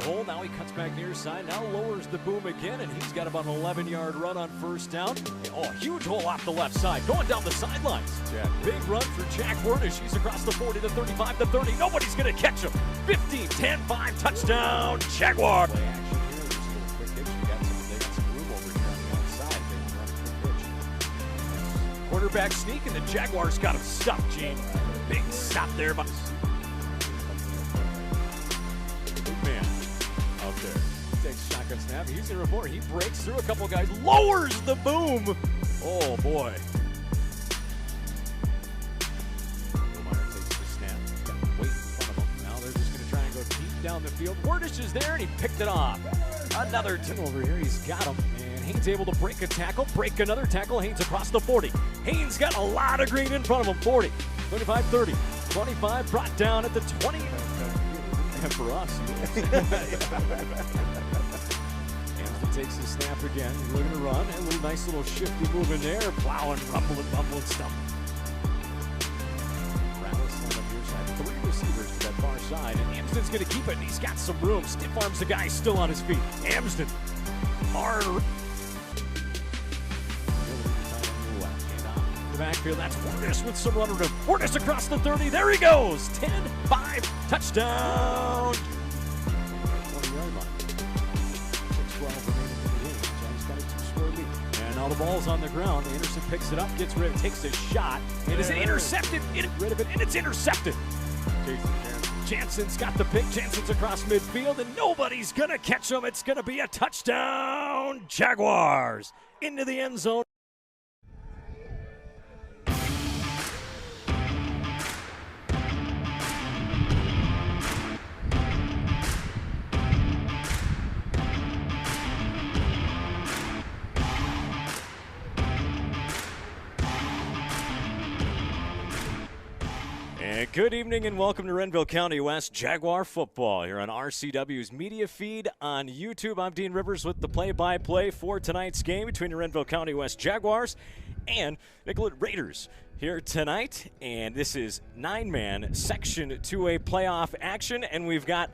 the hole. Now he cuts back near side. Now lowers the boom again, and he's got about an 11-yard run on first down. Oh, huge hole off the left side. Going down the sidelines. Big run for Jack Wernish. He's across the 40 to 35 to 30. Nobody's going to catch him. 15, 10, 5, touchdown, Jaguar. Play action here. Just a little quick hitch. They got some room over here on the outside. They can run a quick hitch. Quarterback sneak, and the Jaguars got him stuffed, Gene. Big stop there. Big man out there. Takes shotgun snap. He's in a report. He breaks through a couple of guys. Lowers the boom. Oh, boy. Down the field. Wernish is there, and he picked it off. Another over here. He's got him. And Haynes able to break a tackle, break another tackle. Haynes across the 40. Haynes got a lot of green in front of him. 40, 35, 30, 25, brought down at the 20. And for us. Hampton takes the snap again. He's looking to run. And a little nice little shifty move in there. Plowing, rumbling, bumbling, stumbling. Three receivers to that far side, and Amsden's going to keep it, and he's got some room. Stiff arms the guy still on his feet. Amsden, hard. The backfield, that's Wernish with some running room. Wernish across the 30, there he goes. 10, 5, touchdown. 20-yard line. 6-12 remaining in the game. Jags got a 2-score lead. And now the ball's on the ground. Anderson picks it up, gets rid of it, takes a shot. It is intercepted. Rid of it, and it's intercepted. Jansen's got the pick. Jansen's across midfield, and nobody's going to catch him. It's going to be a touchdown. Jaguars into the end zone. Good evening and welcome to Renville County West Jaguar football here on RCW's media feed on YouTube. I'm Dean Rivers with the play-by-play for tonight's game between the Renville County West Jaguars and Nicollet Raiders here tonight. And this is 9-man Section 2A playoff action, and we've got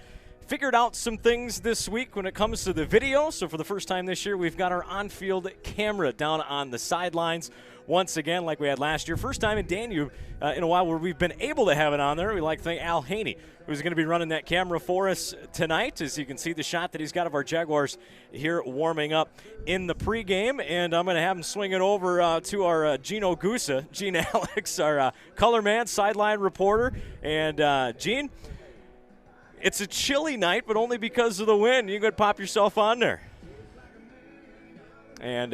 figured out some things this week when it comes to the video. So for the first time this year, we've got our on-field camera down on the sidelines once again, like we had last year. First time in Danube in a while where we've been able to have it on there. We like to thank Al Haney, who's going to be running that camera for us tonight. As you can see the shot that he's got of our Jaguars here warming up in the pregame. And I'm going to have him swing it over to our Gino Gusa, Gene Alex, our color man, sideline reporter. And Gene, it's a chilly night, but only because of the wind. You can go pop yourself on there. And,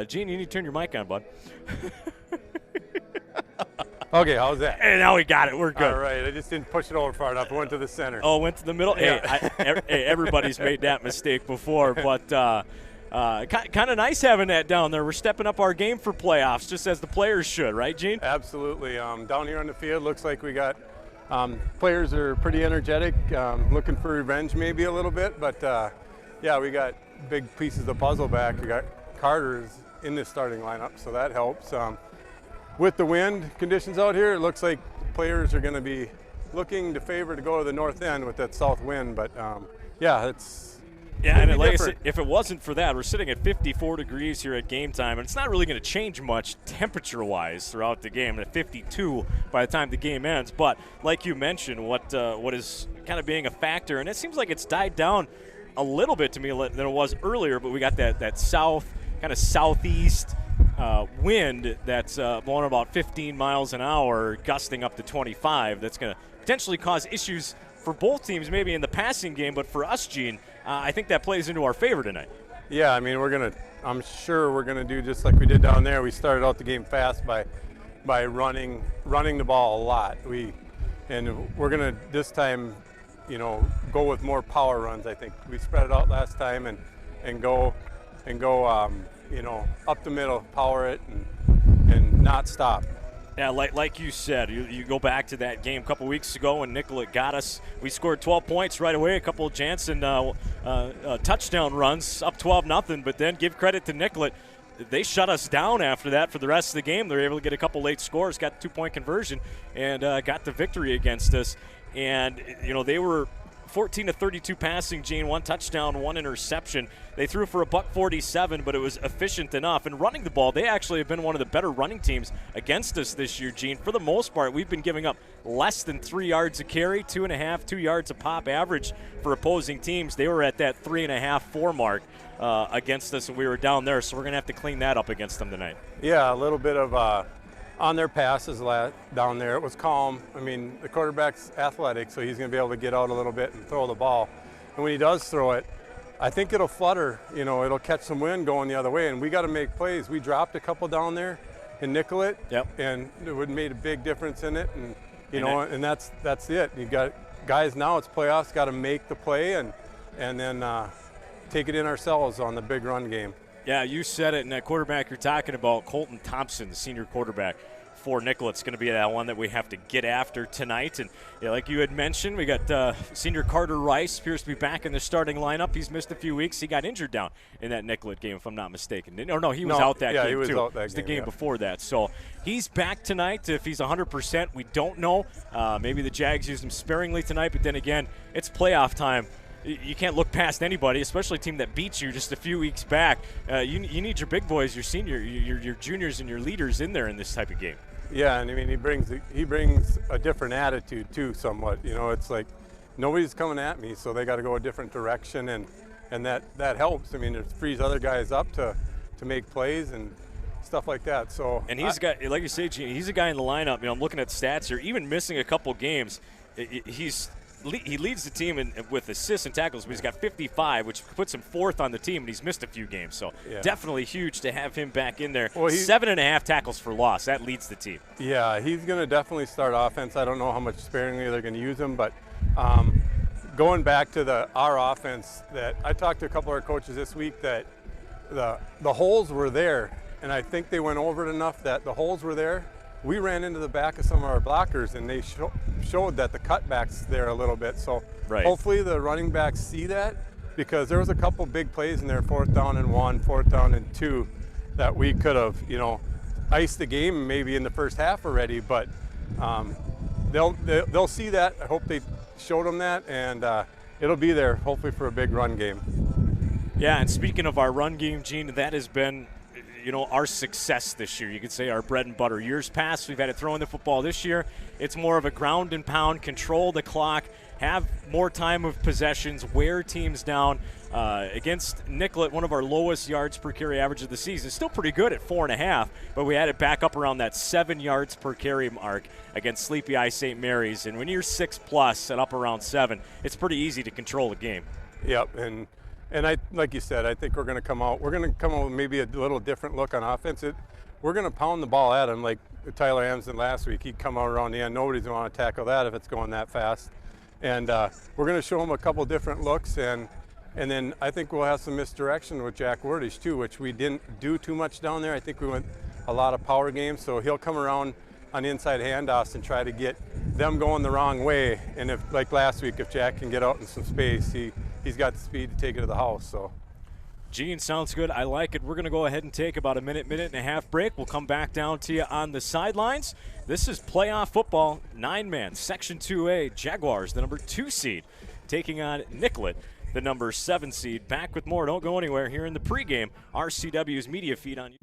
Gene, you need to turn your mic on, bud. Okay, how's that? And now we got it. We're good. All right. I just didn't push it over far enough. It went to the center. Oh, went to the middle? Yeah. Hey, everybody's made that mistake before, but kind of nice having that down there. We're stepping up our game for playoffs, just as the players should, right, Gene? Absolutely. Down here on the field, looks like we got players are pretty energetic, looking for revenge maybe a little bit, but yeah, we got big pieces of the puzzle back. We got Carter's in the starting lineup, so that helps. With the wind conditions out here, it looks like players are going to be looking to favor to go to the north end with that south wind, but yeah, it's and like I said, if it wasn't for that, we're sitting at 54 degrees here at game time, and it's not really going to change much temperature-wise throughout the game. At 52 by the time the game ends, but like you mentioned, what is kind of being a factor, and it seems like it's died down a little bit to me than it was earlier, but we got that south, kind of southeast wind that's blowing about 15 miles an hour, gusting up to 25. That's going to potentially cause issues for both teams, maybe in the passing game, but for us, Gene, I think that plays into our favor tonight. Yeah, I mean, I'm sure we're gonna do just like we did down there. We started out the game fast by running the ball a lot. We're gonna this time, go with more power runs. I think we spread it out last time and go up the middle, power it and not stop. Yeah, like you said, you go back to that game a couple weeks ago when Nicollet got us. We scored 12 points right away, a couple of Jansen touchdown runs, up 12-0, but then give credit to Nicollet. They shut us down after that for the rest of the game. They were able to get a couple late scores, got the 2-point conversion, and got the victory against us. And, they were 14 to 32 passing, Gene, 1 touchdown, 1 interception. They threw for $147, but it was efficient enough. And running the ball, they actually have been one of the better running teams against us this year, Gene. For the most part, we've been giving up less than 3 yards a carry, 2.5, 2 yards a pop average for opposing teams. They were at that 3.5, 4 mark against us, and we were down there, so we're going to have to clean that up against them tonight. Yeah, a little bit of on their passes down there. It was calm. I mean, the quarterback's athletic, so he's going to be able to get out a little bit and throw the ball. And when he does throw it, I think it'll flutter. You know, it'll catch some wind going the other way, and we got to make plays. We dropped a couple down there in Nicollet, and it would have made a big difference in it. And you know, and that's it. You got guys now. It's playoffs. Got to make the play and then take it in ourselves on the big run game. Yeah, you said it, and that quarterback you're talking about, Colton Thompson, the senior quarterback for Nicollet's going to be that one that we have to get after tonight. And like you had mentioned, we got senior Carter Rice appears to be back in the starting lineup. He's missed a few weeks. He got injured down in that Nicollet game, if I'm not mistaken. No, he was out that game, he was too. Out that it's game, the game before that. So he's back tonight. If he's 100%, we don't know. Maybe the Jags use him sparingly tonight, but then again, it's playoff time. You can't look past anybody, especially a team that beat you just a few weeks back. You need your big boys, your senior, your juniors, and your leaders in there in this type of game. Yeah, and I mean he brings a different attitude too, somewhat. You know, it's like nobody's coming at me, so they got to go a different direction, and that helps. I mean, it frees other guys up to make plays and stuff like that. So and he's got, like you say, Gene, he's a guy in the lineup. You know, I'm looking at stats here. Even missing a couple games, he leads the team with assists and tackles, but he's got 55, which puts him 4th on the team, and he's missed a few games. So definitely huge to have him back in there. Well, 7.5 tackles for loss. That leads the team. Yeah, he's going to definitely start offense. I don't know how much sparingly they're going to use him, but going back to our offense, that I talked to a couple of our coaches this week that the holes were there, and I think they went over it enough that the holes were there. We ran into the back of some of our blockers, and they showed that the cutback's there a little bit. So hopefully the running backs see that, because there was a couple big plays in there, 4th down and 1, 4th down and 2, that we could have, iced the game maybe in the first half already. But they'll see that. I hope they showed them that, and it'll be there hopefully for a big run game. Yeah, and speaking of our run game, Gene, that has been our success this year. You could say our bread and butter. Years past, we've had it throwing the football. This year, it's more of a ground and pound, control the clock, have more time of possessions, wear teams down. Against Nicollet, one of our lowest yards per carry average of the season. Still pretty good at 4.5, but we had it back up around that 7 yards per carry mark against Sleepy Eye St. Mary's. And when you're 6+ and up around 7, it's pretty easy to control the game. Yep, and I, like you said, I think we're going to come out. We're going to come out with maybe a little different look on offense. We're going to pound the ball at him like Tyler Amsden last week. He'd come out around the end. Nobody's going to want to tackle that if it's going that fast. And we're going to show him a couple different looks, and then I think we'll have some misdirection with Jack Wordish too, which we didn't do too much down there. I think we went a lot of power games, so he'll come around on inside handoffs and try to get them going the wrong way. And if, like last week, if Jack can get out in some space, he's got the speed to take it to the house. So, Gene, sounds good. I like it. We're going to go ahead and take about a minute and a half break. We'll come back down to you on the sidelines. This is playoff football, 9-man, Section 2A. Jaguars, the number 2 seed, taking on Nicollet, the number 7 seed. Back with more. Don't go anywhere here in the pregame. RCW's media feed on you.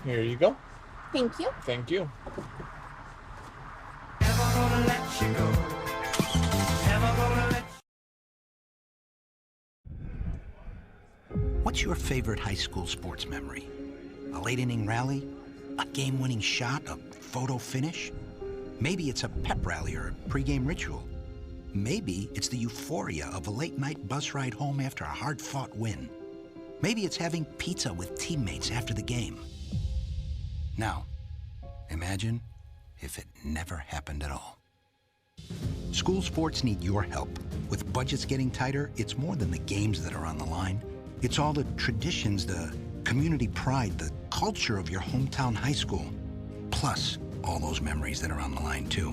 Here you go. Thank you. Thank you. Never gonna let you go. Never gonna let you. What's your favorite high school sports memory? A late inning rally? A game-winning shot? A photo finish? Maybe it's a pep rally or a pregame ritual. Maybe it's the euphoria of a late-night bus ride home after a hard-fought win. Maybe it's having pizza with teammates after the game. Now, imagine if it never happened at all. School sports need your help. With budgets getting tighter, it's more than the games that are on the line. It's all the traditions, the community pride, the culture of your hometown high school. plus all those memories that are on the line, too.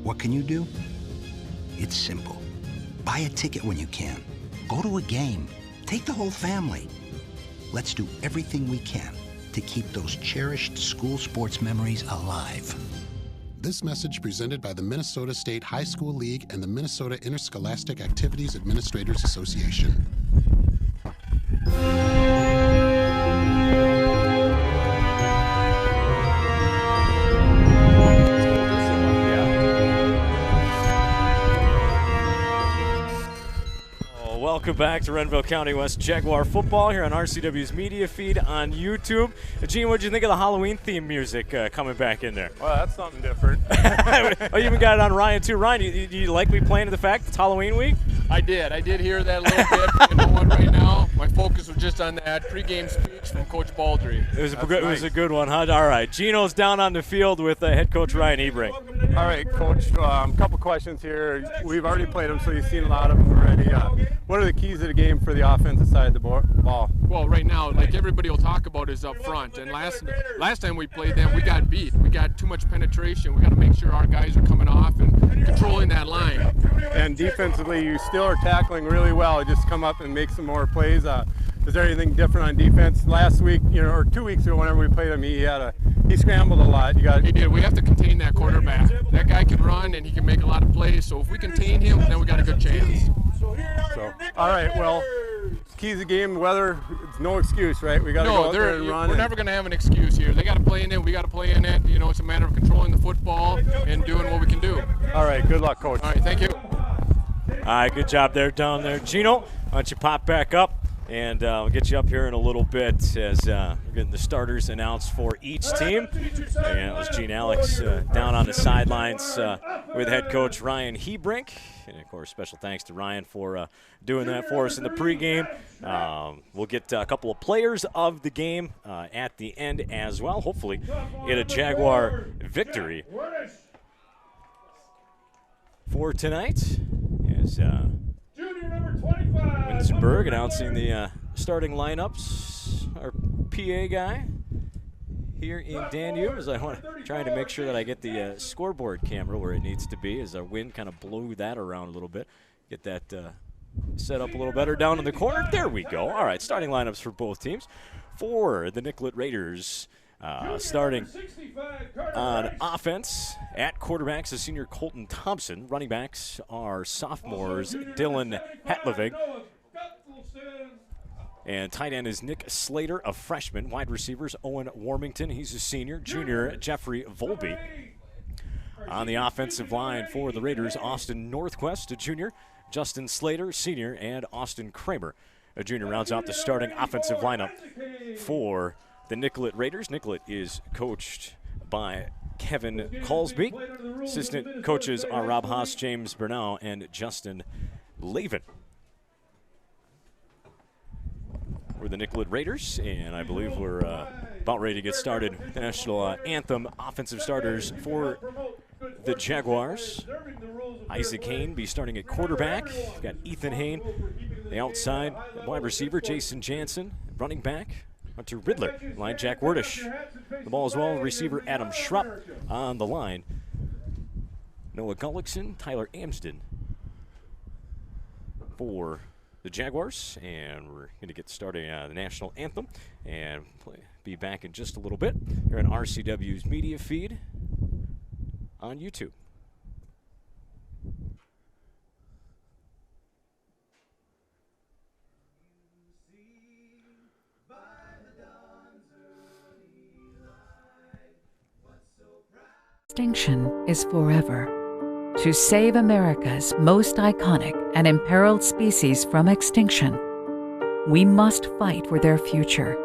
What can you do? It's simple. Buy a ticket when you can. Go to a game. Take the whole family. Let's do everything we can to keep those cherished school sports memories alive. This message presented by the Minnesota State High School League and the Minnesota Interscholastic Activities Administrators Association. Welcome back to Renville County West Jaguar football here on RCW's media feed on YouTube. Gene, what did you think of the Halloween theme music coming back in there? Well, that's something different. Oh, you even got it on Ryan too. Ryan, do you like me playing to the fact it's Halloween week? I did hear that a little bit. You know what, right now, my focus was just on that pregame speech from Coach Baldry. It was a good one, huh? All right, Gino's down on the field with head coach Ryan Ebring. All right, Coach, a couple questions here. We've already played them, so you've seen a lot of them already. What are the keys of the game for the offensive side of the ball? Well, right now, like everybody will talk about, is up front. And last time we played them, we got beat. We got too much penetration. We got to make sure our guys are coming off and controlling that line. And defensively, you still are tackling really well. Just come up and make some more plays. Is there anything different on defense? Last week, or 2 weeks ago, whenever we played him, he scrambled a lot. He did. We have to contain that quarterback. That guy can run and he can make a lot of plays. So if we contain him, then we got a good chance. All right, well, keys of the game, weather, it's no excuse, right? We got to go out there and run. We're never going to have an excuse here. They got to play in it. We got to play in it. It's a matter of controlling the football and doing what we can do. All right, good luck, Coach. All right, thank you. All right, good job there down there, Gino. Why don't you pop back up, and we'll get you up here in a little bit as we're getting the starters announced for each team. And it was Gene Alex down on the sidelines with head coach Ryan Hebrink. And, of course, special thanks to Ryan for doing that for us in the pregame. We'll get a couple of players of the game at the end as well, hopefully in a Jaguar victory for tonight. As Winsenberg announcing the starting lineups. Our PA guy here in Danube, as I want to trying to make sure that I get the scoreboard camera where it needs to be, as our wind kind of blew that around a little bit. Get that set up a little better down in the corner. There we go. All right, starting lineups for both teams. For the Nicollet Raiders, starting on offense at quarterbacks, the senior Colton Thompson. Running backs are sophomores Dylan Hatlevig. And tight end is Nick Slater, a freshman. Wide receivers, Owen Warmington, he's a senior. Junior, Jeffrey Volpe. On the offensive line for the Raiders, Austin Northquest, a junior. Justin Slater, senior, and Austin Kramer, a junior, rounds out the starting offensive lineup for the Nicollet Raiders. Nicollet is coached by Kevin Colsby. Assistant coaches are Rob Haas, James Bernal, and Justin Lavin. We're the Nicollet Raiders, and I believe we're about ready to get started. The national anthem offensive starters for the Jaguars. Isaac Hain be starting at quarterback. We've got Ethan Hain, the outside wide receiver, Jason Jansen, running back, Hunter Riddler, line Jack Wordish. The ball as well, receiver Adam Schrupp on the line. Noah Gullickson, Tyler Amsden for the Jaguars, and we're going to get started the national anthem and be back in just a little bit here on RCW's media feed on YouTube. Extinction is forever. To save America's most iconic and imperiled species from extinction, we must fight for their future.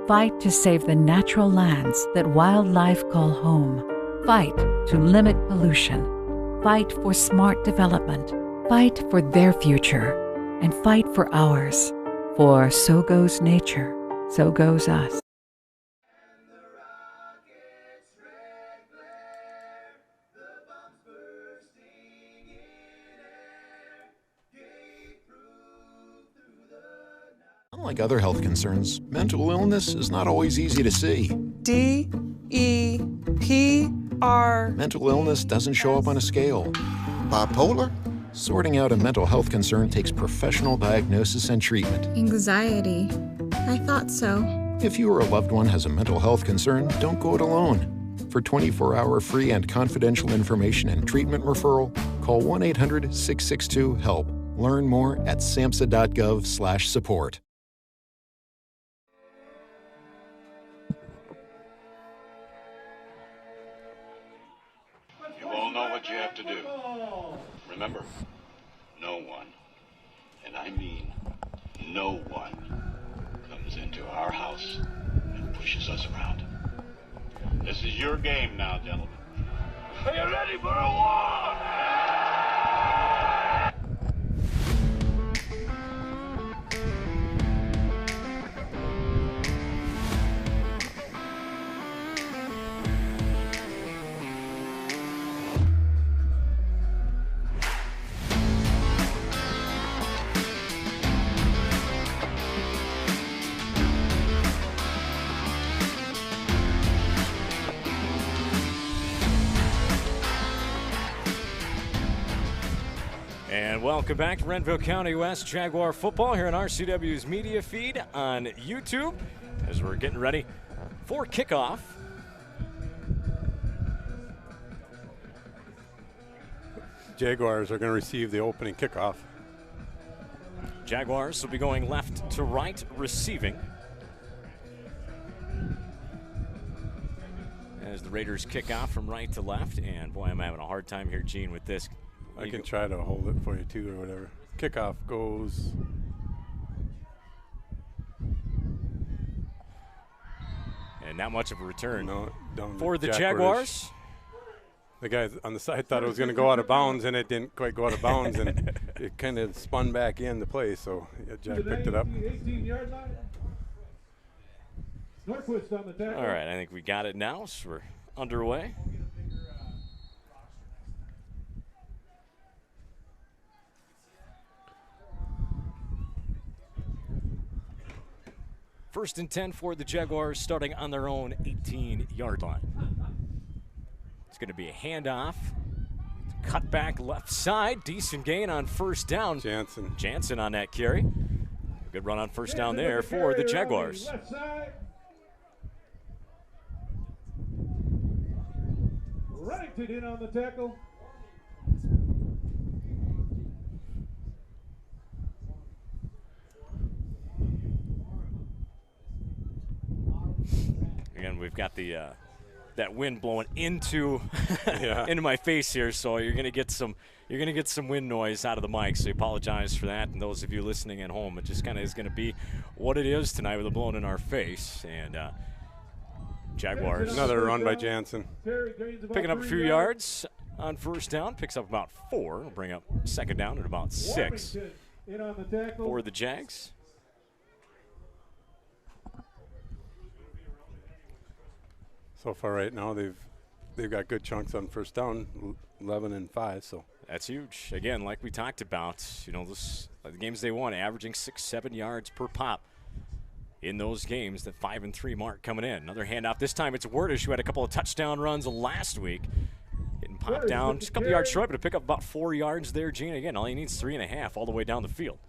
Fight to save the natural lands that wildlife call home. Fight to limit pollution. Fight for smart development. Fight for their future. And fight for ours. For so goes nature, so goes us. Unlike other health concerns, mental illness is not always easy to see. D, Mental illness doesn't show up on a scale. Bipolar? Sorting out a mental health concern takes professional diagnosis and treatment. Anxiety. I thought so. If you or a loved one has a mental health concern, don't go it alone. For 24-hour free and confidential information and treatment referral, call 1-800-662-HELP. Learn more at samhsa.gov/support. You all know what you have to do. Remember, no one, and I mean no one, comes into our house and pushes us around. This is your game now, gentlemen. Are you ready for a war? And welcome back to Renville County West Jaguar football here on RCW's media feed on YouTube as we're getting ready for kickoff. Jaguars are going to receive the opening kickoff. Jaguars will be going left to right receiving as the Raiders kick off from right to left. And boy, I'm having a hard time here, Gene, with this. I can try to hold it for you too or whatever. Kickoff goes. And not much of a return for the Jaguars. The guy on the side thought it was going to go out of bounds, and it didn't quite go out of bounds, and it kind of spun back into play, so Jack picked it up. 18-yard line. Norquist on the tackle. All right, I think we got it now, so we're underway. First and 10 for the Jaguars, starting on their own 18-yard line. It's going to be a handoff. Cut back left side. Decent gain on first down. Jansen on that carry. Good run on first down there for the Jaguars. Left side. Reddington in on the tackle. Again, we've got the that wind blowing into into my face here, so you're gonna get some wind noise out of the mic. So I apologize for that, and those of you listening at home, it just kind of is gonna be what it is tonight with it blowing in our face. And Jaguars. Another run by Jansen. Picking up a few yards on first down, picks up about 4. We'll bring up second down at about 6 for the Jags. So far right now, they've got good chunks on first down, 11 and 5. So that's huge. Again, like we talked about, the games they won, averaging 6-7 yards per pop in those games. The 5-3 mark coming in. Another handoff. This time it's Wordish, who had a couple of touchdown runs last week, getting popped down just a couple yards short, but to pick up about 4 yards there. Gene, again, all he needs 3.5 all the way down the field.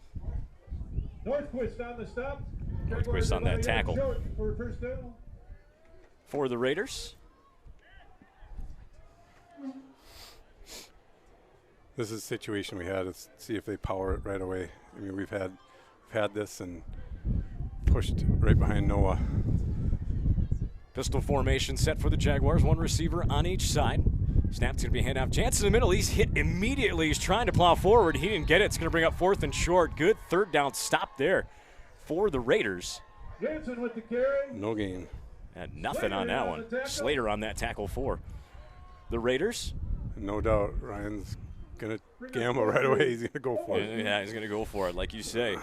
Norquist on the stop. Norquist on that tackle. For first down. For the Raiders. This is a situation we had. Let's see if they power it right away. I mean, we've had this and pushed right behind Noah. Pistol formation set for the Jaguars. One receiver on each side. Snap's going to be hand off. Jansen in the middle. He's hit immediately. He's trying to plow forward. He didn't get it. It's going to bring up 4th and short. Good third down stop there for the Raiders. Jansen with the carry. No gain. And nothing on that one. Slater on that tackle for the Raiders. No doubt Ryan's going to gamble right away. He's going to go for it. Yeah, he's going to go for it, like you say.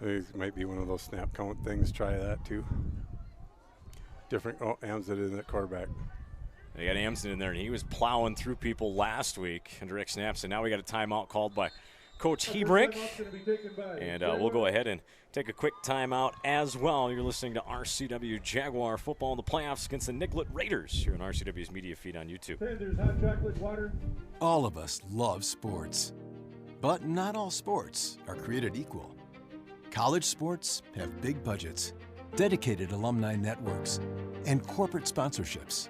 It might be one of those snap count things. Try that too. Different. Oh, Amstead in at quarterback. They got Amstead in there, and he was plowing through people last week. And direct snaps, and now we got a timeout called by Coach Hebrink. And we'll go ahead and take a quick timeout as well. You're listening to RCW Jaguar football in the playoffs against the Nicollet Raiders here on RCW's media feed on YouTube. There's hot chocolate water. All of us love sports, but not all sports are created equal. College sports have big budgets, dedicated alumni networks, and corporate sponsorships.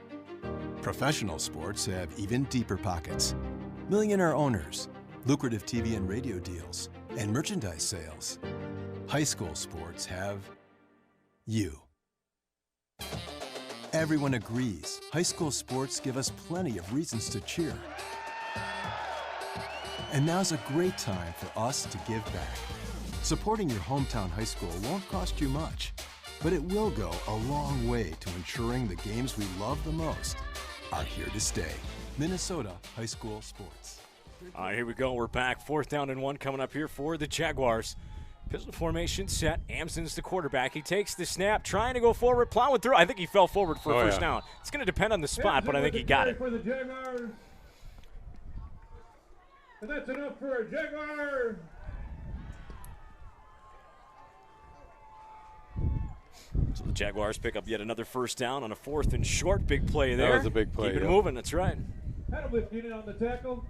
Professional sports have even deeper pockets, millionaire owners, lucrative TV and radio deals, and merchandise sales. High school sports have you. Everyone agrees high school sports give us plenty of reasons to cheer. And now's a great time for us to give back. Supporting your hometown high school won't cost you much, but it will go a long way to ensuring the games we love the most are here to stay. Minnesota High School Sports. All right, here we go. We're back. 4th down and 1 coming up here for the Jaguars. Pistol formation set. Amson's the quarterback. He takes the snap, trying to go forward, plowing through. I think he fell forward for a first down. It's going to depend on the spot, but I think he got it. For the Jaguars. And that's enough for a Jaguar. So the Jaguars pick up yet another first down on a 4th and short. Big play there. That was a big play. Keep it moving. That's right. Danube getting on the tackle.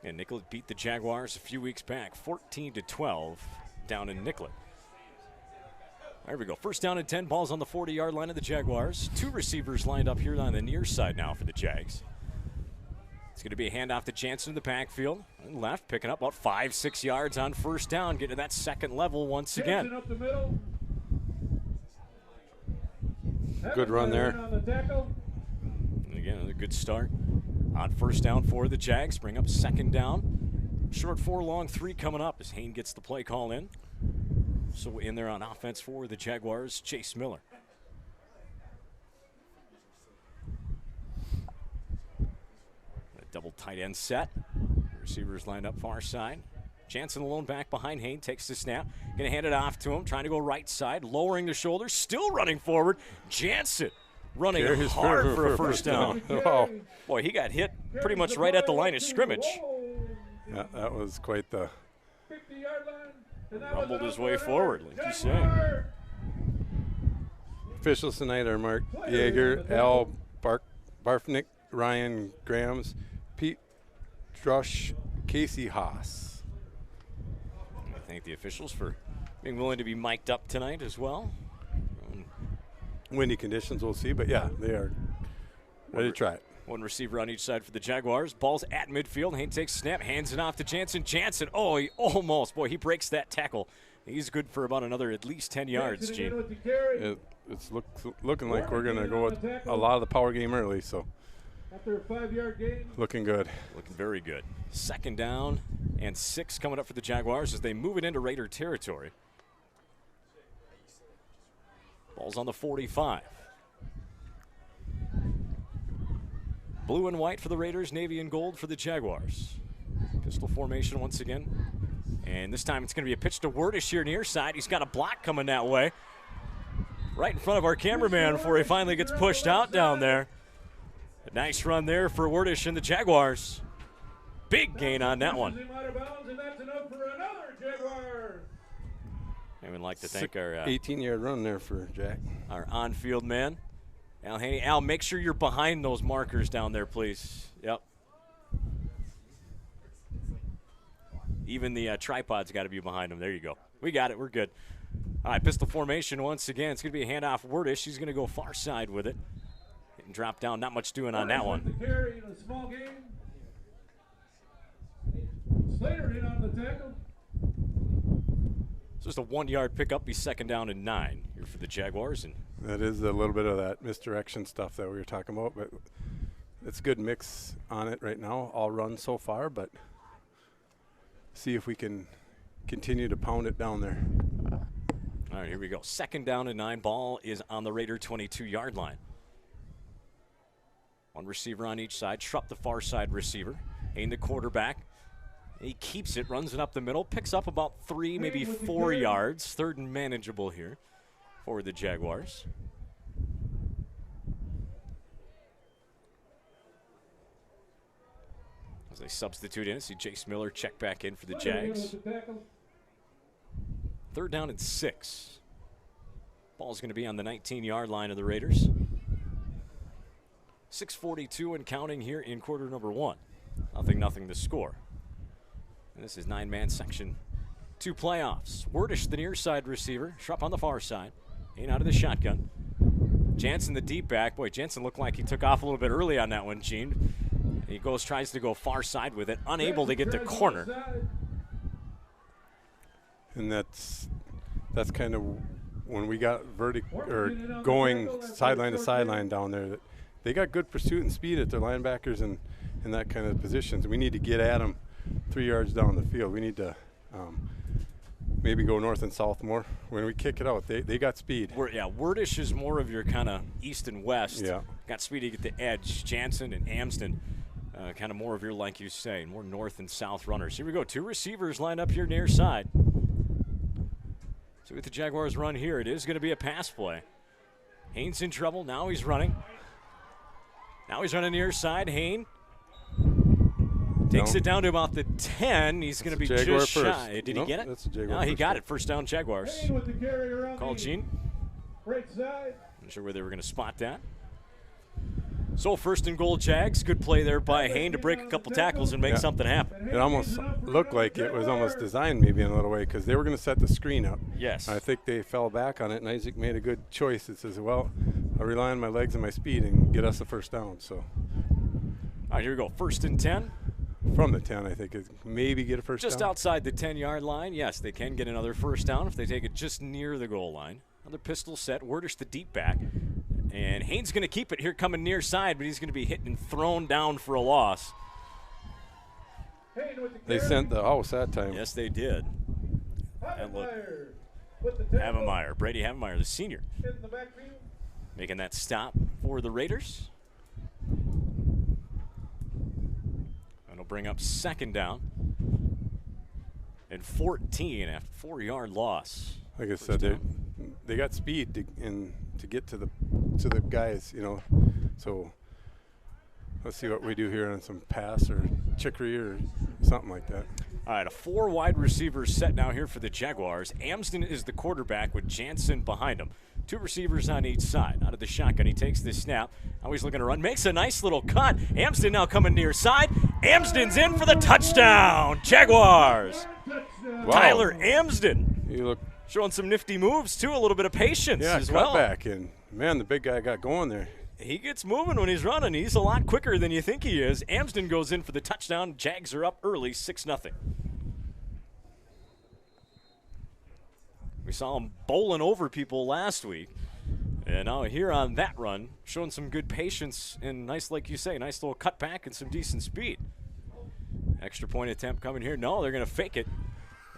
And Nicollet beat the Jaguars a few weeks back, 14-12, down in Nicollet. There we go. First down and 10. Ball's on the 40-yard line of the Jaguars. 2 receivers lined up here on the near side now for the Jags. It's going to be a handoff to Jansen in the backfield. And left, picking up about 5-6 yards on first down, getting to that second level once again. Jansen up the middle. Good run there. On the tackle. And again, another good start on first down for the Jags. Bring up second down. Short 4, long 3 coming up as Hayne gets the play call in. So in there on offense for the Jaguars, Chase Miller. Double tight end set. Receivers lined up far side. Jansen alone back behind Hayne, takes the snap. Going to hand it off to him, trying to go right side, lowering the shoulders, still running forward. Jansen running hard for a first down. Oh. Boy, he got hit pretty much right at the line of scrimmage. Yeah, that was quite the... 50-yard line. Rumbled his way forward, like you say. Officials tonight are Mark Yeager, Al Barfnick, Ryan Grams, Pete Drush, Casey Haas. I thank the officials for being willing to be mic'd up tonight as well. Windy conditions, we'll see, but yeah, they are ready to try it. 1 receiver on each side for the Jaguars. Ball's at midfield. Hayne takes snap, hands it off to Jansen. Jansen, oh, he almost. Boy, he breaks that tackle. He's good for about another at least 10 yards, Gene. It's looking like we're going to go with a lot of the power game early, so. After a 5-yard gain. Looking good. Looking very good. Second down and 6 coming up for the Jaguars as they move it into Raider territory. Ball's on the 45. Blue and white for the Raiders, navy and gold for the Jaguars. Pistol formation once again. And this time it's going to be a pitch to Wordish here near side. He's got a block coming that way. Right in front of our cameraman before he finally gets pushed out down there. A nice run there for Wordish and the Jaguars. Big gain on that one. I would like to thank our 18-yard run there for Jack. Our on-field man, Al Haney. Al, make sure you're behind those markers down there, please. Yep. Even the tripod's got to be behind them. There you go. We got it. We're good. All right, pistol formation once again. It's going to be a handoff. Wordish. He's going to go far side with it. And drop down. Not much doing on that one. Carry in a small game. Slater in on the tackle. It's just a 1-yard pickup. Be second down and 9 here for the Jaguars. And that is a little bit of that misdirection stuff that we were talking about, but it's a good mix on it right now. All run so far, but see if we can continue to pound it down there. All right, here we go. Second down and 9. Ball is on the Raider 22-yard line. 1 receiver on each side. Schrupp, the far side receiver. Hayne, the quarterback. He keeps it, runs it up the middle, picks up about 3, maybe 4 yards. Third and manageable here for the Jaguars. As they substitute in, see Jace Miller check back in for the Jags. 3rd down and 6. Ball's going to be on the 19-yard line of the Raiders. 6:42 and counting here in quarter number 1. 0-0 the score. And this is 9-man section 2 playoffs. Wordish, the near side receiver. Schrupp on the far side. Hain out of the shotgun. Jansen, the deep back. Boy, Jansen looked like he took off a little bit early on that one, Gene. He tries to go far side with it, unable to get the corner. And that's kind of when we got going sideline to sideline down there. That they got good pursuit and speed at their linebackers and in that kind of positions. We need to get at them 3 yards down the field. We need to maybe go north and south more. When we kick it out, they got speed. Wordish is more of your kind of east and west. Yeah. Got speed to get the edge. Jansen and Amsden, kind of more of your, like you say, more north and south runners. Here we go. 2 receivers lined up here near side. See what the Jaguars run here. It is going to be a pass play. Hain's in trouble. Now he's running. Now he's running near side. Hain takes it down to about the 10. He's going to be just shy. Did he get it? That's a Jaguar. No, he got it. First down, Jaguars. Call Gene. Right side. Not sure where they were going to spot that. So 1st and goal, Jags. Good play there by Hain to break a couple tackles and make something happen. It almost looked like it was almost designed maybe in a little way because they were going to set the screen up. Yes. I think they fell back on it, and Isaac made a good choice. It says, well, I'll rely on my legs and my speed and get us a first down. So. All right, here we go. 1st and 10. From the 10, I think, maybe get a first down. Just outside the 10-yard line. Yes, they can get another first down if they take it just near the goal line. Another pistol set. Wordish, the deep back. And Hain's going to keep it here coming near side, but he's going to be hit and thrown down for a loss. They sent the house that time. Yes, they did. And look, Havemeyer, Brady Havemeyer, the senior, making that stop for the Raiders. And it'll bring up 2nd down and 14 after 4-yard loss. Like I said, they got speed to get to the guys, So let's see what we do here on some pass or chicory or something like that. All right, a 4 wide receiver set now here for the Jaguars. Amsden is the quarterback with Jansen behind him. 2 receivers on each side. Out of the shotgun, he takes the snap. Now he's looking to run. Makes a nice little cut. Amsden now coming near side. Amsden's in for the touchdown. Jaguars. Wow. Tyler Amsden. You look showing some nifty moves, too. A little bit of patience as well. Yeah, cutback. And, man, the big guy got going there. He gets moving when he's running. He's a lot quicker than you think he is. Amsden goes in for the touchdown. Jags are up early, 6-0. We saw him bowling over people last week. And now here on that run, showing some good patience and nice, like you say, nice little cutback and some decent speed. Extra point attempt coming here. No, they're going to fake it.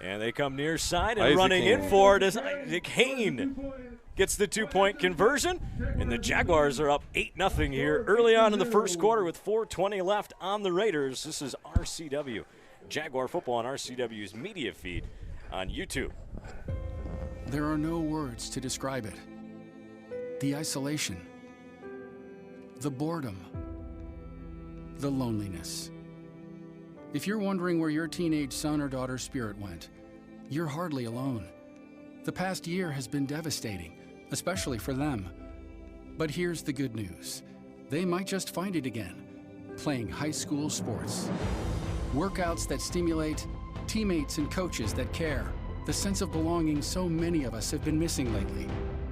And they come near side and running in for it is Isaac Hain. Gets the 2-point conversion, and the Jaguars are up 8-0 here early on in the first quarter with 4:20 left on the Raiders. This is RCW Jaguar football on RCW's media feed on YouTube. There are no words to describe it. The isolation, the boredom, the loneliness. If you're wondering where your teenage son or daughter's spirit went, you're hardly alone. The past year has been devastating, especially for them. But here's the good news. They might just find it again, playing high school sports. Workouts that stimulate, teammates and coaches that care, the sense of belonging so many of us have been missing lately.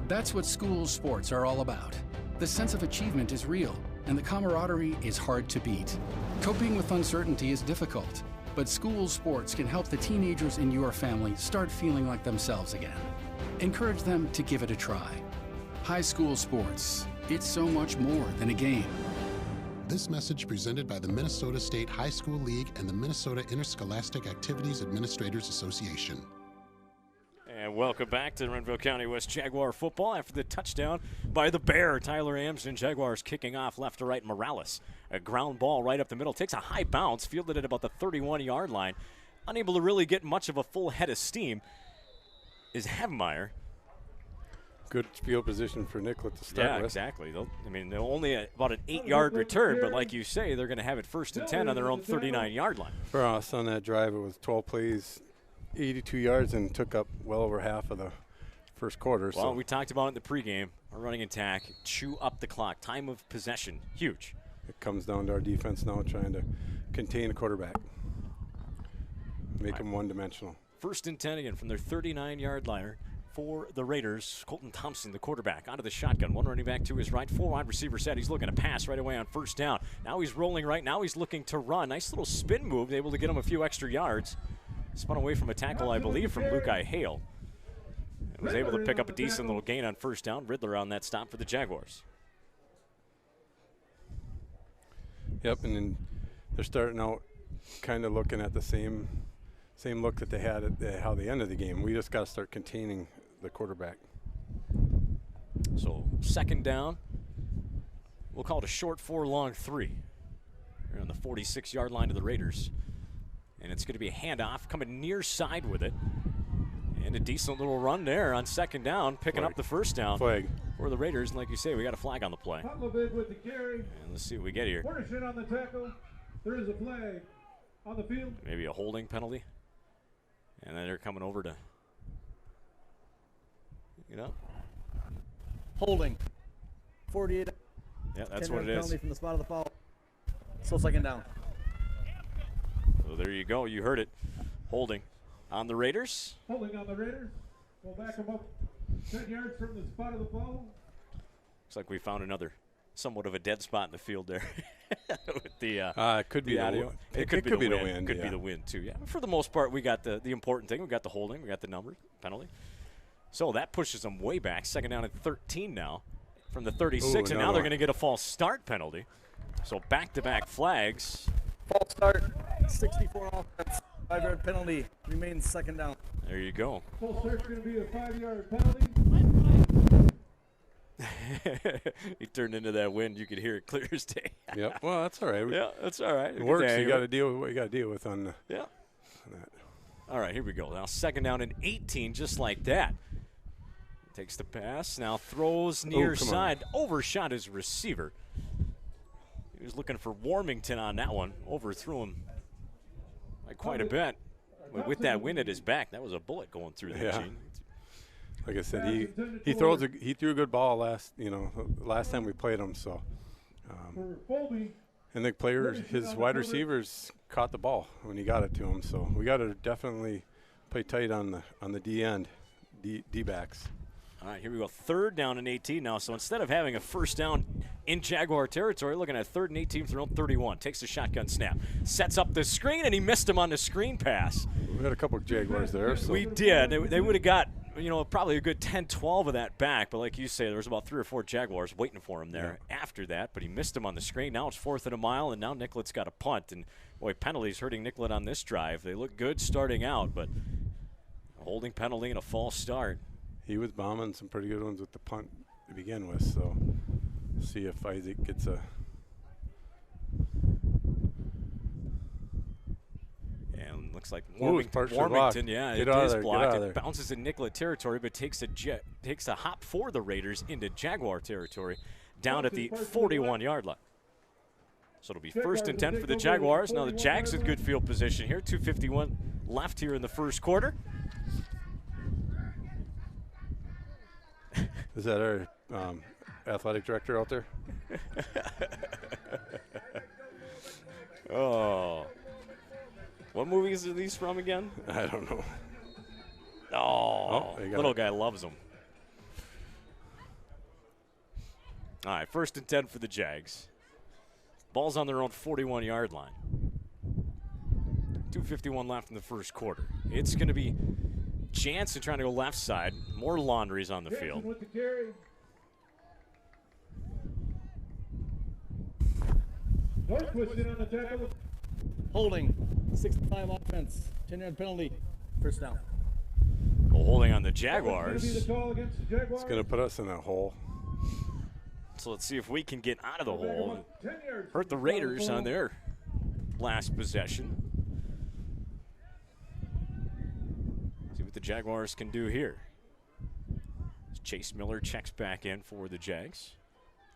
That's what school sports are all about. The sense of achievement is real, and the camaraderie is hard to beat. Coping with uncertainty is difficult, but school sports can help the teenagers in your family start feeling like themselves again. Encourage them to give it a try. High school sports, it's so much more than a game. This message presented by the Minnesota State High School League and the Minnesota Interscholastic Activities Administrators Association. And welcome back to Renville County West Jaguar football after the touchdown by the Bear. Tyler Amsden. Jaguars kicking off left to right. Morales, a ground ball right up the middle. Takes a high bounce, fielded at about the 31-yard line. Unable to really get much of a full head of steam is Havemeyer. good field position for Nicollet to start with. Yeah, exactly. They're only about an 8-yard return, but like you say, they're going to have it 1st and 10 on their own 39-yard line. For us on that drive, it was 12 plays, 82 yards, and took up well over half of the first quarter. Well, we talked about it in the pregame. Our running attack, chew up the clock. Time of possession, huge. It comes down to our defense now trying to contain the quarterback, make him one-dimensional. 1st and 10 again from their 39-yard liner for the Raiders. Colton Thompson, the quarterback, out of the shotgun. One running back to his right, 4 wide receiver set. He's looking to pass right away on 1st down. Now he's rolling right. Now he's looking to run. Nice little spin move, able to get him a few extra yards. Spun away from a tackle, I believe, from Lukai Hale. And was able to pick up a decent little gain on 1st down. Riddler on that stop for the Jaguars. Yep, and then they're starting out kind of looking at the same look that they had at how they ended the game. We just got to start containing the quarterback. So 2nd down. We'll call it a short 4, long 3. They're on the 46-yard line of the Raiders. And it's going to be a handoff coming near side with it. And a decent little run there on 2nd down, picking up the 1st down for the Raiders. And like you say, we got a flag on the play. With the carry. And let's see what we get here. Fortune on the tackle. There is a flag on the field. Maybe a holding penalty. And then they're coming over to, holding. 48. Yeah, that's what it is. Penalty from the spot of the foul. Still 2nd down. So there you go. You heard it. Holding on the Raiders. Holding on the Raiders. We'll back them up 10 yards from the spot of the foul. Looks like we found another somewhat of a dead spot in the field there. With the it could be audio. It could be the wind. Could be the wind too. Yeah. For the most part, we got the important thing. We got the holding. We got the number penalty. So that pushes them way back. 2nd down and 13 now from the 36, and now they're going to get a false start penalty. So back-to-back flags. False start. 64 offense. 5-yard penalty. Remains 2nd down. There you go. False start's going to be a 5-yard penalty. He turned into that wind. You could hear it clear as day. Yep. Well, that's all right. Yeah, that's all right. It works. You got to deal with what you got to deal with on that. Yeah. All right, here we go. Now 2nd down and 18, just like that. Takes the pass. Now throws near side. Overshot his receiver. He was looking for Warmington on that one. Overthrew him by quite a bit. With that wind at his back, that was a bullet going through the machine. Like I said, he threw a good ball last time we played him. So, and the players, his wide receivers caught the ball when he got it to him. So we got to definitely play tight on the D end, D backs. All right, here we go. 3rd down and 18 now. So instead of having a 1st down in Jaguar territory, looking at 3rd and 18 from their own 31. Takes the shotgun snap, sets up the screen, and he missed him on the screen pass. We had a couple of Jaguars there. So. We did. They would have got probably a good 10-12 of that back. But like you say, there was about 3 or 4 Jaguars waiting for him there after that. But he missed him on the screen. Now it's 4th and a mile, and now Nicollet's got a punt. And, boy, penalties hurting Nicollet on this drive. They look good starting out, but a holding penalty and a false start. He was bombing some pretty good ones with the punt to begin with, so see if Isaac gets a... And looks like Warmington, yeah, it is blocked. It bounces in Nicollet territory, but takes a hop for the Raiders into Jaguar territory down at the 41-yard line. So it'll be 1st and 10 for the Jaguars. Now the Jags in good field position here. 2:51 left here in the 1st quarter. Is that our athletic director out there? Oh. What movies are these from again? I don't know. Oh, little guy loves them. All right, 1st and 10 for the Jags. Ball's on their own 41-yard line. 2:51 left in the 1st quarter. It's going to be Jansen trying to go left side. More Laundries on the field. With the carry. Northwest on the tackle. Holding. 65 offense. 10-yard penalty. 1st down. Well, holding on the Jaguars. It's going to put us in a hole. So let's see if we can get out of the hole and hurt the Raiders on their last possession. See what the Jaguars can do here. Chase Miller checks back in for the Jags.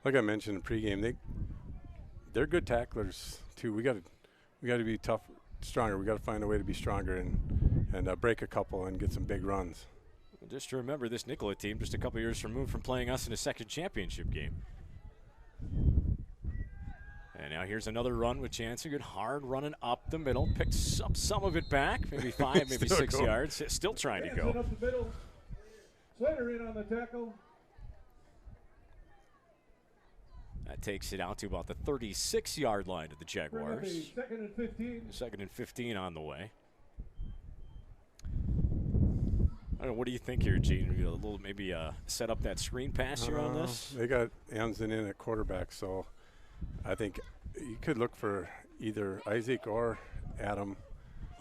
Like I mentioned in pregame, they're good tacklers too. We got to be tough, stronger. We got to find a way to be stronger and break a couple and get some big runs. Just to remember, this Nicollet team just a couple years removed from playing us in a second championship game. And now here's another run with Jansen. Good hard running up the middle. Picks up some of it back, maybe 5, maybe 6 yards. Still trying to go. Up the middle. Slater in on the tackle. That takes it out to about the 36-yard line to the Jaguars. Second and 15. Second and 15 on the way. I don't know, what do you think here, Gene? A little maybe set up that screen pass here on this? They got Amson in at quarterback, so I think you could look for either Isaac or Adam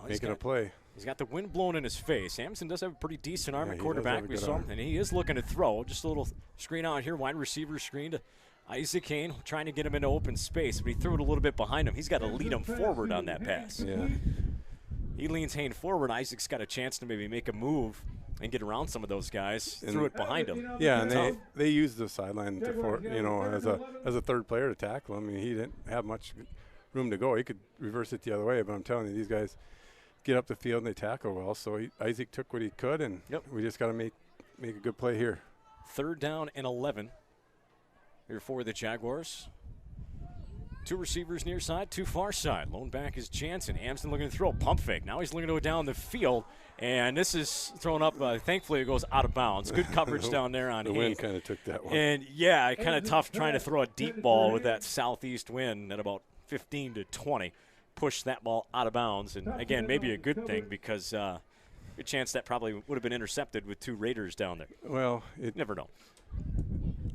making a play. He's got the wind blowing in his face. Amson does have a pretty decent arm at quarterback. And he is looking to throw. Just a little screen out here, wide receiver screen to Isaac Kane, trying to get him into open space, but he threw it a little bit behind him. He's got to lead him forward on that pass. Yeah. He leans Hayne forward. Isaac's got a chance to maybe make a move and get around some of those guys. Threw it behind him. Yeah, and they used the sideline as a third player to tackle him. I mean, he didn't have much room to go. He could reverse it the other way, but I'm telling you, these guys get up the field and they tackle well. So Isaac took what he could, and we just got to make a good play here. 3rd down and 11 here for the Jaguars. 2 receivers near side, 2 far side. Lone back is Jansen. Amson looking to throw. Pump fake. Now he's looking to go down the field. And this is thrown up. Thankfully, it goes out of bounds. Good coverage down there on the wind kind of took that one. And, yeah, kind of tough trying to throw a deep ball with that southeast wind at about 15 to 20. Push that ball out of bounds. And, again, maybe a good thing because good chance that probably would have been intercepted with 2 Raiders down there. Well, never know.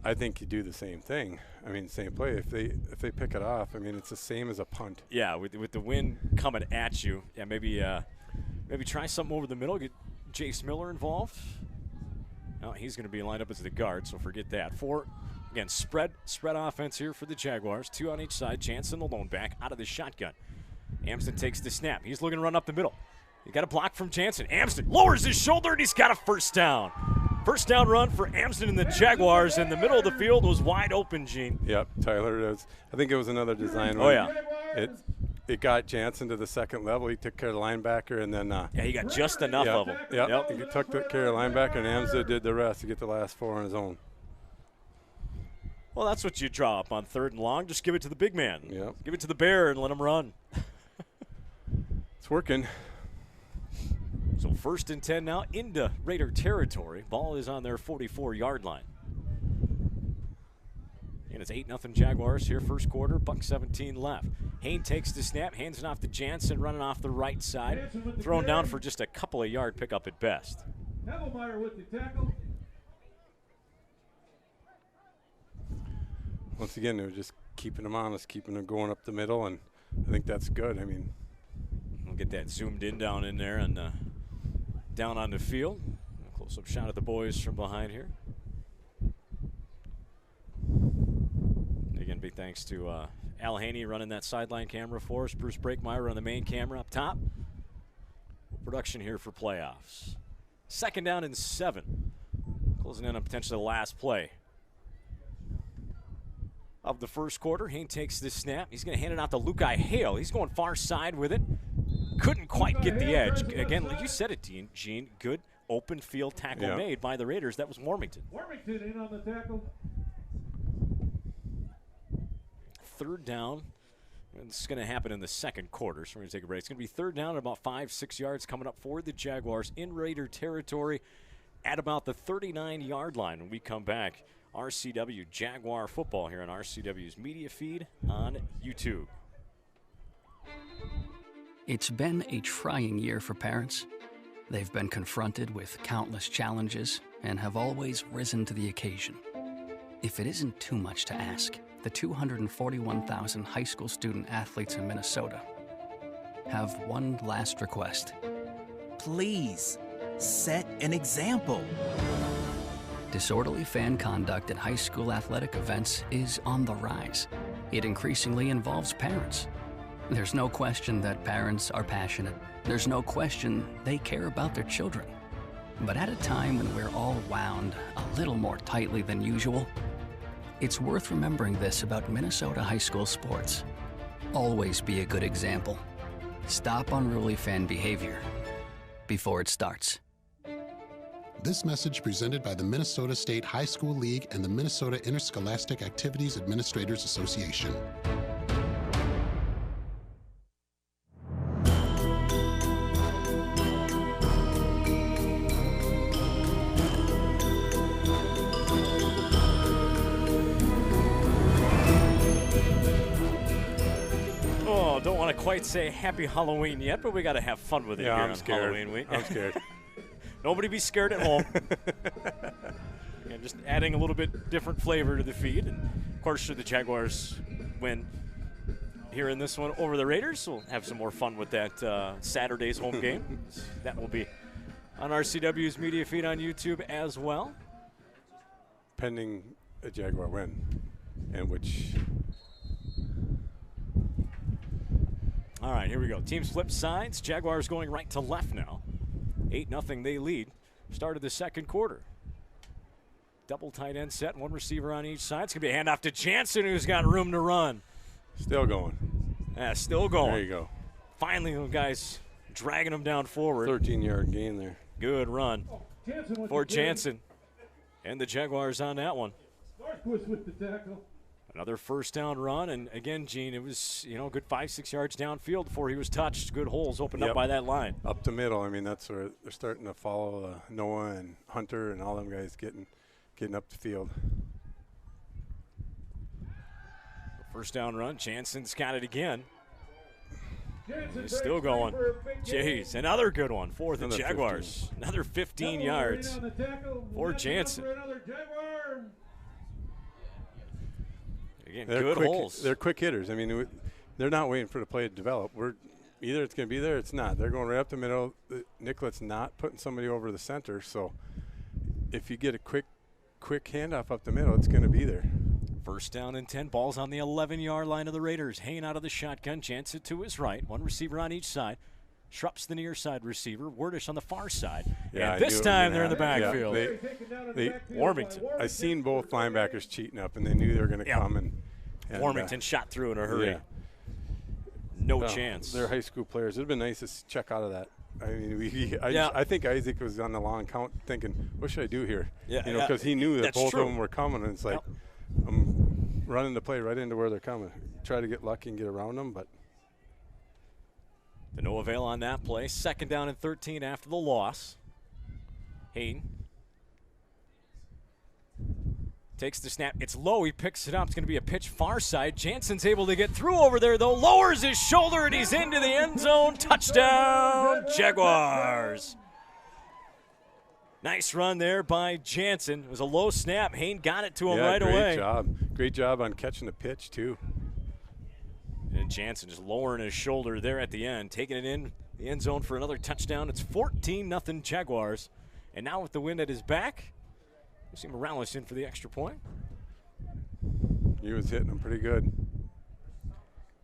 I think you do the same thing. I mean, same play. If they pick it off, I mean, it's the same as a punt. Yeah, with the wind coming at you, yeah, maybe try something over the middle. Get Jace Miller involved. No, he's going to be lined up as the guard, so forget that. 4, again, spread offense here for the Jaguars. 2 on each side. Jansen, the lone back, out of the shotgun. Amson takes the snap. He's looking to run up the middle. He got a block from Jansen. Amson lowers his shoulder, and he's got a first down. First down run for Amson and the Jaguars, and the middle of the field was wide open, Gene. Yep, Tyler. I think it was another design. Oh, yeah. It got Jansen to the second level. He took care of the linebacker, and then he got just enough of him. Yep. He took care of the linebacker, and Amson did the rest to get the last 4 on his own. Well, that's what you draw up on 3rd and long. Just give it to the big man. Yep. Give it to the bear and let him run. It's working. So 1st and 10 now into Raider territory. Ball is on their 44-yard line. And it's 8-0 Jaguars here, first quarter. $1:17 left. Hayne takes the snap, hands it off to Jansen, running off the right side. Thrown down for just a couple of yard pickup at best. Havelmeyer with the tackle. Once again, they were just keeping them honest, keeping them going up the middle, and I think that's good. I mean, we'll get that zoomed in down in there and down on the field. A close-up shot at the boys from behind here. Again, big thanks to Al Haney running that sideline camera for us. Bruce Breakmeyer on the main camera up top. Production here for playoffs. 2nd down and 7. Closing in on potentially the last play of the first quarter. Hayne takes this snap. He's going to hand it out to Lukai Hale. He's going far side with it. Couldn't quite get the edge. Again, like you said it, Gene, good open field tackle made by the Raiders. That was Warmington. Warmington in on the tackle. 3rd down. It's going to happen in the second quarter, so we're going to take a break. It's going to be 3rd down at about 5-6 yards coming up for the Jaguars in Raider territory at about the 39-yard line when we come back. RCW Jaguar football here on RCW's media feed on YouTube. It's been a trying year for parents. They've been confronted with countless challenges and have always risen to the occasion. If it isn't too much to ask, the 241,000 high school student athletes in Minnesota have one last request. Please, set an example. Disorderly fan conduct at high school athletic events is on the rise. It increasingly involves parents. There's no question that parents are passionate. There's no question they care about their children. But at a time when we're all wound a little more tightly than usual, it's worth remembering this about Minnesota high school sports. Always be a good example. Stop unruly fan behavior before it starts. This message presented by the Minnesota State High School League and the Minnesota Interscholastic Activities Administrators Association. Don't want to quite say happy Halloween yet, but we got to have fun with it here on Halloween week. I'm scared. Nobody be scared at home. Just adding a little bit different flavor to the feed. And of course, should the Jaguars win here in this one over the Raiders, we'll have some more fun with that Saturday's home game. That will be on RCW's media feed on YouTube as well. Pending a Jaguar win, and which... All right, here we go. Teams flip sides. Jaguars going right to left now. 8-0 they lead. Started the second quarter. Double tight end set, one receiver on each side. It's going to be a handoff to Jansen, who's got room to run. Still going. Yeah, still going. There you go. Finally, the guys dragging him down forward. 13-yard gain there. Good run for Jansen. And the Jaguars on that one. Marquis with the tackle. Another first down run, and again, Gene, it was, you know, a good 5-6 yards downfield before he was touched. Good holes opened up by that line. Up the middle. I mean, that's where they're starting to follow Noah and Hunter and all them guys getting up the field. First down run. Jansen's got it again. He's still going. Jeez, another good one for the Jaguars. 15. Another 15 yards for Jansen. Again, good holes. They're quick hitters. I mean, they're not waiting for the play to develop. Either it's going to be there or it's not. They're going right up the middle. Nicollet's not putting somebody over the center. So if you get a quick handoff up the middle, it's going to be there. First down and 10. Ball's on the 11-yard line of the Raiders. Hayne out of the shotgun. Jansen to his right. One receiver on each side. Schrupp's the near side receiver. Wordish on the far side. Yeah, and this time they're in the backfield. Warmington. I seen both linebackers cheating up, and they knew they were going to come. And Warmington shot through in a hurry. Yeah. No chance. They're high school players. It would have been nice to check out of that. I mean, I think Isaac was on the long count thinking, what should I do here? Yeah, because he knew that both true. of them were coming, and it's like, I'm running the play right into where they're coming. Try to get lucky and get around them, but. To no avail on that play. Second down and 13 after the loss. Hayden takes the snap. It's low. He picks it up. It's going to be a pitch far side. Jansen's able to get through over there, though. Lowers his shoulder, and he's into the end zone. Touchdown, Jaguars. Nice run there by Jansen. It was a low snap. Hayne got it to him right away. Great job. Great job on catching the pitch, too. And Jansen just lowering his shoulder there at the end, taking it in the end zone for another touchdown. It's 14-0 Jaguars. And now with the wind at his back, we see Morales in for the extra point. He was hitting him pretty good.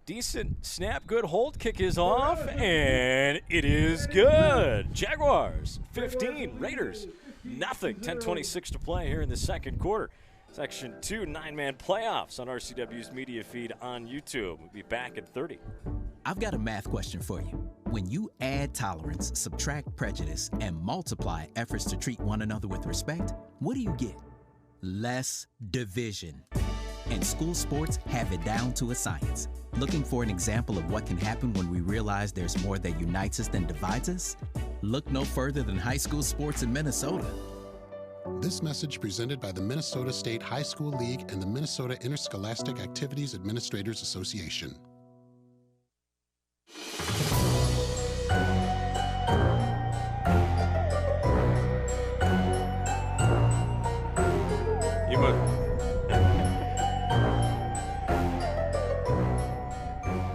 Decent snap, good hold. Kick is off, and it is good. Jaguars 15, Raiders nothing. 10:26 to play here in the second quarter. Section 2, 9-man playoffs on RCW's media feed on YouTube. We'll be back at 30. I've got a math question for you. When you add tolerance, subtract prejudice, and multiply efforts to treat one another with respect, what do you get? Less division. And school sports have it down to a science. Looking for an example of what can happen when we realize there's more that unites us than divides us? Look no further than high school sports in Minnesota. This message presented by the Minnesota State High School League and the Minnesota Interscholastic Activities Administrators Association. You must.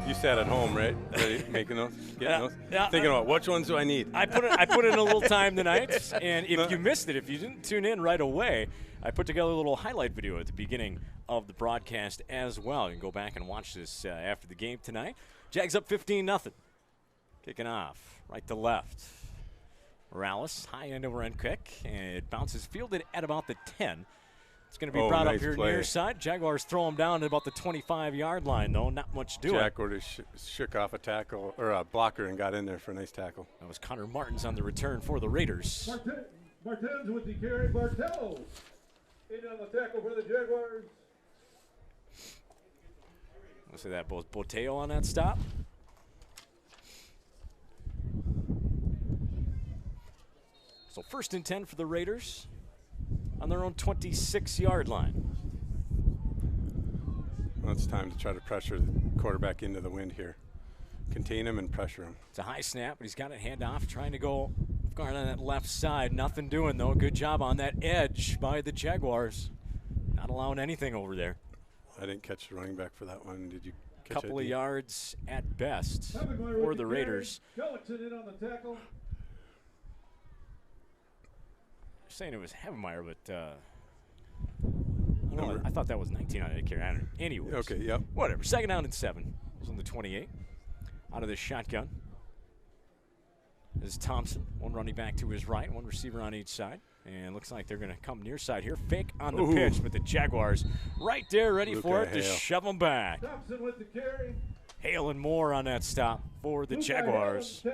You sat at home, right? Ready, making those, getting those, thinking about which ones do I need. I put in a little time tonight, and if you missed it, if you didn't tune in right away, I put together a little highlight video at the beginning of the broadcast as well. You can go back and watch this after the game tonight. Jags up 15-0. Kicking off right to left. Morales, high end over end kick, and it bounces fielded at about the 10. It's going to be brought nice up here play. near side. Jaguars throw him down at about the 25-yard line, though. Not much doing. Jack would have shook off a tackle or a blocker and got in there for a nice tackle. That was Connor Martins on the return for the Raiders. Martins with the carry. Bartel in on the tackle for the Jaguars. We'll see that both Boteo on that stop. So 1st and 10 for the Raiders on their own 26-yard line. Well, it's time to try to pressure the quarterback into the wind here. Contain him and pressure him. It's a high snap, but he's got it hand off, trying to go guard on that left side. Nothing doing, though. Good job on that edge by the Jaguars. Not allowing anything over there. I didn't catch the running back for that one. Did you catch it? Couple of yards at best for the Raiders. Gullickson in on the tackle. Saying it was Havemeyer, but I thought that was 19 on the carry. Anyways. Okay, yep. Whatever. 2nd down and 7. It was on the 28. Out of the shotgun is Thompson. One running back to his right, one receiver on each side. And looks like they're going to come near side here. Fake on the pitch, but the Jaguars right there ready for it to shove them back. Thompson with the carry. Hale and Moore on that stop for the Jaguars.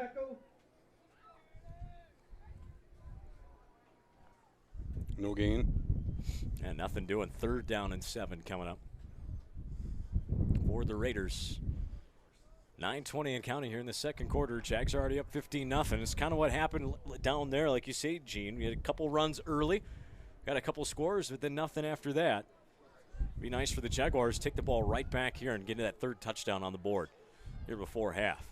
No gain. And nothing doing. 3rd down and 7 coming up for the Raiders. 9:20 and counting here in the 2nd quarter. Jags are already up 15-0. It's kind of what happened down there, like you say, Gene. We had a couple runs early, got a couple scores, but then nothing after that. Be nice for the Jaguars to take the ball right back here and get that 3rd touchdown on the board here before half.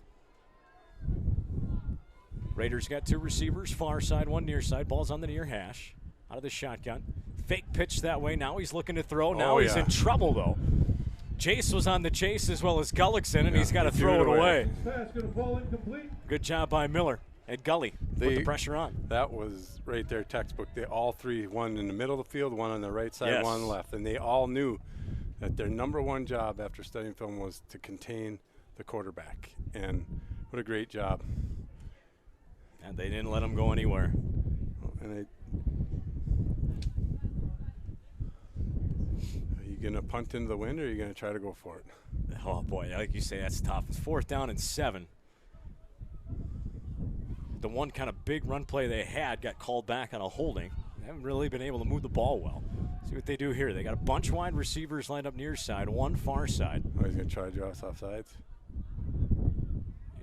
Raiders got 2 receivers, far side, 1 near side. Ball's on the near hash. Out of the shotgun. Fake pitch that way. Now he's looking to throw. Now he's in trouble, though. Jace was on the chase as well as Gullickson, and he's got to throw it away. Good job by Miller and Gully. Put the pressure on. That was right there, textbook. They all 3, one in the middle of the field, one on the right side, one on the left. And they all knew that their number 1 job after studying film was to contain the quarterback. And what a great job. And they didn't let him go anywhere. And they going to punt into the wind, or are you going to try to go for it? Oh, boy, like you say, that's tough. It's 4th down and 7. The one kind of big run play they had got called back on a holding. They haven't really been able to move the ball well. See what they do here. They got a bunch wide receivers lined up near side, 1 far side. Oh, he's going to try to draw us off sides.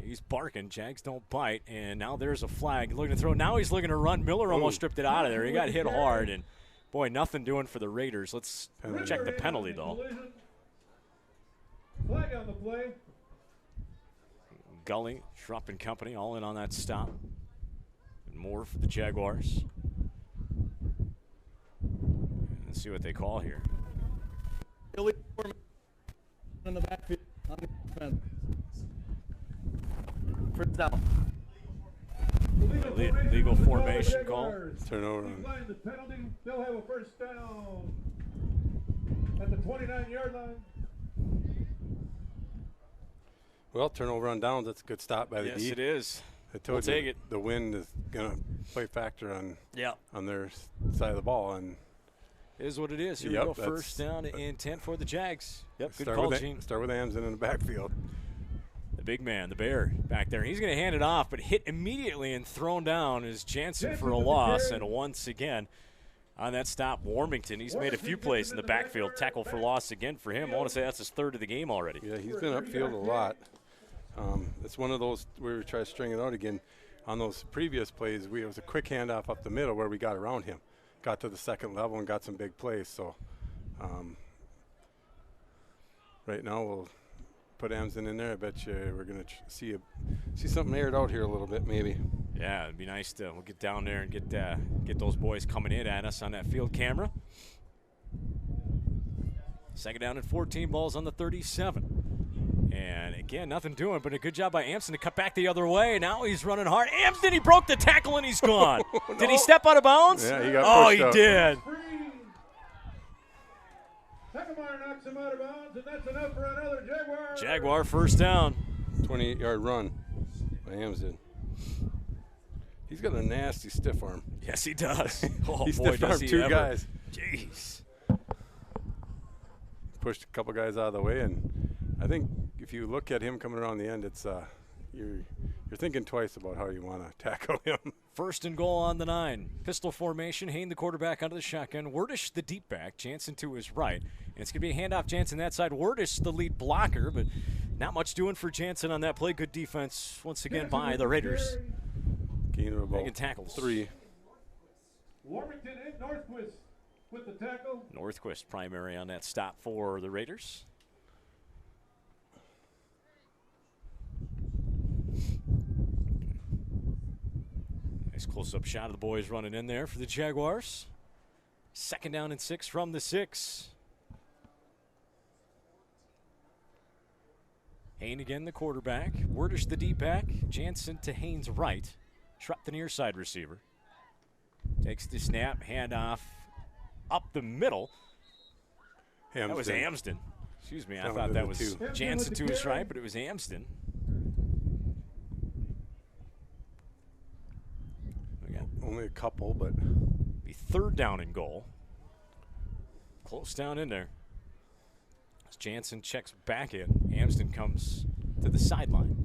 He's barking. Jags don't bite, and now there's a flag. Looking to throw. Now he's looking to run. Miller almost stripped it out of there. He got hit hard, and boy, nothing doing for the Raiders. Let's check the penalty, though. Flag on the play. Gully, Schrupp and company all in on that stop. And more for the Jaguars. And let's see what they call here. In the backfield on the defense. 1st down. Legal formation call. Turnover. The penalty. They'll have a 1st down at the 29-yard line. Well, turnover on downs. That's a good stop by the D. Yes, it is. I told we'll you take it. The wind is going to play factor on their side of the ball, and it is what it is. Here we go. 1st down and 10 for the Jags. Yep, good call, Gene. Start with Amson in the backfield. The big man, the Bear, back there. He's going to hand it off, but hit immediately and thrown down is Jansen for a loss. And once again, on that stop, Warmington. He's made a few plays in the backfield. Tackle for loss again for him. I want to say that's his 3rd of the game already. Yeah, he's been upfield a lot. It's one of those where we try to string it out again. On those previous plays, it was a quick handoff up the middle where we got around him. Got to the 2nd level and got some big plays. So right now we'll put Amson in there. I bet you we're going to see something aired out here a little bit, maybe. Yeah, it'd be nice to we'll get down there and get those boys coming in at us on that field camera. 2nd down and 14, balls on the 37. And again, nothing doing, but a good job by Amson to cut back the other way. Now he's running hard. Amson, he broke the tackle and he's gone. No. Did he step out of bounds? Yeah, he got pushed out. Did. Hagemeyer knocks him out of bounds, and that's enough for another Jaguar. Jaguar 1st down. 28-yard run by Amson. He's got a nasty stiff arm. Yes, he does. Oh, he boy, stiff does armed he 2 ever. guys. Jeez. Pushed a couple guys out of the way, and I think if you look at him coming around the end, it's you're thinking twice about how you want to tackle him. 1st and goal on the 9. Pistol formation. Hayne, the quarterback, out of the shotgun. Wordish, the deep back. Jansen to his right. And it's going to be a handoff. Jansen that side. Wordish, the lead blocker, but not much doing for Jansen on that play. Good defense once again by the Raiders. Gain of about Making tackles. 3. Warmington and Northquist with the tackle. Northquist primary on that stop for the Raiders. Nice close-up shot of the boys running in there for the Jaguars. 2nd down and 6 from the 6. Hayne again, the quarterback. Wordish, the deep back. Jansen to Hayne's right. Schrupp, the near side receiver. Takes the snap, handoff up the middle. That was Amsden. Excuse me, I thought that was Jansen to his right, but it was Amsden. Only a couple, but be 3rd down and goal. Close down in there. As Jansen checks back in, Amsden comes to the sideline.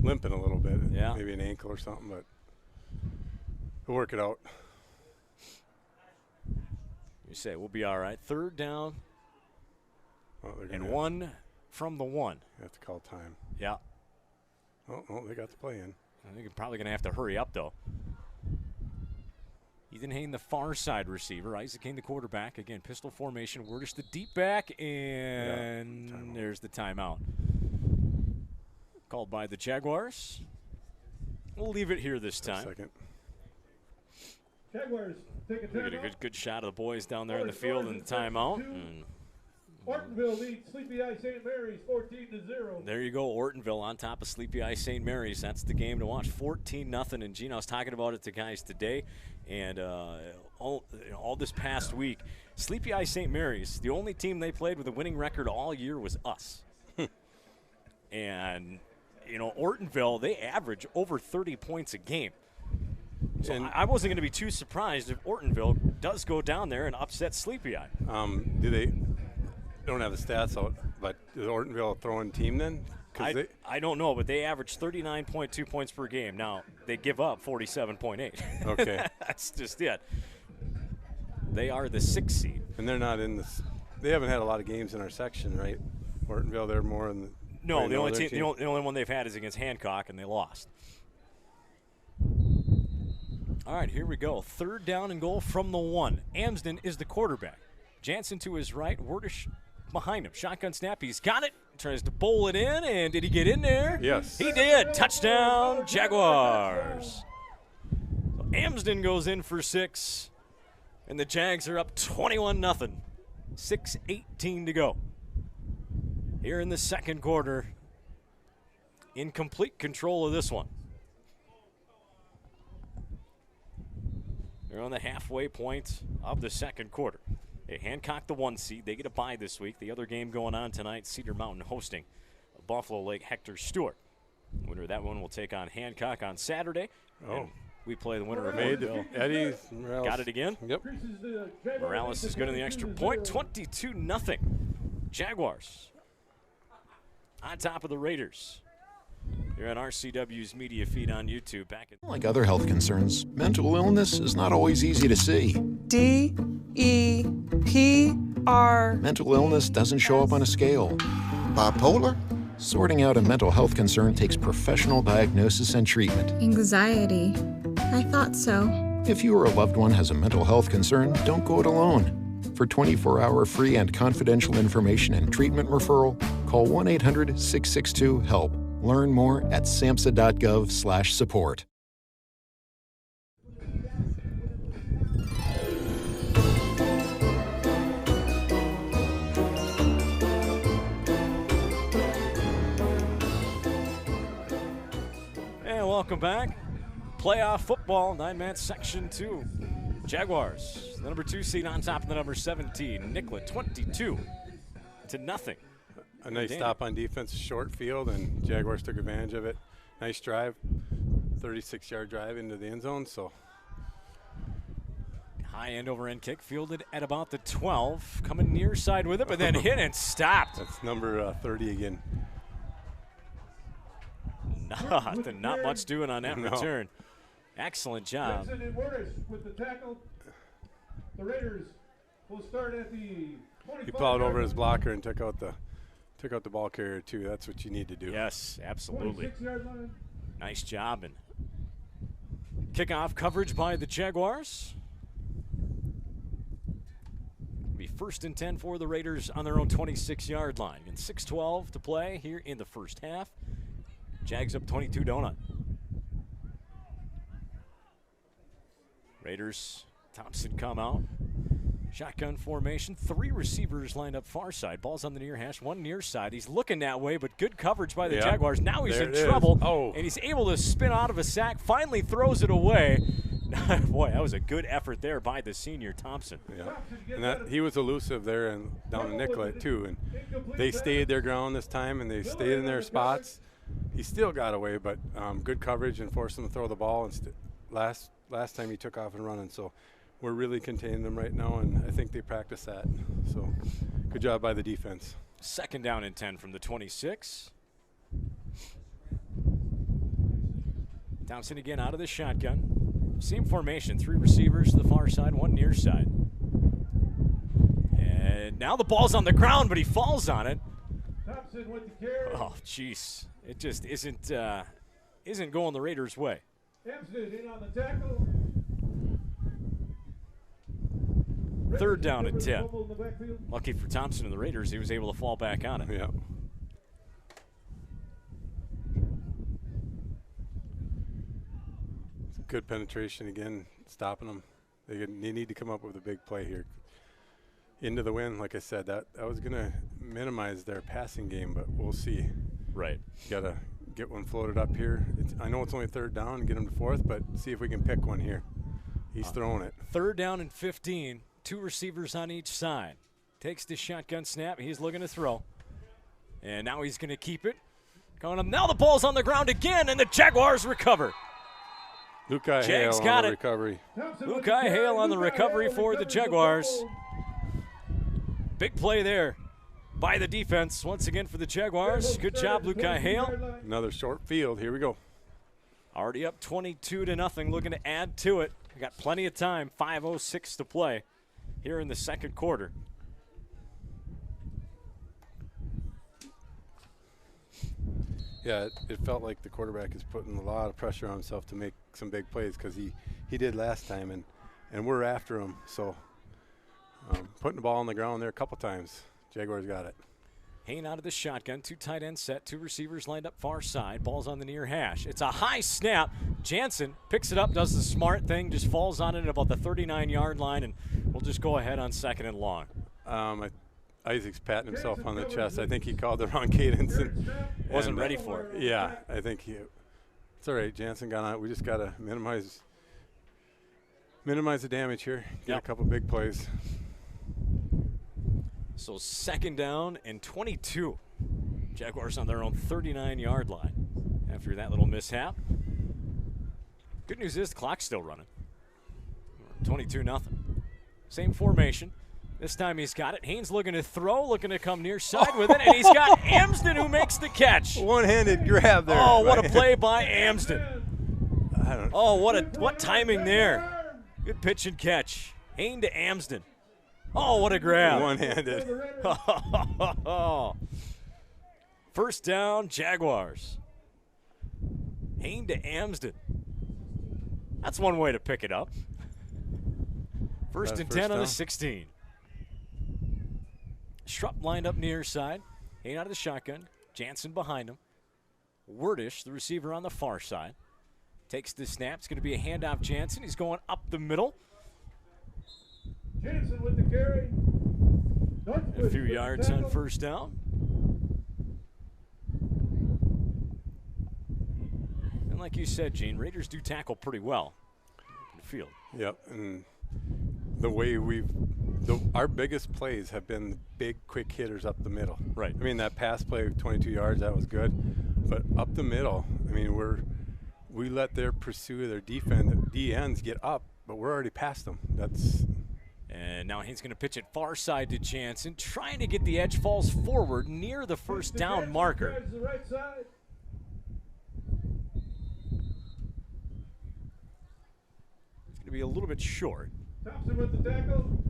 Limping a little bit. Yeah. Maybe an ankle or something, but we'll work it out. You say we'll be all right. 3rd down and 1 from the 1. You have to call time. Yeah. Oh, they got the play in. I think you're probably going to have to hurry up, though. Ethan Hayne, the far side receiver. Isaac Hayne, the quarterback. Again, pistol formation. Wordish, the deep back. And there's the timeout. Called by the Jaguars. We'll leave it here this time. Second. Jaguars take a We get a good shot of the boys down there in the field in the timeout. Ortonville leads Sleepy Eye St. Mary's 14-0. There you go, Ortonville on top of Sleepy Eye St. Mary's. That's the game to watch, 14-0. And Gene, I was talking about it to guys today, and all this past week, Sleepy Eye St. Mary's, the only team they played with a winning record all year was us. And Ortonville, they average over 30 points a game. So I wasn't going to be too surprised if Ortonville does go down there and upset Sleepy Eye. Don't have the stats out, but is Ortonville a throwing team then? I don't know, but they average 39.2 points per game. Now, they give up 47.8. Okay. That's just it. They are the 6th seed. And they're not in this. They haven't had a lot of games in our section, right? Ortonville, they're more in the. No, the only one they've had is against Hancock, and they lost. All right, here we go. 3rd down and goal from the 1. Amsden is the quarterback. Jansen to his right, Wordish behind him. Shotgun snap, he's got it. Tries to bowl it in, and did he get in there? Yes. He did. Touchdown, Jaguars. So Amsden goes in for 6, and the Jags are up 21-0. 6:18 to go. Here in the 2nd quarter, in complete control of this one. They're on the halfway point of the 2nd quarter. Hancock, the 1 seed. They get a bye this week. The other game going on tonight, Cedar Mountain hosting Buffalo Lake Hector Stewart. Winner of that one will take on Hancock on Saturday. Oh. We play the winner of Ortonville. Eddie Morales. Got it again? Yep. Morales is good in the extra point. 22-0. Jaguars on top of the Raiders. You're on RCW's media feed on YouTube. Like other health concerns, mental illness is not always easy to see. D-E-P-R. Mental illness doesn't show up on a scale. Bipolar? Sorting out a mental health concern takes professional diagnosis and treatment. Anxiety. I thought so. If you or a loved one has a mental health concern, don't go it alone. For 24-hour free and confidential information and treatment referral, call 1-800-662-HELP. Learn more at samhsa.gov/support. And welcome back. Playoff football, 9-man section 2. Jaguars, the number 2 seed on top of the number 17. Nicollet, 22-0. A nice stop on defense, short field, and Jaguars took advantage of it. Nice drive. 36-yard drive into the end zone. So high end over end kick fielded at about the 12, coming near side with it, but then hit and stopped. That's number 30 again. Not much doing on that return. Excellent job. Gibson and Wurdish with the tackle. The Raiders will start at the 25. He plowed over his blocker and took out the ball carrier too. That's what you need to do. Yes, absolutely. 26-yard line. Nice job. And kickoff coverage by the Jaguars. Be 1st and 10 for the Raiders on their own 26-yard line. And 6:12 to play here in the first half. Jags up 22 donut. Raiders, Thompson come out. Shotgun formation, 3 receivers lined up far side. Ball's on the near hash, 1 near side. He's looking that way, but good coverage by the Jaguars. Now he's in trouble, and he's able to spin out of a sack, finally throws it away. Boy, that was a good effort there by the senior Thompson. Yeah, and he was elusive there and down in Nicollet too. And they stayed their ground this time, and they stayed in their spots. He still got away, but good coverage and forced him to throw the ball. And last time he took off and running, so we're really containing them right now, and I think they practice that. So good job by the defense. 2nd down and 10 from the 26. Thompson again out of the shotgun. Same formation, 3 receivers to the far side, 1 near side. And now the ball's on the ground, but he falls on it. Thompson with the carry. Oh, jeez. It just isn't going the Raiders' way. Amstead in on the tackle. 3rd down and 10. Lucky for Thompson and the Raiders, he was able to fall back on it. Yeah. Good penetration again, stopping them. They need to come up with a big play here. Into the wind, like I said, that was going to minimize their passing game, but we'll see. Right. Got to get one floated up here. I know it's only 3rd down, get him to 4th, but see if we can pick one here. He's throwing it. 3rd down and 15. 2 receivers on each side. Takes the shotgun snap. He's looking to throw. And now he's going to keep it. Going up. Now the ball's on the ground again, and the Jaguars recover. Lukai Hale on the recovery. Lukai Hale on the recovery for the Jaguars. Big play there by the defense once again for the Jaguars. Good job, Lukai Hale. Another short field. Here we go. Already up 22-0, looking to add to it. We got plenty of time, 5:06 to play here in the 2nd quarter. Yeah, it felt like the quarterback is putting a lot of pressure on himself to make some big plays because he did last time, and we're after him. So putting the ball on the ground there a couple times. Jaguars got it. Hayne out of the shotgun, 2 tight ends set, 2 receivers lined up far side. Ball's on the near hash. It's a high snap. Jansen picks it up, does the smart thing, just falls on it at about the 39-yard line, and we'll just go ahead on 2nd and long. Isaac's patting himself on the chest. I think he called the wrong cadence. And wasn't ready for it. Yeah, I think it's all right. Jansen got on it. We just got to minimize the damage here. Get a couple big plays. So 2nd down and 22. Jaguars on their own 39-yard line after that little mishap. Good news is the clock's still running. 22-0. Same formation. This time he's got it. Haynes looking to throw, looking to come near side with it, and he's got Amsden who makes the catch. One-handed grab there. Oh, what a play by Amsden. Oh, what timing there. Good pitch and catch. Haynes to Amsden. Oh, what a grab. One-handed. 1st down, Jaguars. Haynes to Amsden. That's one way to pick it up. 1st and 10 on the 16. Schrupp lined up near side. Haynes out of the shotgun. Jansen behind him. Wurdish, the receiver on the far side. Takes the snap. It's going to be a handoff. Jansen. He's going up the middle. Jansen with the carry. A few yards on 1st down. And like you said, Gene, Raiders do tackle pretty well in the field. Yep, and the way our biggest plays have been big, quick hitters up the middle. Right. I mean, that pass play of 22 yards, that was good. But up the middle, I mean, we let their pursue their DNs get up, but we're already past them. That's. And now he's going to pitch it far side to Jansen, trying to get the edge, falls forward near the first down marker. Drives the right side. It's going to be a little bit short. Thompson with the tackle.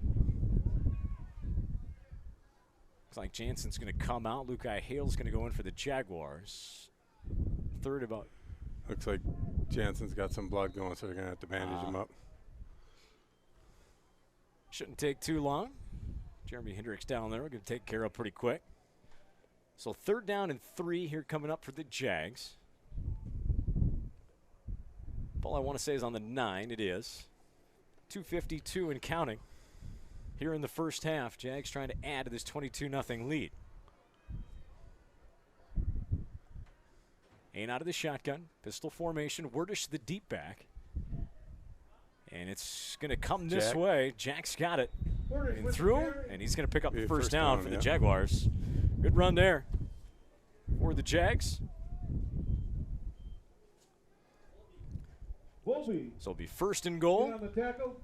Looks like Jansen's going to come out. Lukai Hale's going to go in for the Jaguars. Third about. Looks like Jansen's got some blood going, so they're going to have to bandage him up. Shouldn't take too long. Jeremy Hendricks down there. We're going to take care of pretty quick. So 3rd down and 3 here coming up for the Jags. All I want to say is on the 9, it is. 2:52 and counting. Here in the first half, Jags trying to add to this 22-0 lead. Ain't out of the shotgun. Pistol formation. Werdish the deep back. And it's going to come this way. Jack's got it. And through him, and he's going to pick up the first down for the Jaguars. Good run there for the Jags. So it'll be 1st and goal. On the tackle.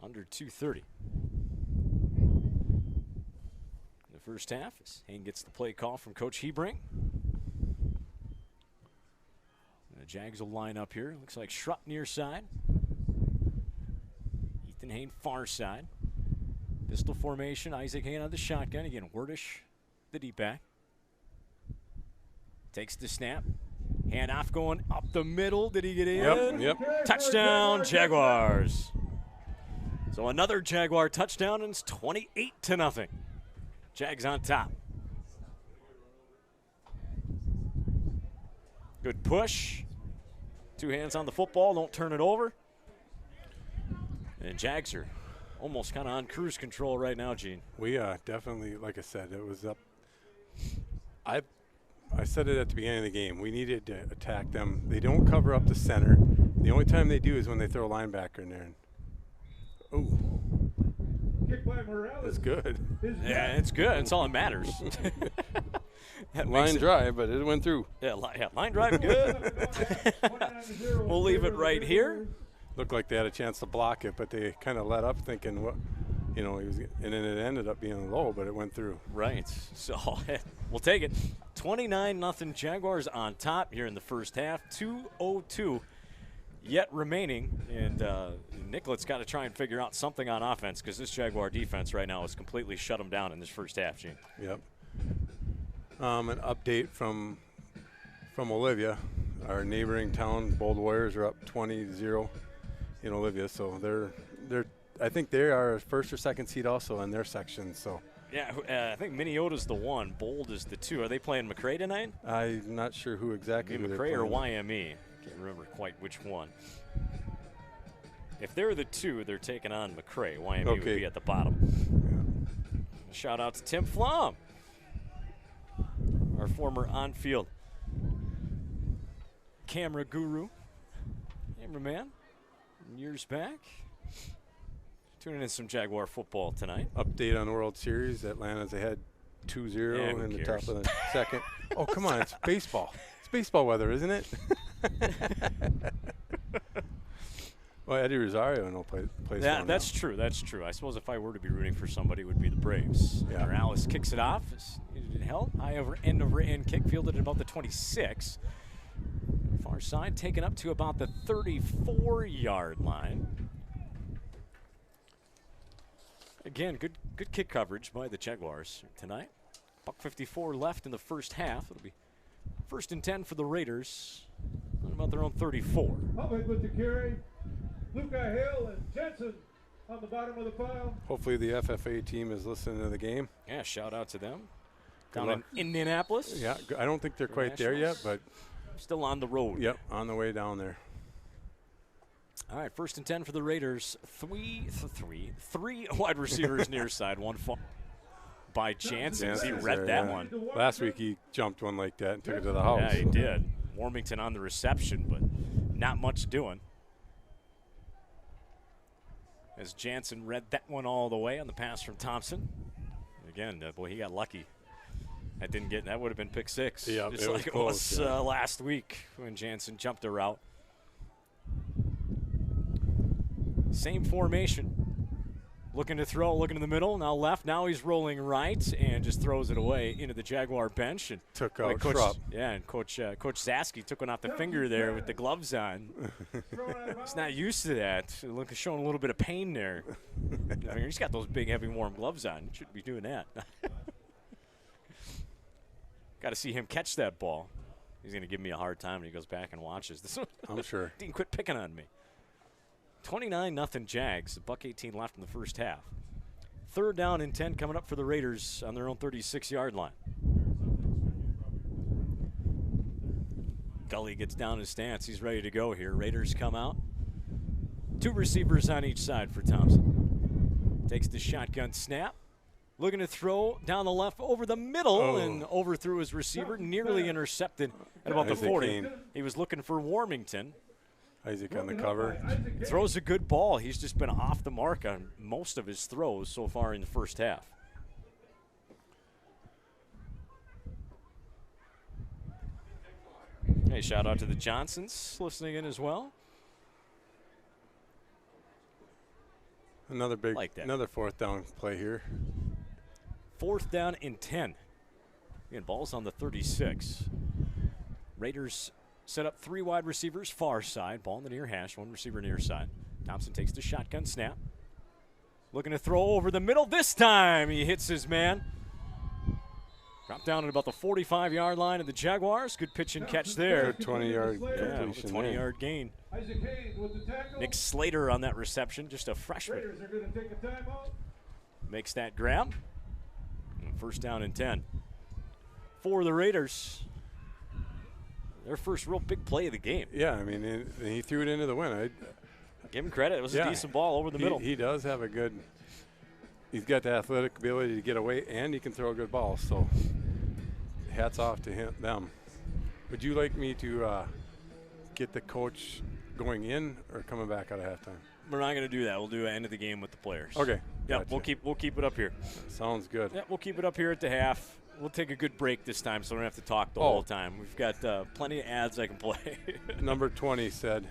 Under 2:30. The first half, as Hain gets the play call from Coach Hebring. And the Jags will line up here. Looks like Schrupp near side. Ethan Hain far side. Pistol formation, Isaac Hain on the shotgun. Again, Werdish, the deep back. Takes the snap. Handoff going up the middle. Did he get in? Yep. Touchdown, Jaguars. So another Jaguar touchdown, and it's 28-0. Jags on top. Good push. 2 hands on the football. Don't turn it over. And Jags are almost kind of on cruise control right now, Gene. We definitely, like I said, it was up. I said it at the beginning of the game. We needed to attack them. They don't cover up the center. The only time they do is when they throw a linebacker in there. Ooh. Kick by Morales. That's good. Yeah, it's good. That's all that matters. Line drive, but it went through. Yeah, line drive, good. We'll leave it right here. Looked like they had a chance to block it, but they kind of let up thinking, what, he was, and then it ended up being low, but it went through. Right. So we'll take it. 29-0 Jaguars on top here in the first half. 2:02 yet remaining, and Nicollet's got to try and figure out something on offense because this Jaguar defense right now has completely shut them down in this first half, Gene. Yep. An update from Olivia. Our neighboring town, Bold Warriors, are up 20-0 in Olivia, so they're I think they are first or second seed also in their section. So yeah, I think Minneota's the 1, Bold is the 2. Are they playing McRae tonight? I'm not sure who exactly. Maybe McRae or YME. Can't remember quite which one. If they're the 2, they're taking on McRae. YME would be at the bottom. Yeah. Shout out to Tim Flom, our former on-field camera guru, cameraman, years back. Tuning in some Jaguar football tonight. Update on the World Series. Atlanta's ahead 2-0 in the top of the second. Oh, come on. It's baseball. It's baseball weather, isn't it? Well, Eddie Rosario no plays. Yeah, that's true. That's true. I suppose if I were to be rooting for somebody, it would be the Braves. Yeah. Morales kicks it off. It held high over end kick, fielded at about the 26. Far side, taken up to about the 34-yard line. Again, good kick coverage by the Jaguars tonight. $1:54 left in the first half. It'll be 1st and 10 for the Raiders. About their own 34. Hubbard with the carry. Lukai Hale and Jensen on the bottom of the pile. Hopefully the FFA team is listening to the game. Yeah, shout out to them. Down in Indianapolis. Yeah, I don't think they're quite there yet, but still on the road. Yep, on the way down there. All right, 1st and 10 for the Raiders. Three wide receivers near side. One fall by Jansen. He read that one. Last week he jumped one like that and took it to the house. Yeah, he did. Warmington on the reception, but not much doing. As Jansen read that one all the way on the pass from Thompson. Again, boy, he got lucky That would have been pick 6. Yeah, just it like was close, it was last week when Jansen jumped a route. Same formation. Looking to throw, looking in the middle, now left. Now he's rolling right and just throws it away into the Jaguar bench. And took out Coach, Schrupp. Yeah, and Coach Zaski took one off the finger there with the gloves on. He's not used to that. Showing a little bit of pain there. I mean, he's got those big, heavy, warm gloves on. Shouldn't be doing that. Got to see him catch that ball. He's going to give me a hard time when he goes back and watches this. I'm sure. Dean, quit picking on me. 29-0 Jags. $1:18 left in the first half. 3rd down and 10 coming up for the Raiders on their own 36-yard line. Gully gets down his stance. He's ready to go here. Raiders come out. 2 receivers on each side for Thompson. Takes the shotgun snap. Looking to throw down the left over the middle and overthrew his receiver. Nearly intercepted at about the 40. He was looking for Warmington. Isaac on the cover. Throws a good ball. He's just been off the mark on most of his throws so far in the first half. Hey, shout out to the Johnsons listening in as well. Another another 4th down play here. 4th down and 10. Again, ball's on the 36. Raiders set up 3 wide receivers, far side. Ball in the near hash, 1 receiver near side. Thompson takes the shotgun snap. Looking to throw over the middle. This time he hits his man. Dropped down at about the 45-yard line of the Jaguars. Good pitch and catch there. Good 20-yard completion. 20-yard gain. Nick Slater on that reception, just a freshman. Makes that grab. And 1st down and 10. For the Raiders. Their first real big play of the game. Yeah, I mean, he threw it into the wind. Give him credit. It was a decent ball over the middle. He does have a good – he's got the athletic ability to get away, and he can throw a good ball. So hats off to them. Would you like me to get the coach going in or coming back out of halftime? We're not going to do that. We'll do end of the game with the players. Okay. Yeah, Gotcha. we'll keep it up here. Sounds good. Yeah, we'll keep it up here at the half. We'll take a good break this time so we don't have to talk the whole time. We've got plenty of ads I can play. Number 20 said.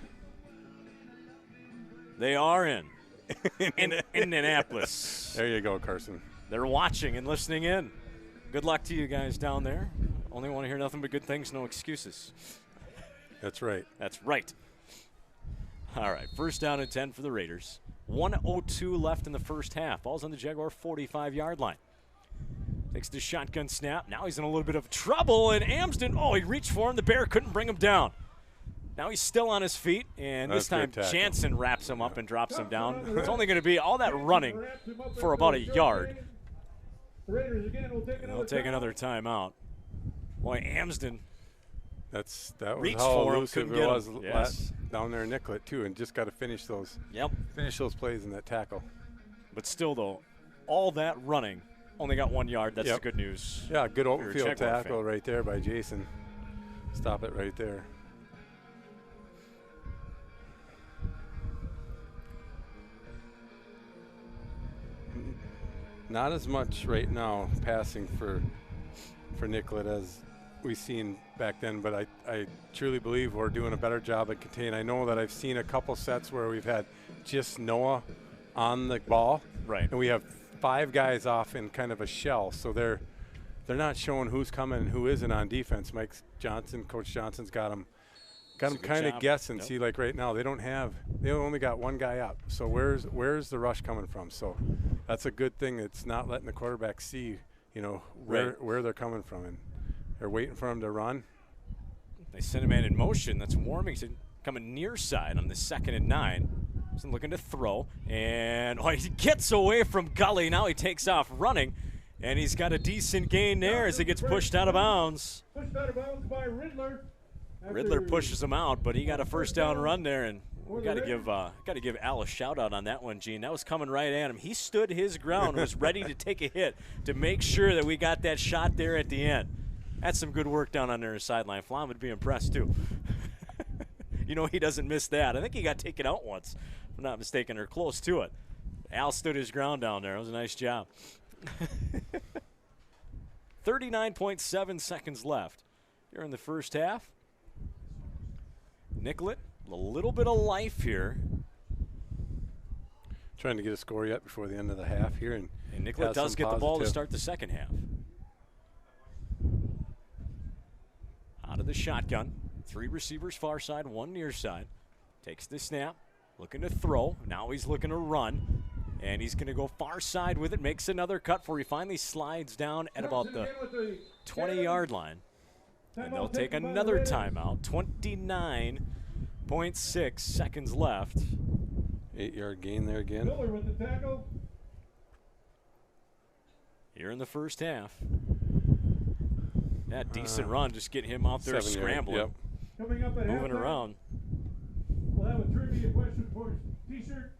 They are in Indianapolis. There you go, Carson. They're watching and listening in. Good luck to you guys down there. Only want to hear nothing but good things, no excuses. That's right. That's right. All right, 1st down and 10 for the Raiders. 1:02 left in the first half. Ball's on the Jaguar 45-yard line. Takes the shotgun snap. Now he's in a little bit of trouble, and Amsden, he reached for him. The Bear couldn't bring him down. Now he's still on his feet, and this time Jansen wraps him up and drops him down. It's only going to be all that running for about a yard. They'll take another timeout. Boy, Amsden that was reached how for him, elusive couldn't it get was him. Yes. down there in Nicollet, too, and just got to finish those. Yep. Finish those plays in that tackle. But still, though, all that running, only got 1 yard. That's the good news. Yeah, good open field tackle right there by Jason. Stop it right there. Not as much right now passing for Nicollet as we've seen back then, but I truly believe we're doing a better job at contain. I know that I've seen a couple sets where we've had just Noah on the ball, right, and we have 5 guys off in kind of a shell, so they're not showing who's coming and who isn't on defense. Coach Johnson's got them kind of guessing. Yep. See, like right now, they only got 1 guy up. So where's the rush coming from? So that's a good thing. It's not letting the quarterback see, where they're coming from, and they're waiting for him to run. They send a man in motion. That's Warmington coming near side on the 2nd and 9. He's looking to throw, and he gets away from Gully. Now he takes off running, and he's got a decent gain there as he gets pushed out of bounds. Pushed out of bounds by Riddler. Riddler pushes him out, but he got a 1st down run there, and we got to give Al a shout out on that one, Gene. That was coming right at him. He stood his ground, was ready to take a hit to make sure that we got that shot there at the end. That's some good work down on their sideline. Flom would be impressed too. He doesn't miss that. I think he got taken out once, if I'm not mistaken, or close to it. Al stood his ground down there. It was a nice job. 39.7 seconds left here in the first half. Nicollet, a little bit of life here. Trying to get a score yet before the end of the half here. And Nicollet does get the ball to start the second half. Out of the shotgun. 3 receivers far side, 1 near side. Takes the snap, looking to throw. Now he's looking to run. And he's going to go far side with it. Makes another cut before he finally slides down at about the 20-yard line. And they'll take another timeout. 29.6 seconds left. 8-yard gain there again. Miller with the tackle. Here in the first half. That decent run, just getting him out there scrambling. Yep. Coming up at moving around. We'll have a trivia question for his T-shirt.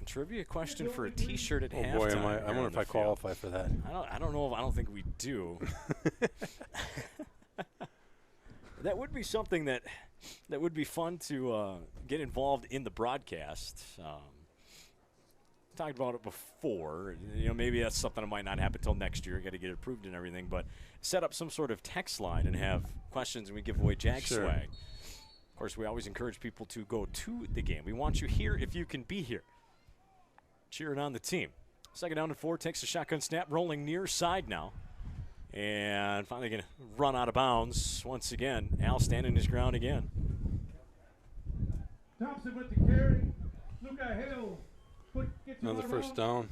Trivia question for a T-shirt at halftime. Oh boy, I wonder if I qualify for that. I don't know. I don't think we do. That would be something that would be fun to get involved in the broadcast. Talked about it before. You know, maybe that's something that might not happen until next year. Got to get it approved and everything. But set up some sort of text line and have questions, and we give away Jag swag. Of course, we always encourage people to go to the game. We want you here if you can be here. Cheering on the team. 2nd down and 4, takes a shotgun snap, rolling near side now. And finally going to run out of bounds once again. Al standing his ground again. Thompson with the carry. Luca Hill. Another first down.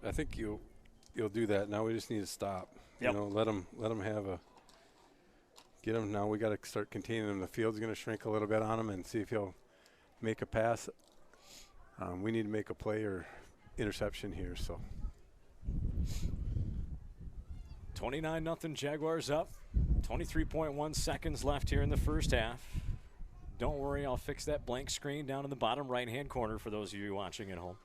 I think you'll do that. Now we just need to stop. Yep. You know, let him have a get him. Now we got to start containing him. The field's going to shrink a little bit on him and see if he'll make a pass. We need to make a play or interception here. So 29-0 Jaguars up. 23.1 seconds left here in the first half. Don't worry, I'll fix that blank screen down in the bottom right-hand corner for those of you watching at home.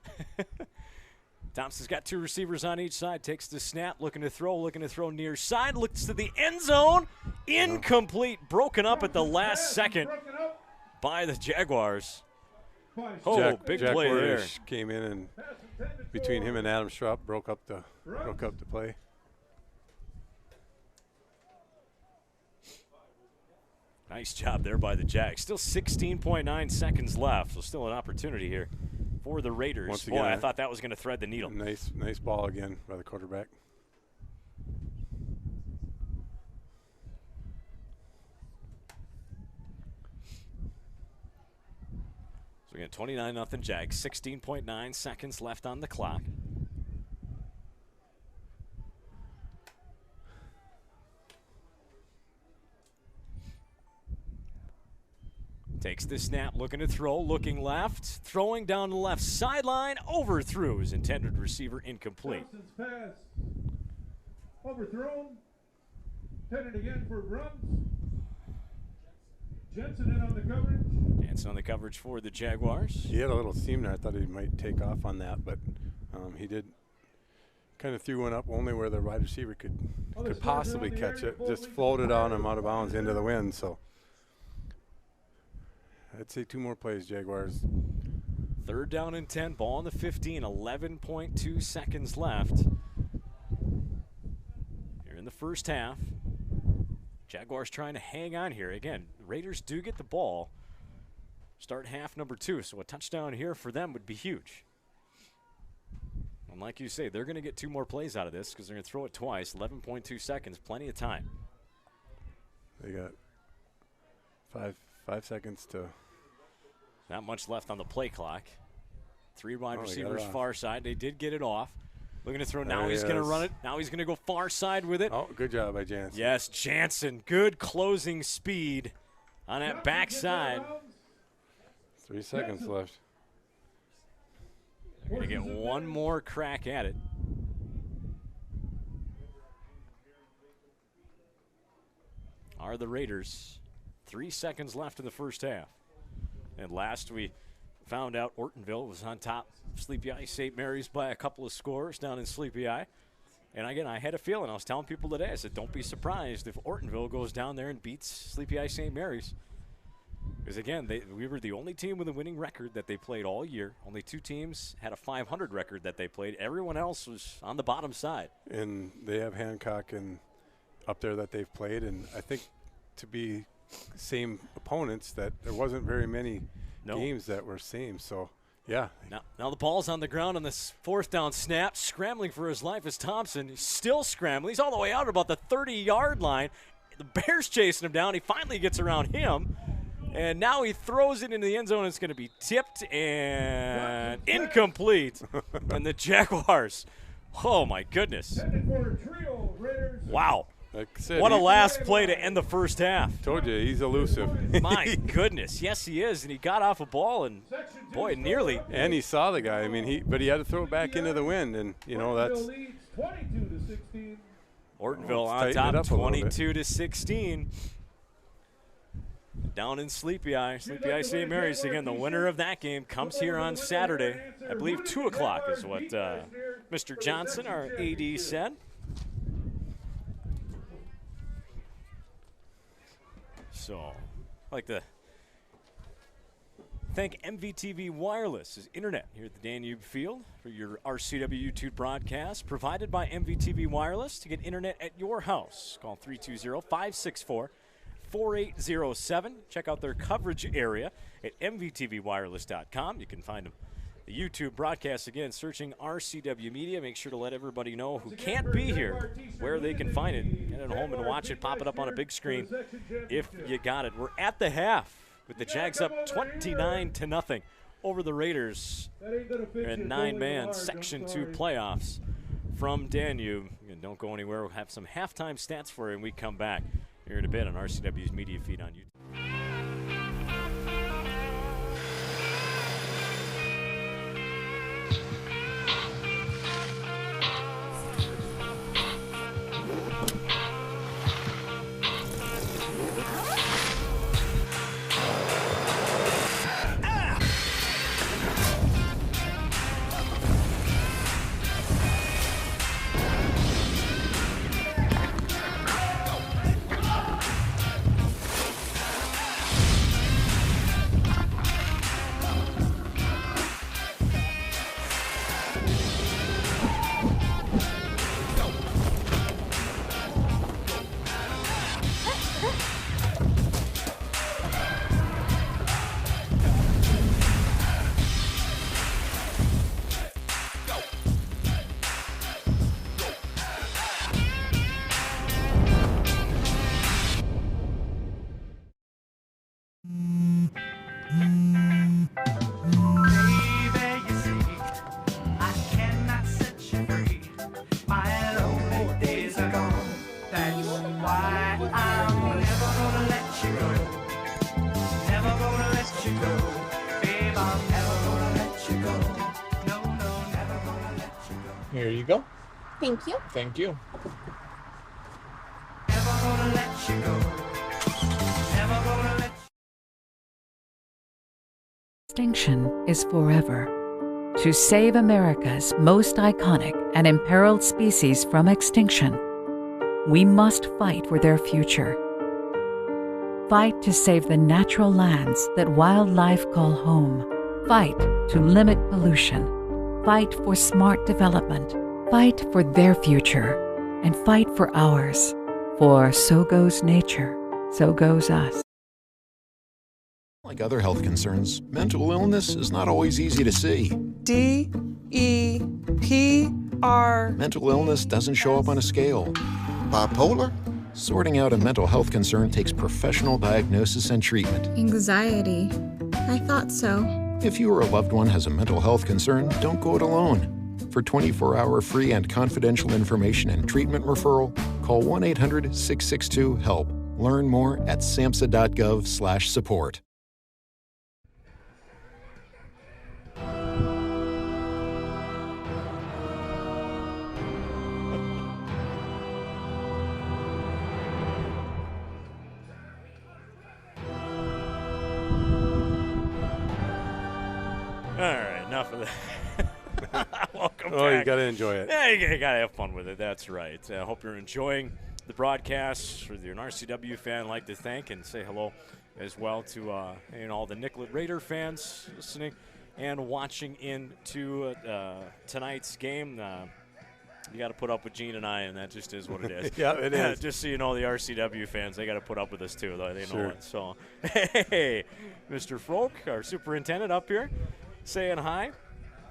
Thompson's got 2 receivers on each side. Takes the snap, looking to throw near side. Looks to the end zone. Incomplete. Broken up at the last second by the Jaguars. Oh, big play there. Came in and between him and Adam Schrupp broke up the play. Nice job there by the Jags. Still 16.9 seconds left, so still an opportunity here for the Raiders. Once again, I thought that was going to thread the needle. Nice ball again by the quarterback. So we got 29-0 Jags. 16.9 seconds left on the clock. Takes the snap, looking to throw, looking left, throwing down the left sideline, overthrew his intended receiver, incomplete. Johnson's pass. Overthrown. Intended again for runs. Jensen in on the coverage. Jensen on the coverage for the Jaguars. He had a little seam there. I thought he might take off on that, but he did. Kind of threw one up only where the wide receiver could possibly catch it. Just floated on him out of bounds into the wind. So I'd say 2 more plays, Jaguars. 3rd down and 10, ball on the 15, 11.2 seconds left. Here in the first half. Jaguars trying to hang on here. Again, Raiders do get the ball. Start half number 2, so a touchdown here for them would be huge. And like you say, they're going to get 2 more plays out of this because they're going to throw it twice. 11.2 seconds, plenty of time. They got 5 seconds to. Not much left on the play clock. 3 wide receivers far side. They did get it off. Looking to throw. Now he's going to run it. Now he's going to go far side with it. Oh, good job by Jansen. Yes, Jansen. Good closing speed on that backside. 3 seconds left. They're going to get 1 more crack at it. Are the Raiders. 3 seconds left in the first half. And last we found out Ortonville was on top of Sleepy Eye St. Mary's by a couple of scores down in Sleepy Eye. And again, I had a feeling. I was telling people today, I said, don't be surprised if Ortonville goes down there and beats Sleepy Eye St. Mary's. Because, again, we were the only team with a winning record that they played all year. Only 2 teams had a 500 record that they played. Everyone else was on the bottom side. And they have Hancock and up there that they've played. And I think to be same opponents, that there wasn't very many games that were same. So, yeah. Now the ball's on the ground on this 4th down snap. Scrambling for his life is Thompson. He's still scrambling. He's all the way out at about the 30-yard line. The Bears chasing him down. He finally gets around him. And now he throws it into the end zone. It's going to be tipped and incomplete. And the Jaguars, oh, my goodness. Wow. Like I said, what a last play to end the first half. Told you, he's elusive. My goodness. Yes, he is. And he got off a ball and, boy, nearly. And he saw the guy. I mean, but he had to throw it back into the wind. And, you know, that's. Ortonville on top, 22-16. Down in Sleepy Eye St. Mary's. Again, the winner of that game comes here on Saturday. I believe 2 o'clock is what Mr. Johnson, our AD, said. So, I'd like to thank MVTV Wireless, his internet here at the Danube Field for your RCW YouTube broadcast. Provided by MVTV Wireless. To get internet at your house, call 320-564-4807. Check out their coverage area at mvtvwireless.com. You can find the YouTube broadcast again, searching RCW Media. Make sure to let everybody know who can't be here where they can find it. Get it home and watch it, pop it up on a big screen if you got it. We're at the half with the Jags up 29-0 over the Raiders in 9-man Section 2 playoffs from Danube. And don't go anywhere. We'll have some halftime stats for you when we come back here in a bit on RCW's media feed on YouTube. Here you go. Thank you. Thank you. Extinction is forever. To save America's most iconic and imperiled species from extinction, we must fight for their future. Fight to save the natural lands that wildlife call home. Fight to limit pollution. Fight for smart development. Fight for their future. And fight for ours. For so goes nature, so goes us. Like other health concerns, mental illness is not always easy to see. D-E-P-R. Mental illness doesn't show up on a scale. Bipolar? Sorting out a mental health concern takes professional diagnosis and treatment. Anxiety. I thought so. If you or a loved one has a mental health concern, don't go it alone. For 24-hour free and confidential information and treatment referral, call 1-800-662-HELP. Learn more at samhsa.gov/support. All right, enough of that. Welcome back. Oh, you got to enjoy it. Yeah, you got to have fun with it. That's right. I hope you're enjoying the broadcast, or you're an RCW fan, I'd like to thank and say hello as well to all the Nicollet Raider fans listening and watching into tonight's game. You got to put up with Gene and I, and that just is what it is. Yeah, it is. Just so you know, the RCW fans, they got to put up with us too, though. They know Sure. it. So, hey, Mr. Froke, our superintendent up here, saying hi.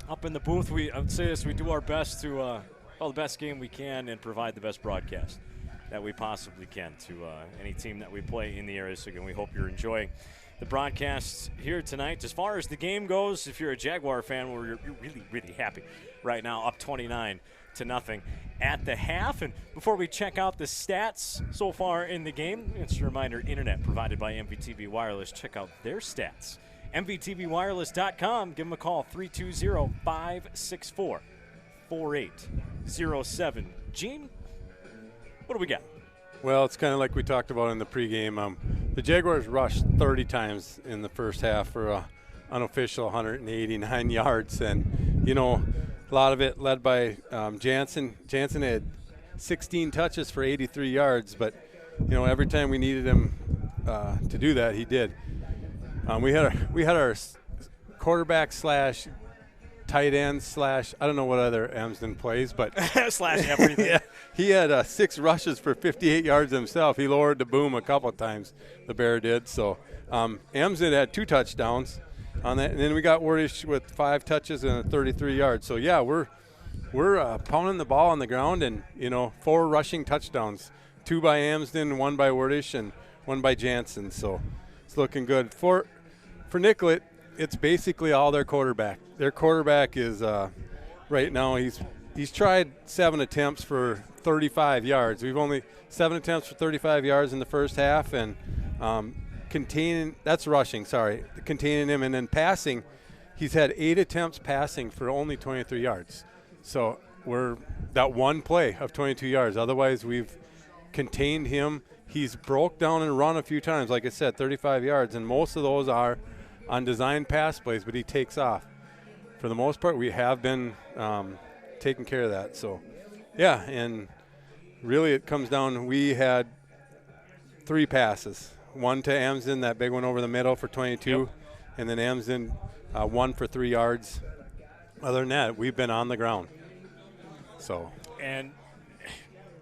Up in the booth, I would say this, we do our best to the best game we can and provide the best broadcast that we possibly can to any team that we play in the area. So again, we hope you're enjoying the broadcasts here tonight. As far as the game goes, if you're a Jaguar fan, well, you're really, really happy right now, up 29-0 at the half. And before we check out the stats so far in the game, it's a reminder, internet provided by MVTV Wireless. Check out their stats. MVTVWireless.com. Give them a call, 320-564-4807. Gene, what do we got? Well, it's kind of like we talked about in the pregame. The Jaguars rushed 30 times in the first half for an unofficial 189 yards. And, a lot of it led by Jansen. Jansen had 16 touches for 83 yards. But, every time we needed him to do that, he did. We had our quarterback / tight end / I don't know what other Amsden plays, but slash everything. Yeah, he had 6 rushes for 58 yards himself. He lowered the boom a couple of times, the Bear did. So Amsden had 2 touchdowns on that, and then we got Wordish with 5 touches and 33 yards. So yeah, we're pounding the ball on the ground, and 4 rushing touchdowns, 2 by Amsden, 1 by Wordish, and 1 by Jansen. So it's looking good for Nicollet. It's basically all their quarterback. Their quarterback is right now he's tried 7 attempts for 35 yards. We've only 7 attempts for 35 yards in the first half, and containing him, and then passing, he's had 8 attempts passing for only 23 yards. So we're that one play of 22 yards. Otherwise, we've contained him. He's broke down and run a few times, like I said, 35 yards, and most of those are on design pass plays, but he takes off. For the most part, we have been taking care of that. So, yeah, and really it comes down, we had 3 passes. 1 to Amsden, that big one over the middle for 22, yep. And then Amsden 1 for 3 yards. Other than that, we've been on the ground. So. And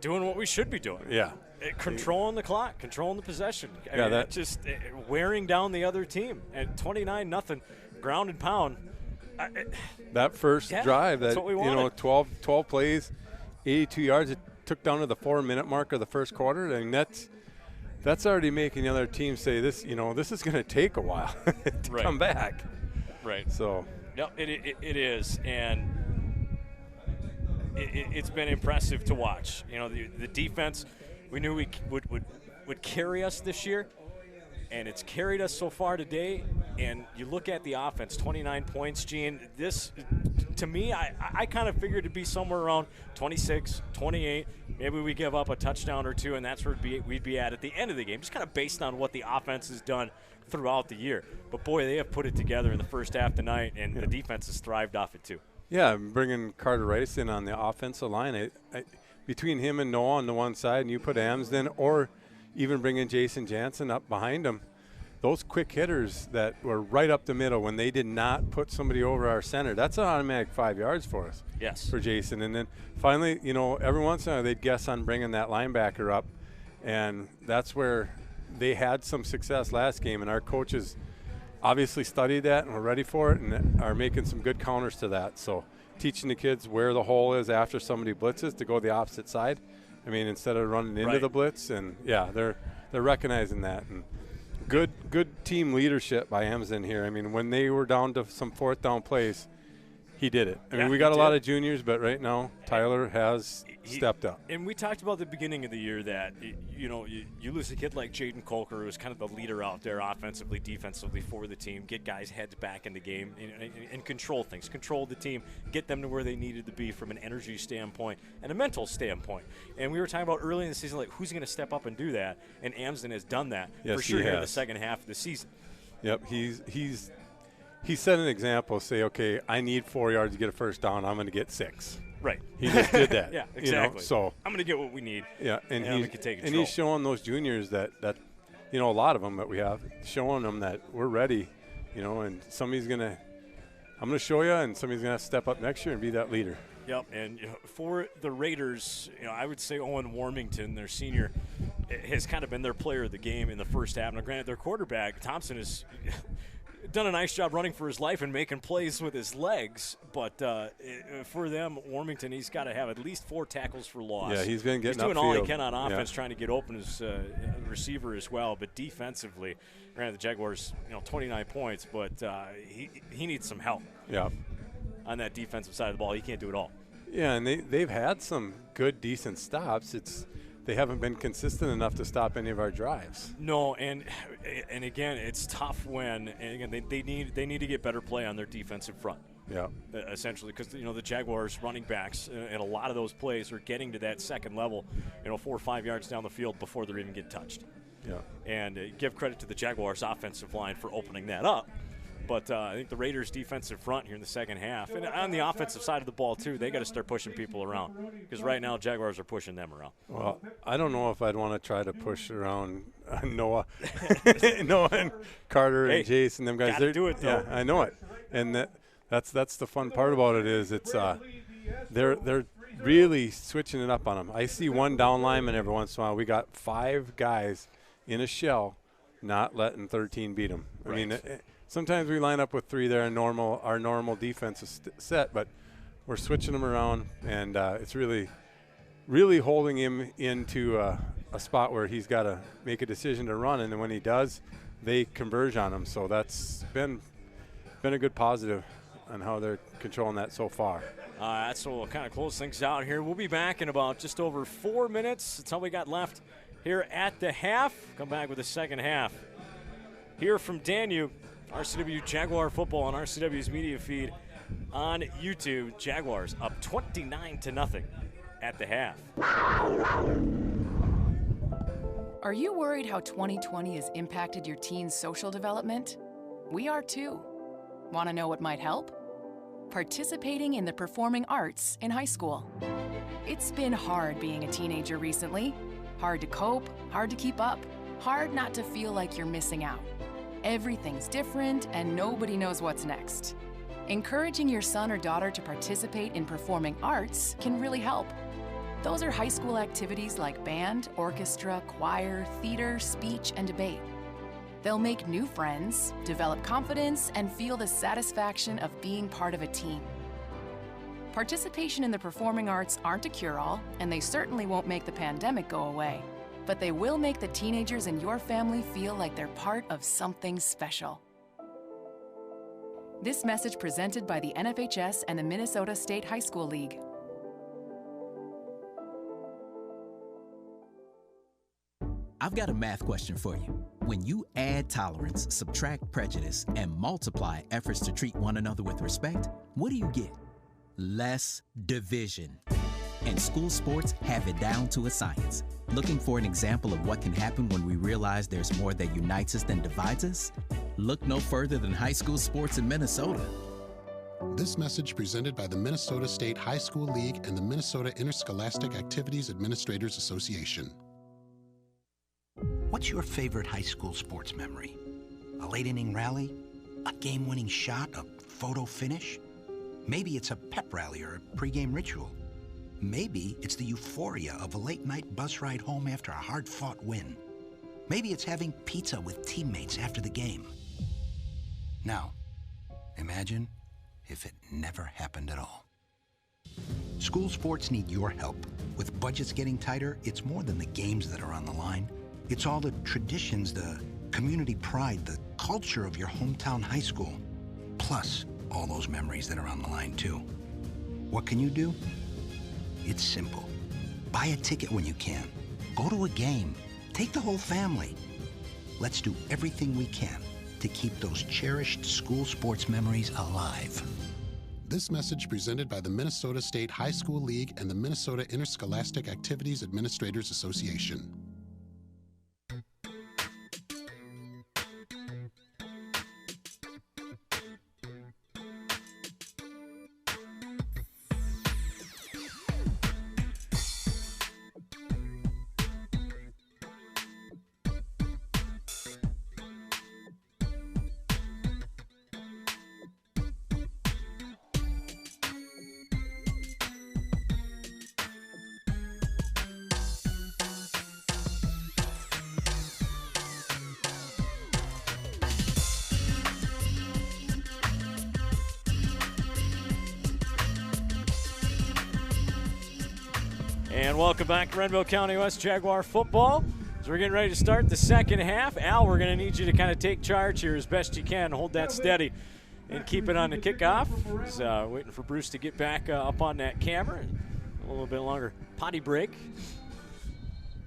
doing what we should be doing. Yeah. Controlling the clock, controlling the possession. I mean, that just wearing down the other team. At 29-0, ground and pound. That first drive, that 12 plays, 82 yards. It took down to the 4-minute mark of the first quarter. I mean, that's already making the other team say this. This is going to take a while to come back. Right. So. Yep, it is, and it's been impressive to watch. The defense. We knew we would carry us this year, and it's carried us so far today. And you look at the offense, 29 points, Gene. This, to me, I kind of figured it'd be somewhere around 26, 28. Maybe we give up a touchdown or 2, and that's where we'd be at the end of the game, just kind of based on what the offense has done throughout the year. But, boy, they have put it together in the first half tonight, and the defense has thrived off it too. Yeah, bringing Carter Rice in on the offensive line, between him and Noah on the one side, and you put Amsden, or even bringing Jason Jansen up behind him, those quick hitters that were right up the middle when they did not put somebody over our center, that's an automatic 5 yards for us. Yes. For Jason. And then finally, every once in a while they'd guess on bringing that linebacker up, and that's where they had some success last game, and our coaches obviously studied that and were ready for it and are making some good counters to that. So teaching the kids where the hole is after somebody blitzes to go the opposite side. I mean, instead of running into the blitz, and they're recognizing that. And good team leadership by Amsden here. I mean, when they were down to some 4th down plays, he did it. I mean, we got a lot of juniors, but right now Tyler has stepped up. And we talked about the beginning of the year that, you lose a kid like Jaden Colker, who was kind of the leader out there offensively, defensively for the team, get guys' heads back in the game and control things, control the team, get them to where they needed to be from an energy standpoint and a mental standpoint. And we were talking about early in the season, like, who's going to step up and do that? And Amsden has done that for sure here in the second half of the season. Yep, he set an example, say, okay, I need 4 yards to get a first down. I'm going to get 6. Right. He just did that. Yeah, exactly. You know, so I'm going to get what we need. Yeah, and we can take and he's showing those juniors that you know, a lot of them that we have, showing them that we're ready, you know, and I'm going to show you, and somebody's going to have to step up next year and be that leader. Yep, and for the Raiders, I would say Owen Warmington, their senior, has kind of been their player of the game in the first half. Now, granted, their quarterback, Thompson, has done a nice job running for his life and making plays with his legs, but for them, Warmington, he's got to have at least 4 tackles for loss. Yeah, he's been getting He's doing upfield. all he can on offense, trying to get open as receiver as well, but defensively, granted, the Jaguars, 29 points, but he needs some help. Yeah. On that defensive side of the ball, he can't do it all. Yeah, and they've had some good, decent stops. They haven't been consistent enough to stop any of our drives. No, and again, it's tough when, and again, they need to get better play on their defensive front. Yeah. Essentially, because the Jaguars running backs and a lot of those plays are getting to that second level, 4 or 5 yards down the field before they're even getting touched. Yeah. And give credit to the Jaguars offensive line for opening that up. But I think the Raiders' defensive front here in the second half, and on the offensive side of the ball too, they got to start pushing people around, because right now Jaguars are pushing them around. Well, I don't know if I'd want to try to push around Noah, and Carter and Jace and them guys. Gotta do it though. Yeah, I know it, and that's the fun part about it is it's they're really switching it up on them. I see one down lineman every once in a while. We got 5 guys in a shell, not letting 13 beat them. Right. I mean. Sometimes we line up with 3 there, and our normal defense is set, but we're switching them around, and it's really, really holding him into a spot where he's got to make a decision to run, and then when he does, they converge on him. So that's been a good positive on how they're controlling that so far. So we'll kind of close things out here. We'll be back in about just over 4 minutes. That's all we got left here at the half. Come back with the second half. Here from Danube. RCW Jaguar football on RCW's media feed on YouTube. Jaguars up 29-0 at the half. Are you worried how 2020 has impacted your teen's social development? We are too. Want to know what might help? Participating in the performing arts in high school. It's been hard being a teenager recently. Hard to cope, hard to keep up, hard not to feel like you're missing out. Everything's different and nobody knows what's next. Encouraging your son or daughter to participate in performing arts can really help. Those are high school activities like band, orchestra, choir, theater, speech, and debate. They'll make new friends, develop confidence, and feel the satisfaction of being part of a team. Participation in the performing arts aren't a cure-all, and they certainly won't make the pandemic go away. But they will make the teenagers in your family feel like they're part of something special. This message presented by the NFHS and the Minnesota State High School League. I've got a math question for you. When you add tolerance, subtract prejudice, and multiply efforts to treat one another with respect, what do you get? Less division. And school sports have it down to a science. Looking for an example of what can happen when we realize there's more that unites us than divides us? Look no further than high school sports in Minnesota. This message presented by the Minnesota State High School League and the Minnesota Interscholastic Activities Administrators Association. What's your favorite high school sports memory? A late inning rally? A game-winning shot? A photo finish? Maybe it's a pep rally or a pregame ritual. Maybe it's the euphoria of a late-night bus ride home after a hard-fought win. Maybe it's having pizza with teammates after the game. Now, imagine if it never happened at all. School sports need your help. With budgets getting tighter, it's more than the games that are on the line. It's all the traditions, the community pride, the culture of your hometown high school, plus all those memories that are on the line, too. What can you do? It's simple. Buy a ticket when you can. Go to a game. Take the whole family. Let's do everything we can to keep those cherished school sports memories alive. This message presented by the Minnesota State High School League and the Minnesota Interscholastic Activities Administrators Association. And welcome back to Renville County West Jaguar football. So we're getting ready to start the second half. Al, we're going to need you to kind of take charge here as best you can. Hold that steady and keep it on the kickoff. He's waiting for Bruce to get back up on that camera. A little bit longer potty break.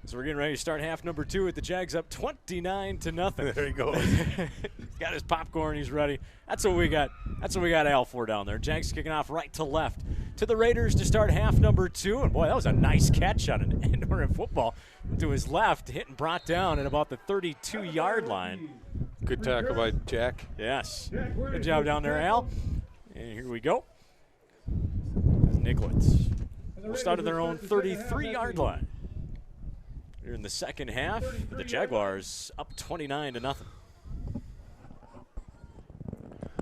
So we're getting ready to start half number 2 with the Jags up 29-0. There he goes. He's got his popcorn. He's ready. That's what we got. That's what we got Al for down there. Jags kicking off right to left to the Raiders to start half number 2. And boy, that was a nice catch on an end-around football to his left, hit and brought down at about the 32-yard line. Good tackle by Jack. Yes. Good job down there, Al. And here we go. Nicollet will start at their own 33-yard line. Here in the second half, the Jaguars up 29-0.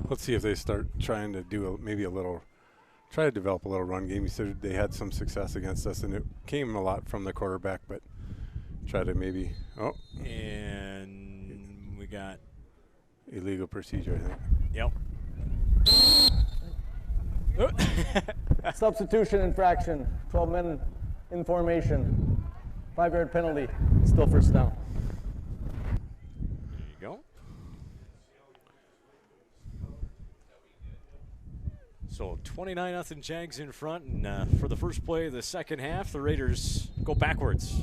Let's see if they start trying to do try to develop a little run game. You said they had some success against us, and it came a lot from the quarterback, but try to maybe, And we got illegal procedure, I think. Yep. Substitution infraction, 12 men in formation. 5-yard penalty, still first down. There you go. So 29-0 Jags in front, and for the first play of the second half, the Raiders go backwards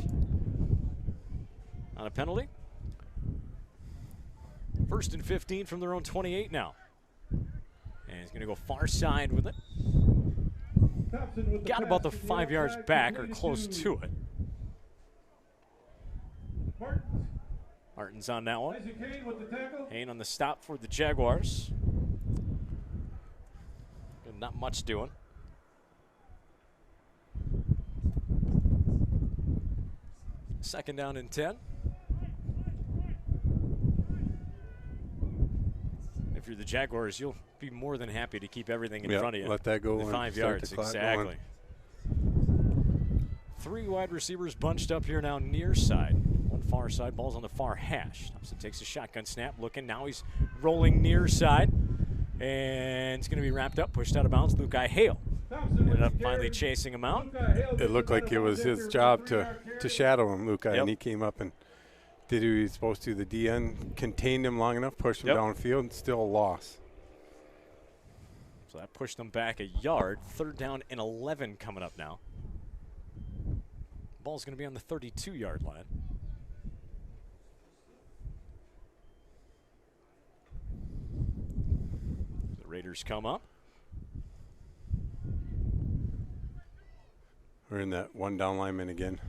on a penalty. 1st and 15 from their own 28 now. And he's going to go far side with it. Got about the 5 yards back or close to it. Martin's on that one. Hayne on the stop for the Jaguars. Not much doing. Second down and 10. If you're the Jaguars, you'll be more than happy to keep everything in front of you. Let that go. The 5 yards, exactly. 3 wide receivers bunched up here now near side. One far side, ball's on the far hash. Thompson takes a shotgun snap, looking. Now he's rolling near side. And it's going to be wrapped up, pushed out of bounds. Lukai Hale ended up finally chasing him out. It looked like it was his job to shadow him, Lukai, and he came up and did what he was supposed to. The DN contained him long enough, pushed him downfield, and still a loss. So that pushed them back a yard. 3rd down and 11 coming up now. Ball's going to be on the 32-yard line. The Raiders come up. We're in that one down lineman again.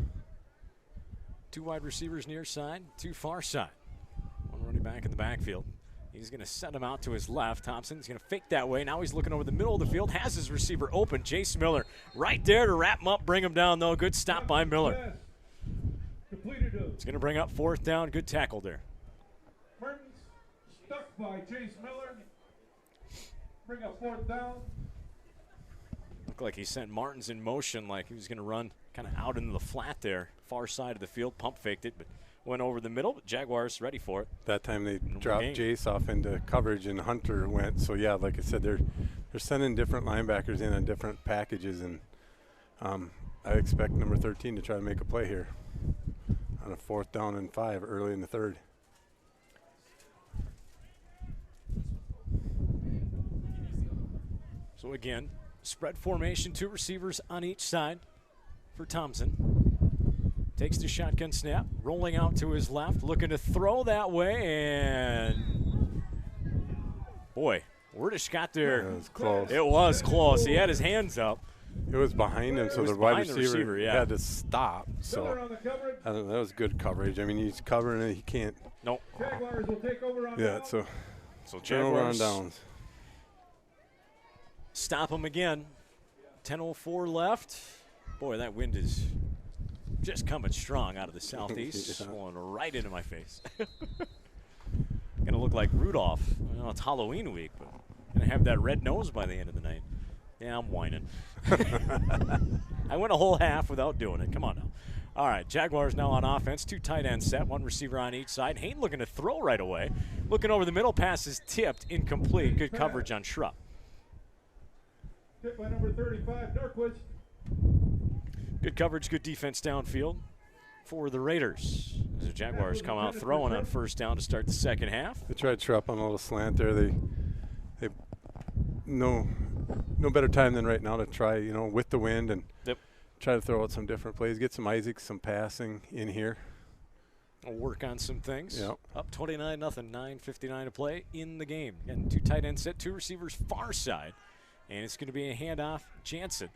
2 wide receivers near side, 2 far side. One running back in the backfield. He's going to set him out to his left. Thompson's going to fake that way. Now he's looking over the middle of the field. Has his receiver open. Jace Miller right there to wrap him up, bring him down, though. Good stop by Miller. It's going to bring up 4th down. Good tackle there. Martin's stuck by Chase Miller. Bring up 4th down. Looked like he sent Martins in motion like he was going to run kind of out into the flat there. Far side of the field. Pump faked it, but went over the middle. But Jaguars ready for it. That time they dropped Jace off into coverage and Hunter went. So, yeah, like I said, they're sending different linebackers in on different packages. And I expect number 13 to try to make a play here on a 4th down and 5 early in the 3rd. So again, spread formation, 2 receivers on each side for Thompson. Takes the shotgun snap, rolling out to his left, looking to throw that way, and boy, Werdish got there. It was close. It was close. He had his hands up. It was behind him, so the wide receiver yeah. had to stop. So I don't know, that was good coverage. I mean, he's covering it. He can't. Nope. Jaguars will take over on Yeah, downs. so turnover on downs. Stop him again. 10:04 left. Boy, that wind is just coming strong out of the southeast, blowing right into my face. Gonna look like Rudolph. I know it's Halloween week, but gonna have that red nose by the end of the night. Yeah, I'm whining. I went a whole half without doing it. Come on now. All right, Jaguars now on offense. 2 tight ends set, 1 receiver on each side. Hayne looking to throw right away. Looking over the middle, pass is tipped, incomplete. Good coverage on Schrupp. Tipped by number 35, Norquist. Good coverage, good defense downfield for the Raiders. As the Jaguars come out throwing on first down to start the second half. They tried to trap on a little slant there. They no better time than right now to try, with the wind and try to throw out some different plays. Get some Isaac, some passing in here. We'll work on some things. Yep. Up 29-0, 9:59 to play in the game. And 2 tight ends set, 2 receivers far side. And it's going to be a handoff. Jansen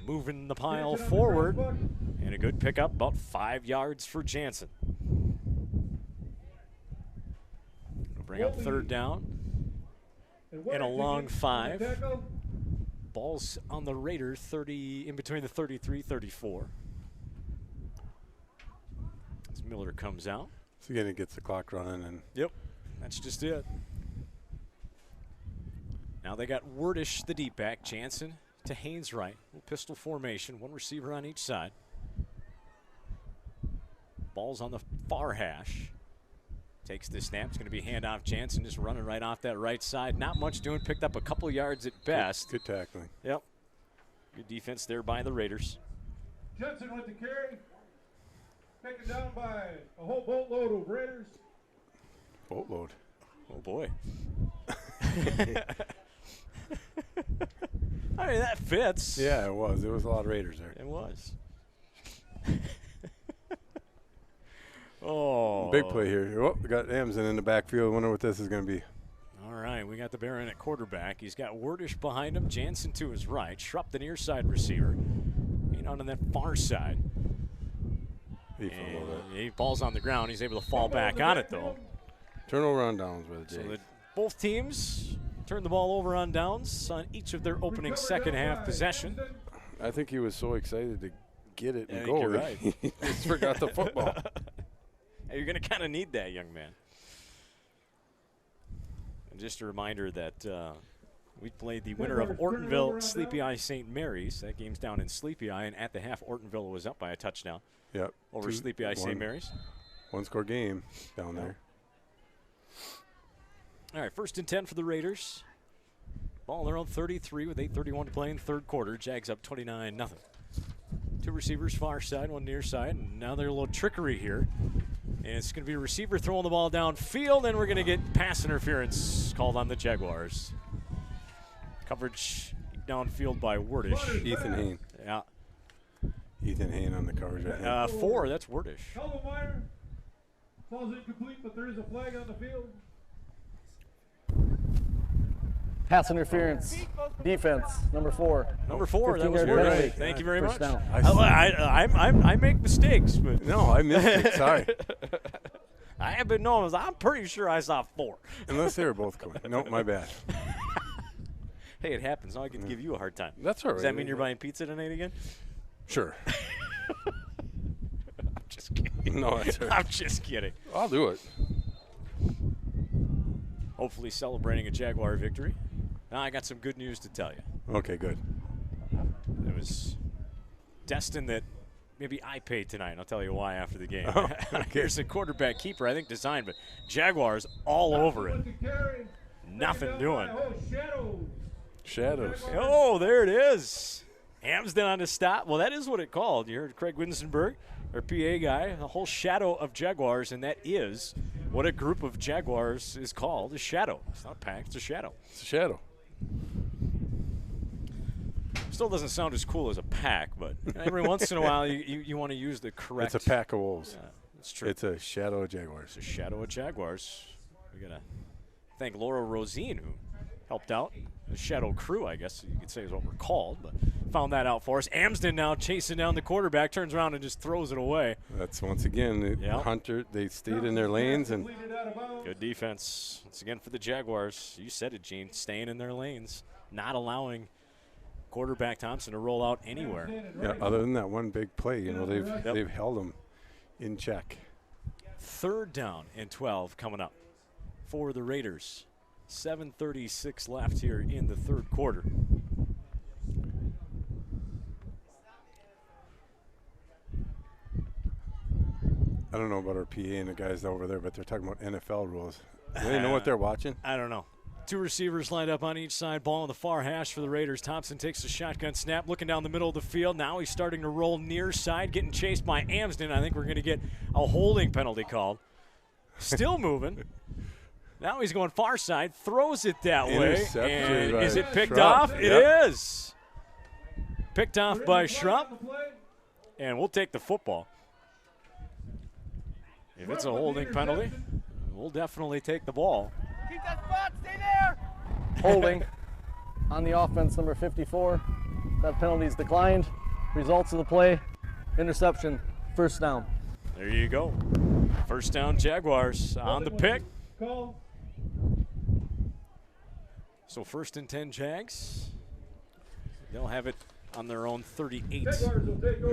moving the pile forward. And a good pickup, about 5 yards for Jansen. We'll bring up third down. And a long 5. Ball's on the Raiders, 30 in between the 33-34. As Miller comes out. So again, it gets the clock running. And yep, that's just it. Now they got Wordish, the deep back. Jansen to Haynes right. Pistol formation, 1 receiver on each side. Ball's on the far hash. Takes the snap. It's going to be handoff. Jansen just running right off that right side. Not much doing. Picked up a couple yards at best. Good tackling. Yep. Good defense there by the Raiders. Jensen with the carry. Taken down by a whole boatload of Raiders. Boatload. Oh, boy. I mean, that fits. Yeah, it was. There was a lot of Raiders there. It was. Oh. Big play here. Oh, we got Amson in the backfield. Wonder what this is going to be. All right, we got the Baron at quarterback. He's got Wordish behind him, Jansen to his right, Schrupp the near side receiver. Ain't on that far side. He falls on the ground. He's able to fall back on it, though. Turnover on downs with So that both teams turn the ball over on downs on each of their opening second half possession. I think he was so excited to get it and I go. think you're right. He just forgot the football. You're going to kind of need that, young man. And just a reminder that we played the winner of Ortonville, Sleepy Eye St. Mary's. That game's down in Sleepy Eye, and at the half, Ortonville was up by a touchdown. Yep. Over Sleepy Eye St. Mary's. 1-score game down there. All right, 1st and 10 for the Raiders. Ball on their own 33 with 8:31 to play in the third quarter. Jags up 29-0. 2 receivers far side, 1 near side, and now they're a little trickery here. And it's going to be a receiver throwing the ball downfield, and we're going to get pass interference called on the Jaguars. Coverage downfield by Wordish. Ethan Hain. Yeah. Ethan Hain on the coverage. 4, that's Wordish. Meyer falls incomplete, but there is a flag on the field. Pass interference. Defense, number 4. Number 4, that was Wordish. Thank you very much. Down. I make mistakes, but no, I missed it. Sorry. I have been known as I'm pretty sure I saw 4. Unless they were both going. Nope, my bad. Hey, it happens. Now I can give you a hard time. That's all right. Does that mean you're buying pizza tonight again? Sure. I'm just kidding. No, that's all right. I'm just kidding. I'll do it. Hopefully celebrating a Jaguar victory. Now I got some good news to tell you. Okay, good. It was destined that maybe I paid tonight. I'll tell you why after the game. Oh, okay. Here's a quarterback keeper, I think designed, but Jaguars all over it. Nothing doing. Shadows. Oh, there it is. Amsden on the stop. Well, that is what it called. You heard Craig Winsenberg, our PA guy, the whole shadow of Jaguars, and that is what a group of Jaguars is called, a shadow. It's not a pack, it's a shadow. It's a shadow. Still doesn't sound as cool as a pack, but every once in a while you want to use the correct. It's a pack of wolves. That's true. It's a shadow of Jaguars. It's a shadow of Jaguars. We got to thank Laura Rosine, who helped out. The shadow crew, I guess you could say is what we're called, but found that out for us. Amsden now chasing down the quarterback, turns around and just throws it away. That's once again, Hunter, they stayed in their lanes. And good defense. Once again for the Jaguars. You said it, Gene, staying in their lanes, not allowing quarterback Thompson to roll out anywhere. Yeah, other than that one big play, they've held them in check. 3rd down and 12 coming up for the Raiders. 7:36 left here in the third quarter. I don't know about our PA and the guys over there, but they're talking about NFL rules. Do they know what they're watching? I don't know. Two receivers lined up on each side. Ball on the far hash for the Raiders. Thompson takes the shotgun snap, looking down the middle of the field. Now he's starting to roll near side, getting chased by Amsden. I think we're going to get a holding penalty called. Still moving. Now he's going far side, throws it that way. And is it picked off? Yep. It is. Picked off by Schrupp. And we'll take the football. If it's a holding penalty, we'll definitely take the ball. Keep that spot, stay there. Holding on the offense, number 54. That penalty's declined. Results of the play, interception, first down. There you go. First down, Jaguars on the pick. So 1st and 10 Jags. They'll have it on their own 38.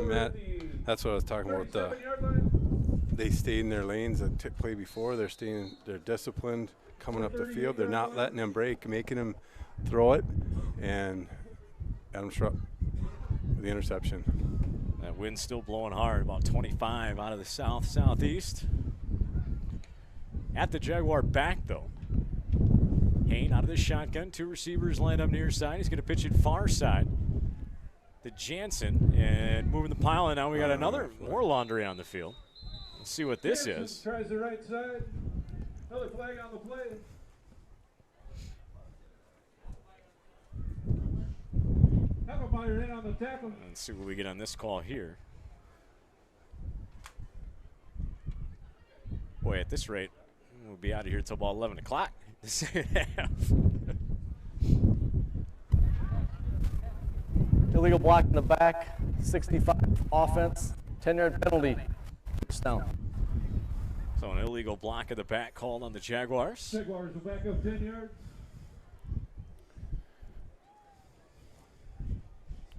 Matt, that's what I was talking about. They stayed in their lanes that play before. They're disciplined coming up the field. They're not letting them break, making them throw it, and Adam Schrupp with the interception. That wind's still blowing hard, about 25 out of the southeast. At the Jaguar back, though. Hain out of the shotgun. Two receivers lined up near side. He's going to pitch it far side to Jansen, and moving the pile, and now we got more laundry on the field. Let's see what this is. Tries the right side. Another flag on the play. Hackelmeyer in on the tackle. Let's see what we get on this call here. Boy, at this rate, we'll be out of here until about 11 o'clock. The second half. Illegal block in the back, 65 offense, 10-yard penalty, first down. So an illegal block of the back called on the Jaguars. Jaguars will back up 10 yards.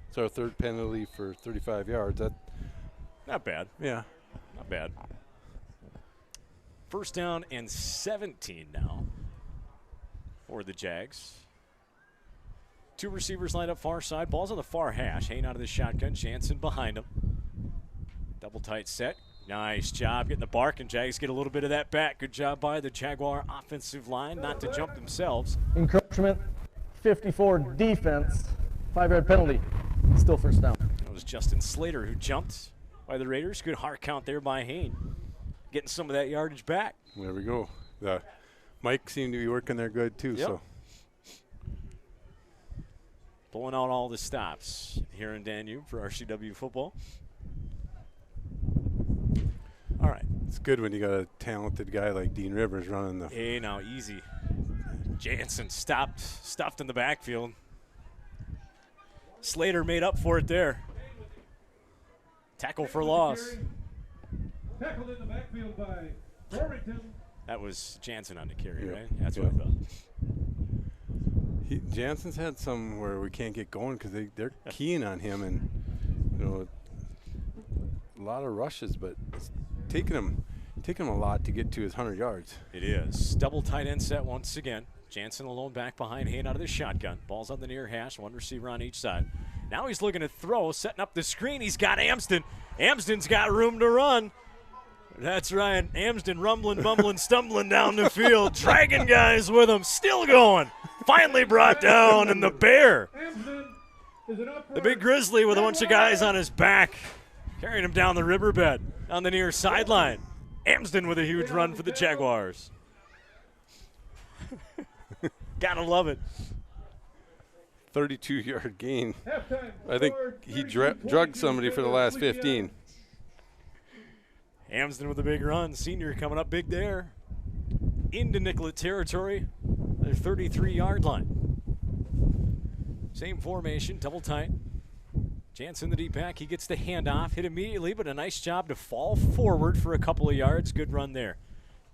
It's our third penalty for 35 yards. Not bad. Yeah. Not bad. First down and 17 now for the Jags. Two receivers lined up far side. Ball's on the far hash. Hain out of the shotgun. Jansen behind him. Double tight set. Nice job getting the bark, and Jags get a little bit of that back. Good job by the Jaguar offensive line not to jump themselves. Encroachment, 54 defense, 5-yard penalty. Still first down. It was Justin Slater who jumped by the Raiders. Good hard count there by Hain. Getting some of that yardage back. There we go. Mike seemed to be working there good too. Yep. So pulling out all the stops here in Danube for RCW football. All right. It's good when you got a talented guy like Dean Rivers running the. Hey, now easy. Jansen stuffed in the backfield. Slater made up for it there. Tackle for loss. Tackled in the backfield by Dorrington. That was Jansen on the carry, Yep. right? That's Yep. what I thought. Jansen's had some where we can't get going because they're keying on him, and a lot of rushes, but it's taking him a lot to get to his 100 yards. It is. Double tight end set once again. Jansen alone back behind Hain out of the shotgun. Ball's on the near hash, one receiver on each side. Now he's looking to throw, setting up the screen. He's got Amsden. Amsden's got room to run. That's right. Amsden rumbling, bumbling, stumbling down the field. Dragging guys with him. Still going. Finally brought down, and the Bear. The big Grizzly with a bunch of guys on his back. Carrying him down the riverbed on the near sideline. Amsden with a huge run for the Jaguars. Gotta love it. 32-yard gain. I think he drugged somebody for the last 15. Amsden with a big run. Senior coming up big there. Into Nicollet territory. Their 33-yard line. Same formation, double tight. Jansen the deep back. He gets the handoff. Hit immediately, but a nice job to fall forward for a couple of yards. Good run there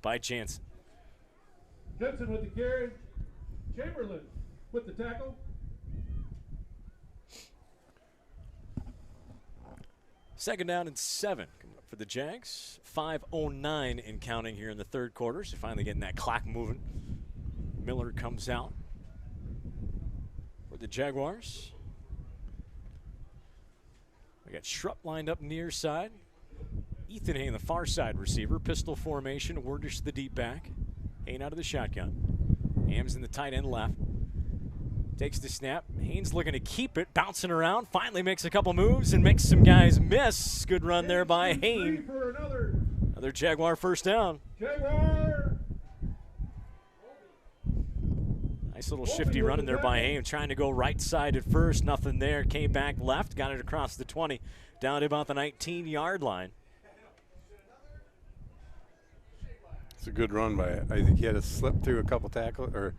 by Jansen. Jensen with the carry. Chamberlain with the tackle. Second down and 7 coming up for the Jags. 5:09 in counting here in the third quarter. So finally getting that clock moving. Miller comes out for the Jaguars. We got Schrupp lined up near side. Ethan Hain, the far side receiver. Pistol formation. Wordish the deep back. Hain out of the shotgun. Amsden, the tight end, left. Takes the snap. Haynes looking to keep it, bouncing around. Finally makes a couple moves and makes some guys miss. Good run there by Haynes. Another Jaguar first down. Jaguar. Nice little shifty run in there by Haynes, trying to go right side at first. Nothing there. Came back left, got it across the 20, down to about the 19-yard line. It's a good run by, I think he had to slip through a couple tackles, or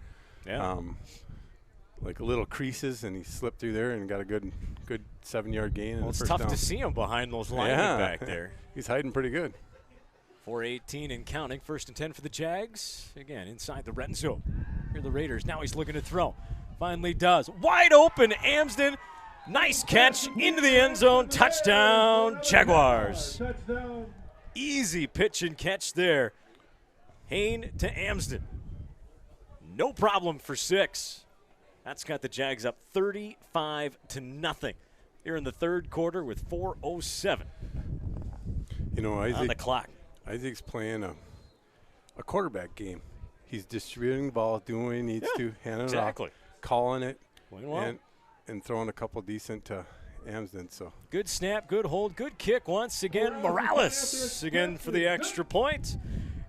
like little creases, and he slipped through there and got a good 7-yard gain. Well, it's first tough down. to see him behind those linemen back there. He's hiding pretty good. 4:18 and counting. 1st and 10 for the Jags. Again, inside the red zone. Here are the Raiders. Now he's looking to throw. Finally does. Wide open, Amsden. Nice catch into the end zone. Touchdown, Jaguars. Touchdown. Easy pitch and catch there. Haynes to Amsden. No problem for 6. That's got the Jags up 35-0 here in the third quarter with 4:07 on the clock. Isaac's playing a quarterback game. He's distributing the ball, doing what he needs to, handing it off, calling it, and throwing a couple decent to Amsden. So good snap, good hold, good kick once again. Morales again for the extra point.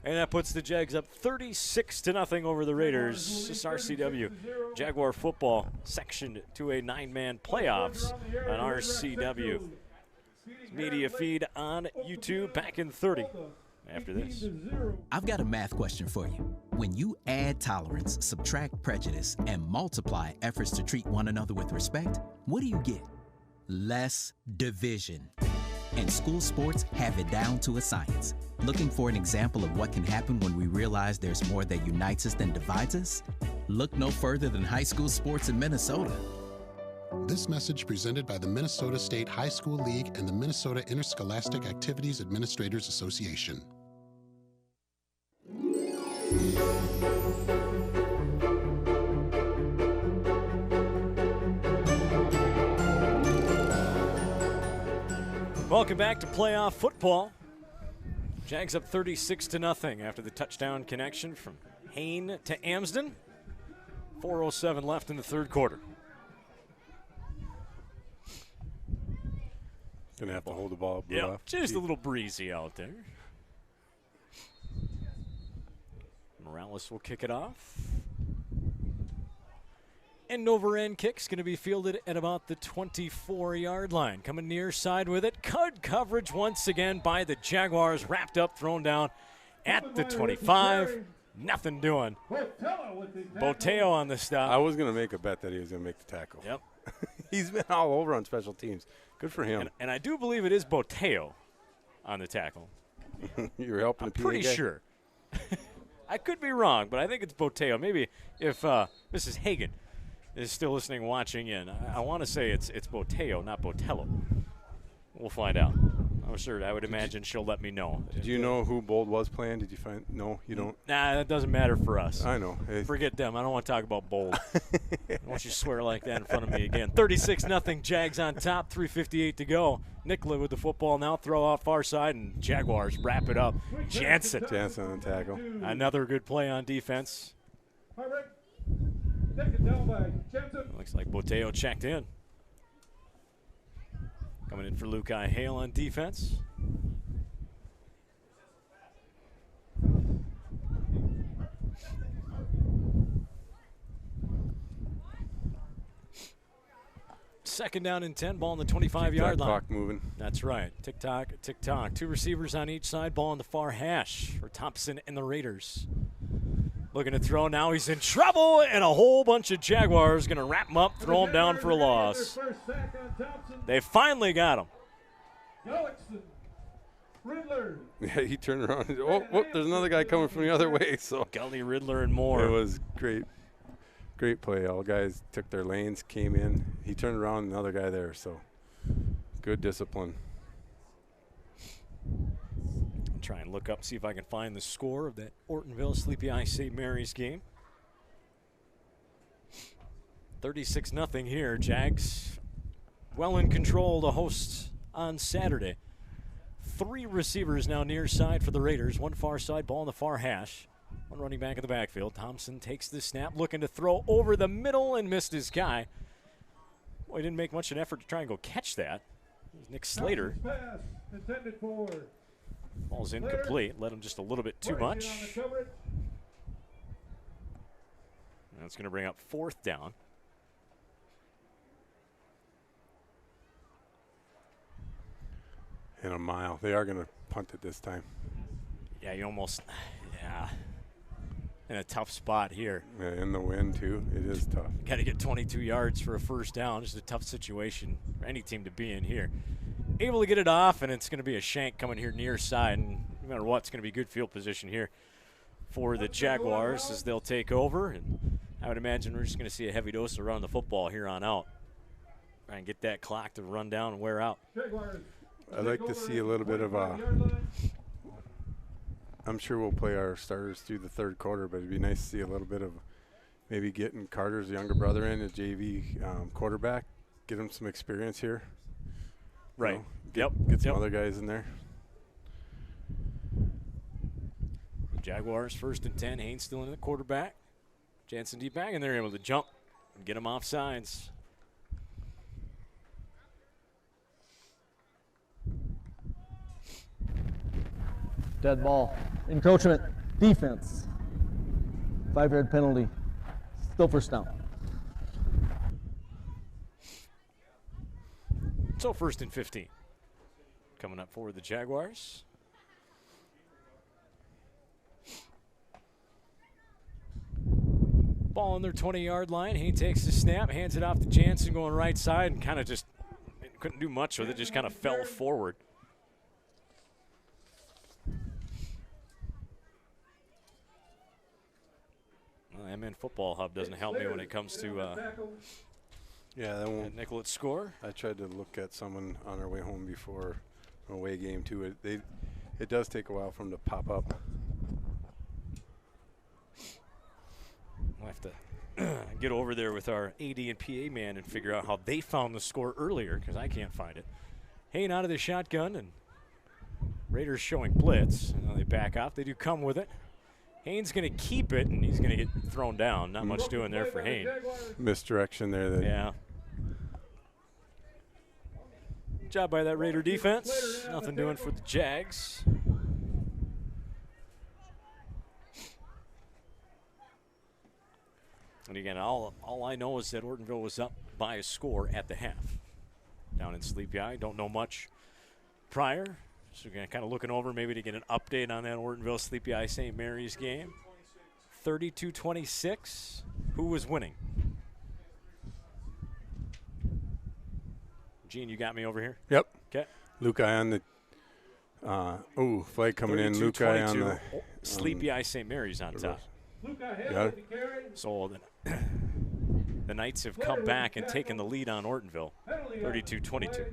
And that puts the Jags up 36-0 over the Raiders. This RCW Jaguar football section to a 9-man playoffs on RCW media feed on YouTube. Back in 30 after this. I've got a math question for you. When you add tolerance, subtract prejudice, and multiply efforts to treat one another with respect, what do you get? Less division. And school sports have it down to a science. Looking for an example of what can happen when we realize there's more that unites us than divides us? Look no further than high school sports in Minnesota. This message presented by the Minnesota State High School League and the Minnesota Interscholastic Activities Administrators Association. Welcome back to playoff football. Jags up 36-0 after the touchdown connection from Haynes to Amsden. 4:07 left in the third quarter. Gonna have to hold the ball. Yeah, just a little breezy out there. Morales will kick it off. End over end kick's going to be fielded at about the 24-yard line. Coming near side with it. Good coverage once again by the Jaguars. Wrapped up, thrown down at the 25. Nothing doing. Boteo on the stop. I was going to make a bet that he was going to make the tackle. Yep. He's been all over on special teams. Good for him. And I do believe it is Boteo on the tackle. You're helping the PA pretty guy? sure. I could be wrong, but I think it's Boteo. Maybe if Mrs. Hagan is still listening and watching in, I want to say it's Boteo, not Botello. We'll find out. I'm sure. I would imagine she'll let me know. Did you know who Bold was playing? Did you find? No, you don't. Nah, that doesn't matter for us. I know. Forget them. I don't want to talk about Bold. I don't want you to swear like that in front of me again. 36-0 Jags on top. 3:58 to go. Nicollet with the football now. Throw off far side, and Jaguars wrap it up. Jansen on the tackle. Another good play on defense. All right. Take it down by Jansen. Looks like Boteo checked in. Coming in for Lukai Hale on defense. Second down and 10, ball on the 25-yard line. Clock moving. That's right. Tick-tock, tick-tock. Two receivers on each side, ball on the far hash for Thompson and the Raiders. Looking to throw now. He's in trouble, and a whole bunch of Jaguars going to wrap him up, throw him down for a loss. They finally got him. Yeah, he turned around. Oh, there's another guy coming from the other way. So Gully, Riddler, and more. It was great. Great play. All guys took their lanes, came in. He turned around, another guy there. So good discipline. Try and look up, see if I can find the score of that Ortonville Sleepy Eye St. Mary's game. 36-0 here. Jags well in control, the hosts on Saturday. Three receivers now near side for the Raiders. One far side, ball in the far hash. One running back in the backfield. Thompson takes the snap, looking to throw over the middle and missed his guy. Boy, he didn't make much of an effort to try and go catch that. It was Nick Slater. Pass intended for Ball's incomplete. Led him just a little bit too much. That's going to bring up 4th down. In a mile. They are going to punt it this time. Yeah, you almost, in a tough spot here. Yeah, in the wind, too. It is tough. Got to get 22 yards for a first down. Just a tough situation for any team to be in here. Able to get it off, and it's going to be a shank coming here near side. And no matter what, it's going to be good field position here for the Jaguars as they'll take over. And I would imagine we're just going to see a heavy dose of running the football here on out. Try and get that clock to run down and wear out. I'd like to see a little bit of a – I'm sure we'll play our starters through the 3rd quarter, but it'd be nice to see a little bit of maybe getting Carter's younger brother in, a JV quarterback, get him some experience here. Right. You know, get some other guys in there. The Jaguars 1st and 10. Haynes still in the quarterback. Jansen deep back, and they're able to jump and get him off sides. Dead ball. Encroachment. Defense. 5-yard penalty. Still first down. So 1st and 15. Coming up for the Jaguars. Ball on their 20-yard line. He takes the snap, hands it off to Jansen going right side, and kind of just couldn't do much with it, just kind of fell forward. Well, MN Football Hub doesn't help me when it comes to yeah, that won't. Nicollet score. I tried to look at someone on our way home before an away game too. It does take a while for them to pop up. We'll have to get over there with our AD and PA man and figure out how they found the score earlier, because I can't find it. Hayne out of the shotgun, and Raiders showing blitz. Now they back off. They do come with it. Haynes going to keep it, and he's going to get thrown down. Not much doing there for Hayne. Misdirection there. Yeah. Good job by that Raider defense. Nothing doing for the Jags. And again, all I know is that Ortonville was up by a score at the half. Down in Sleepy Eye. Don't know much prior. So we're kind of looking over maybe to get an update on that Ortonville Sleepy Eye St. Mary's game. 32-26. Who was winning? Gene, you got me over here? Yep. Okay. Luke Eye on the flag coming in. Luke Eye on the Sleepy Eye St. Mary's on top. Got it. So the Knights have come back and taken the lead on Ortonville. 32-22.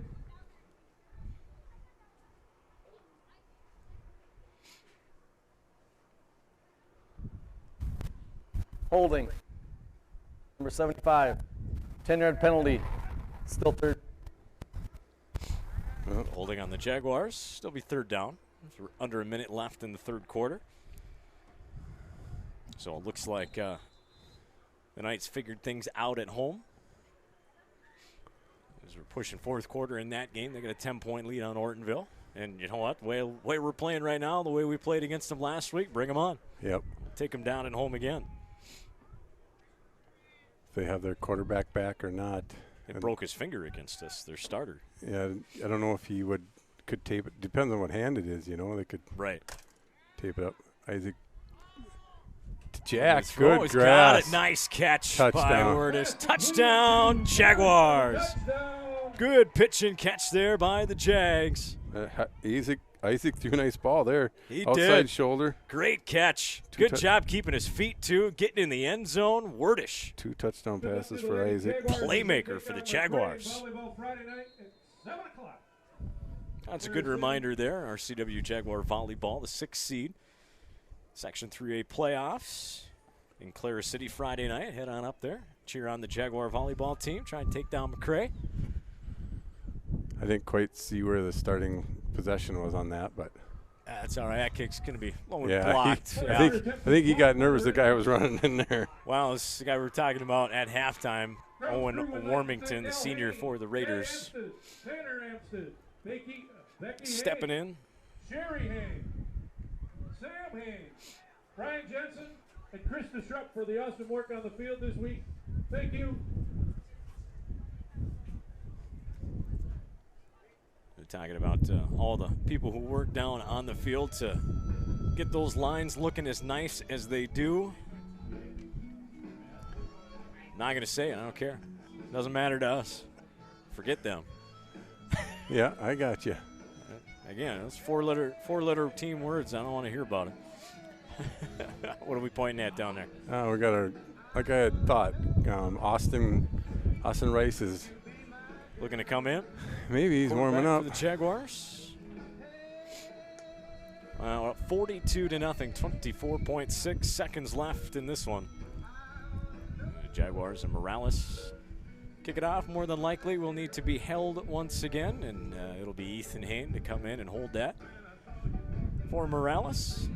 Holding. Number 75. 10-yard penalty. Still third. Holding on the Jaguars. Still be 3rd down. We're under a minute left in the 3rd quarter. So it looks like the Knights figured things out at home. As we're pushing 4th quarter in that game, they got a 10-point lead on Ortonville. And you know what? The way we're playing right now, the way we played against them last week, bring them on. Yep. Take them down and home again. If they have their quarterback back or not. They broke his finger against us, their starter. Yeah, I don't know if he could tape it. Depends on what hand it is, you know. They could tape it up. Isaac. Jack, good He's grass. got it. Nice catch Touchdown. by Wordis. Touchdown, Jaguars. Good pitch and catch there by the Jags. Isaac threw a nice ball there. He outside did. Shoulder. Great catch. Good job keeping his feet, too. Getting in the end zone. Wordish. 2 touchdown passes for Isaac. Playmaker for the Jaguars. That's a good reminder there. RCW Jaguar Volleyball, the 6th seed. Section 3A playoffs in Clara City Friday night. Head on up there. Cheer on the Jaguar Volleyball team. Try and take down McCray. I didn't quite see where the starting possession was on that, but That's all right. That kick's going to be low and Yeah, blocked. I think he got nervous. The guy was running in there. Well, this is the guy we were talking about at halftime, Owen Warmington, the senior for the Raiders. Stepping in. Sherry Haynes, Sam Haynes, Brian Jensen, and Chris Disrupt for the awesome work on the field this week. Thank you. Talking about all the people who work down on the field to get those lines looking as nice as they do. Not going to say it. I don't care. Doesn't matter to us. Forget them. Yeah, I got you. Again, those four-letter team words. I don't want to hear about it. What are we pointing at down there? We got our, like I had thought, Austin Rice is looking to come in. Maybe he's warming up. For the Jaguars. 42-0, 24.6 seconds left in this one. The Jaguars and Morales kick it off. More than likely will need to be held once again, and it'll be Ethan Hain to come in and hold that for Morales.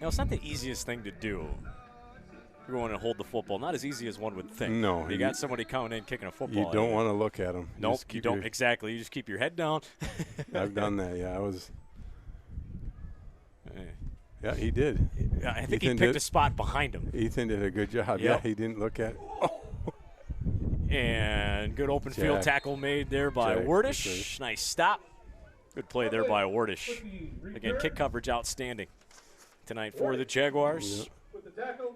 Now, it's not the easiest thing to do. You're going to hold the football. Not as easy as one would think. No. You got somebody coming in kicking a football. You don't want to look at him. Nope, you don't. Exactly. You just keep your head down. I've done that, yeah. Yeah, he did. I think he picked a spot behind him. Ethan did a good job. Yep. Yeah, he didn't look at it. Oh. And good open field tackle made there by Wordish. Nice stop. Good play there by Wordish. Again, kick coverage outstanding tonight for the Jaguars. Yep. With the tackle.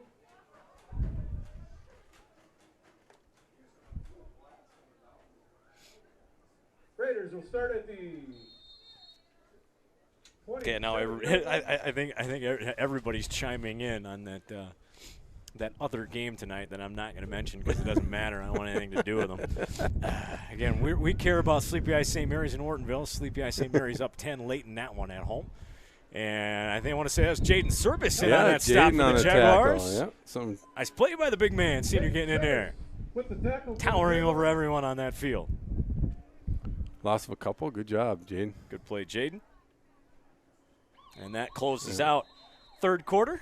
Raiders will start at the 20. Okay, now I think everybody's chiming in on that other game tonight that I'm not going to mention because it doesn't matter. I don't want anything to do with them. Again, we care about Sleepy Eye St. Mary's in Ortonville. Sleepy Eye St. Mary's up 10 late in that one at home. And I think I want to say that's Jaden Service in on that stop for the Jaguars. Yep. Nice play by the big man, senior getting in there. Towering over everyone on that field. Loss of a couple. Good job, Jaden. Good play, Jaden. And that closes out third quarter.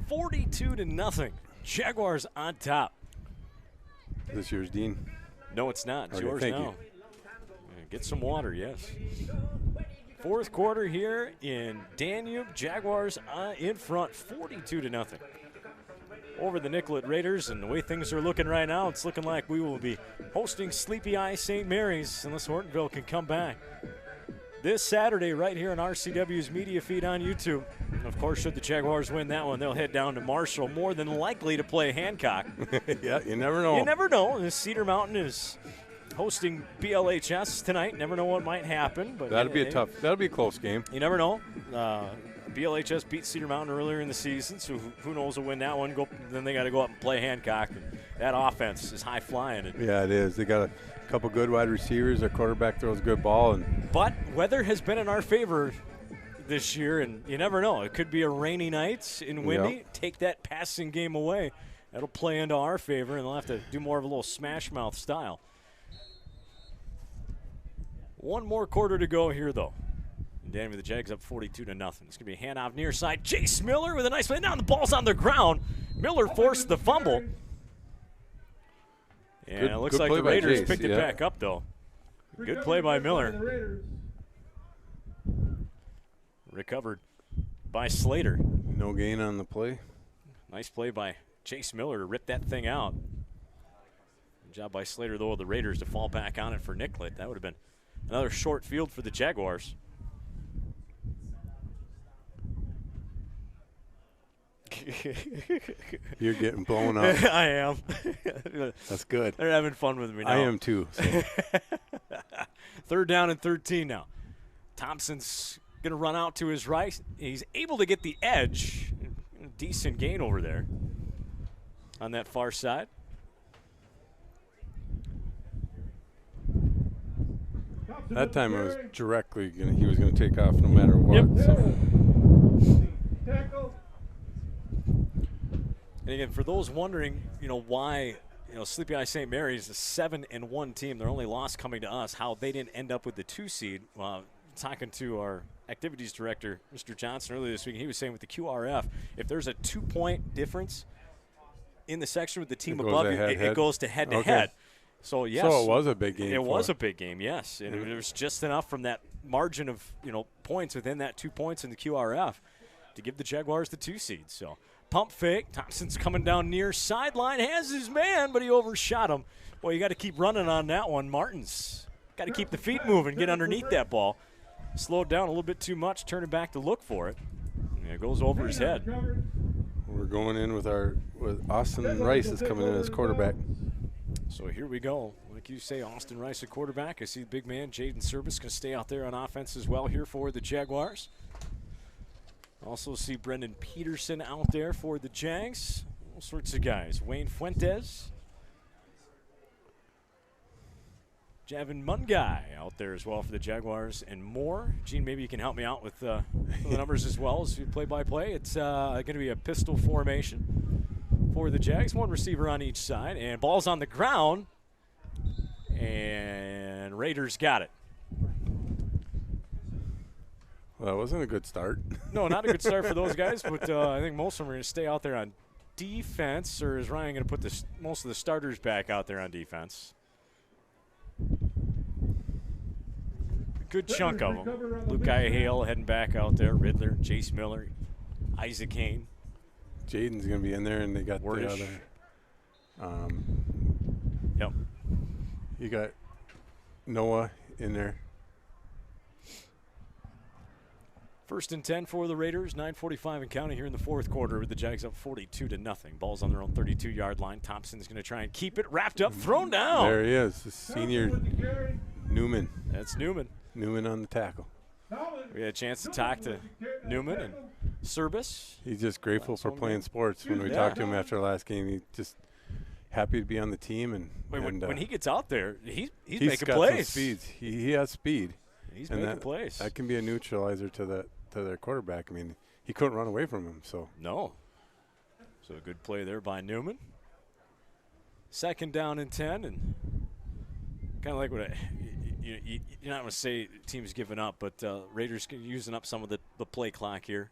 42-0. Jaguars on top. This year's Dean? No, it's not. It's yours thank now. you. Get some water, yes. Fourth quarter here in Danube. Jaguars in front, 42-0. Over the Nicollet Raiders, and the way things are looking right now, it's looking like we will be hosting Sleepy Eye St. Mary's unless Hortonville can come back. This Saturday right here on RCW's media feed on YouTube. And of course, should the Jaguars win that one, they'll head down to Marshall, more than likely to play Hancock. Yeah, you never know. You never know. This Cedar Mountain is hosting BLHS tonight. Never know what might happen. But that'll be a close game. You never know. BLHS beat Cedar Mountain earlier in the season, so who knows will win that one. Then they got to go up and play Hancock. And that offense is high flying. Yeah, it is. They got a couple good wide receivers. Their quarterback throws a good ball. But weather has been in our favor this year, and you never know. It could be a rainy night and windy. Yep. Take that passing game away. That'll play into our favor, and they'll have to do more of a little smash mouth style. One more quarter to go here, though. Danube, the Jags up 42-0. It's going to be a handoff near side. Jace Miller with a nice play. Now the ball's on the ground. Miller forced the fumble. And it looks like the Raiders picked it back up, though. Good play by Miller. Recovered by Slater. No gain on the play. Nice play by Chase Miller to rip that thing out. Good job by Slater, though, of the Raiders to fall back on it for Nicollet. That would have been another short field for the Jaguars. You're getting blown up. I am. That's good. They're having fun with me now. I am too. So. Third down and 13 now. Thompson's going to run out to his right. He's able to get the edge. Decent gain over there on that far side. That time it was directly he was going to take off no matter what. Yep. So. Tackle. And again, for those wondering, why Sleepy Eye St. Mary's a 7-1 team. Their only loss coming to us. How they didn't end up with the 2 seed. Talking to our activities director, Mr. Johnson, earlier this week, he was saying with the QRF, if there's a 2-point difference in the section with the team above you, it goes to head-to-head. So, yes. So it was a big game. It was a big game, yes. And it was just enough from that margin of, points within that 2 points in the QRF to give the Jaguars the 2 seed. So, pump fake. Thompson's coming down near sideline. Has his man, but he overshot him. Well, you got to keep running on that one. Martin's got to keep the feet moving, get underneath that ball. Slowed down a little bit too much, turning back to look for it. And it goes over his head. We're going in with Austin Rice is coming in as quarterback. So here we go. Like you say, Austin Rice at quarterback. I see the big man, Jaden Service, going to stay out there on offense as well here for the Jaguars. Also see Brendan Peterson out there for the Jags. All sorts of guys. Wayne Fuentes. Javin Mungai out there as well for the Jaguars and more. Gene, maybe you can help me out with the numbers as well as you play-by-play. It's going to be a pistol formation for the Jags. 1 receiver on each side. And ball's on the ground. And Raiders got it. Well, that wasn't a good start. No, not a good start for those guys. But I think most of them are going to stay out there on defense. Or is Ryan going to put most of the starters back out there on defense? Good chunk of them. Luke Hale heading back out there. Riddler, Jace Miller, Isaac Kane. Jaden's going to be in there, and they got Wordish. the other. Yep. You got Noah in there. 1st and 10 for the Raiders. 9:45 and counting here in the 4th quarter with the Jags up 42-0. Ball's on their own 32-yard line. Thompson's going to try and keep it wrapped up, thrown down. There he is, the senior Newman. That's Newman. Newman on the tackle. We had a chance to talk to Newman and Service. He's just grateful for playing sports. When we talked to him after the last game, he's just happy to be on the team. And when he gets out there, he's he's making got plays. Some speeds. He has speed. He's and making plays. That can be a neutralizer to their quarterback. I mean, he couldn't run away from him. So no. So a good play there by Newman. 2nd down and 10, and kind of like what you're not going to say team's giving up, but Raiders using up some of the play clock here,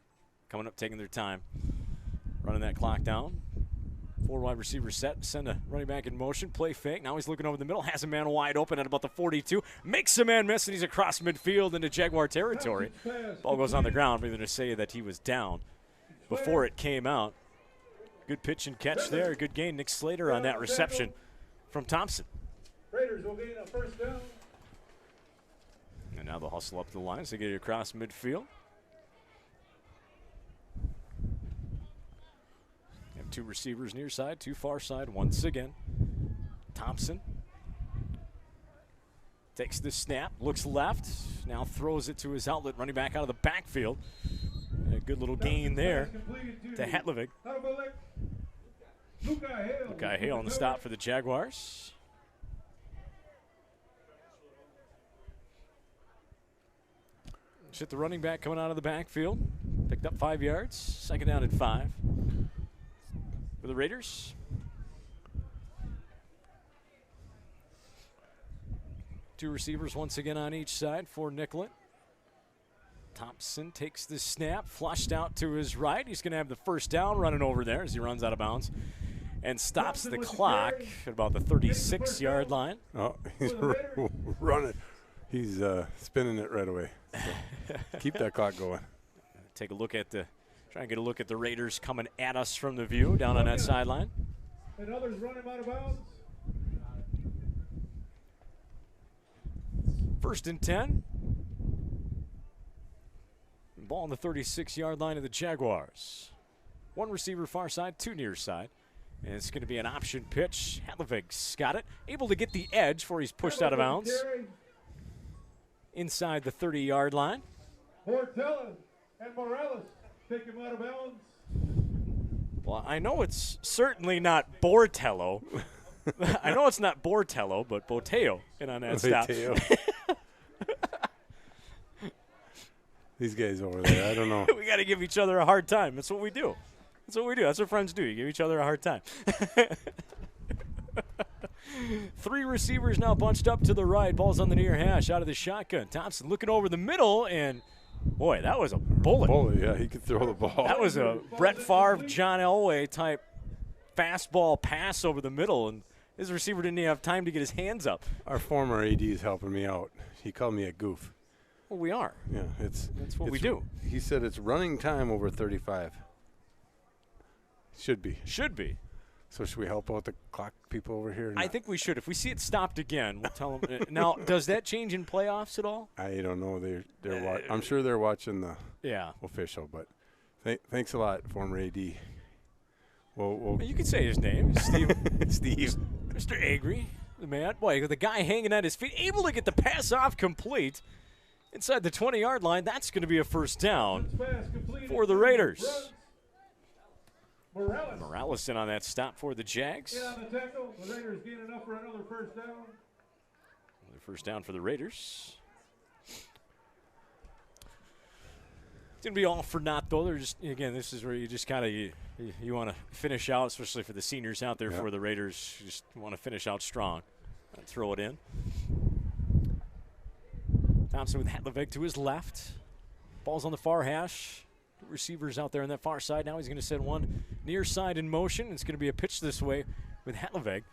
coming up, taking their time, running that clock down. 4 wide receivers set, send a running back in motion, play fake. Now he's looking over the middle, has a man wide open at about the 42, makes a man miss, and he's across midfield into Jaguar territory. Ball goes on the ground. We're going to say that he was down before it came out. Good pitch and catch there. Good gain. Nick Slater on that reception from Thompson. Raiders will gain a 1st down. And now they'll hustle up the line so they get it across midfield. Have 2 receivers near side, 2 far side once again. Thompson takes the snap, looks left, now throws it to his outlet, running back out of the backfield. And a good little gain there to Hetlovig. Luke Hale on the stop for the Jaguars. Hit the running back coming out of the backfield. Picked up 5 yards. 2nd down and 5 for the Raiders. Two receivers once again on each side for Nicollet. Thompson takes the snap, flushed out to his right. He's going to have the 1st down running over there as he runs out of bounds and stops the clock at about the 36-yard line. Oh, he's running. He's spinning it right away. So keep that clock going. Take a look at try and get a look at the Raiders coming at us from the view down on that sideline. And others run him out of bounds. 1st and 10. Ball on the 36-yard line of the Jaguars. 1 receiver far side, 2 near side. And it's going to be an option pitch. Hetlovig's got it. Able to get the edge before he's pushed out of bounds. Inside the 30-yard line. Portella and Morales take him out of bounds. Well, I know it's certainly not Bortello. I know it's not Bortello, but Boteo in on that stop. These guys over there, I don't know. We got to give each other a hard time. That's what we do. That's what we do. That's what friends do. You give each other a hard time. Three receivers now bunched up to the right. Ball's on the near hash out of the shotgun. Thompson looking over the middle, and boy, that was a bullet. Yeah, he could throw the ball. That was a Brett Favre, John Elway type fastball pass over the middle, and his receiver didn't even have time to get his hands up. Our former AD is helping me out. He called me a goof. Well, we are. Yeah, that's what we do. He said it's running time over 35. Should be. Should be. So should we help out the clock people over here? I think we should. If we see it stopped again, we'll tell them. Now, does that change in playoffs at all? I don't know. They're I'm sure they're watching the official. But thanks a lot, former AD. Well, you can say his name, Steve. Steve. Mr. Agri, the man. Boy, the guy hanging at his feet, able to get the pass off complete inside the 20-yard line. That's going to be a first down for the Raiders. Morales in on that stop for the Jags. Get on the tackle. The Raiders gain enough for another first down. Another first down for the Raiders. It's going to be all for naught, though. They're just, again, this is where you just kind of you want to finish out, especially for the seniors out there for the Raiders. You just want to finish out strong and throw it in. Thompson with Hatlevig to his left. Ball's on the far hash. Receivers out there on that far side. Now he's going to send one near side in motion. It's going to be a pitch this way with Hatlevig.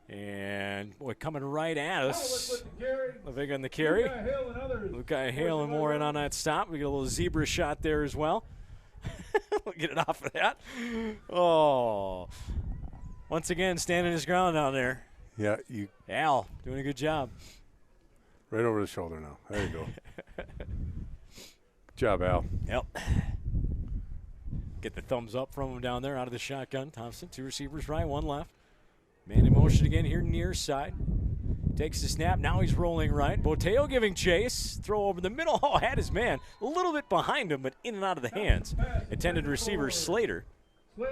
And, boy, coming right at us. Hatlevig on the carry. Lukai Hale and more in on that stop. We get a little zebra shot there as well. We'll get it off of that. Oh. Once again, standing his ground down there. Yeah. Al, doing a good job. Right over the shoulder now. There you go. Good job, Al. Yep. Get the thumbs up from him down there out of the shotgun. Thompson, two receivers right, one left. Man in motion again here near side. Takes the snap. Now he's rolling right. Boteo giving chase. Throw over the middle. Oh, had his man a little bit behind him, but in and out of the hands. Intended receiver Slater. They'll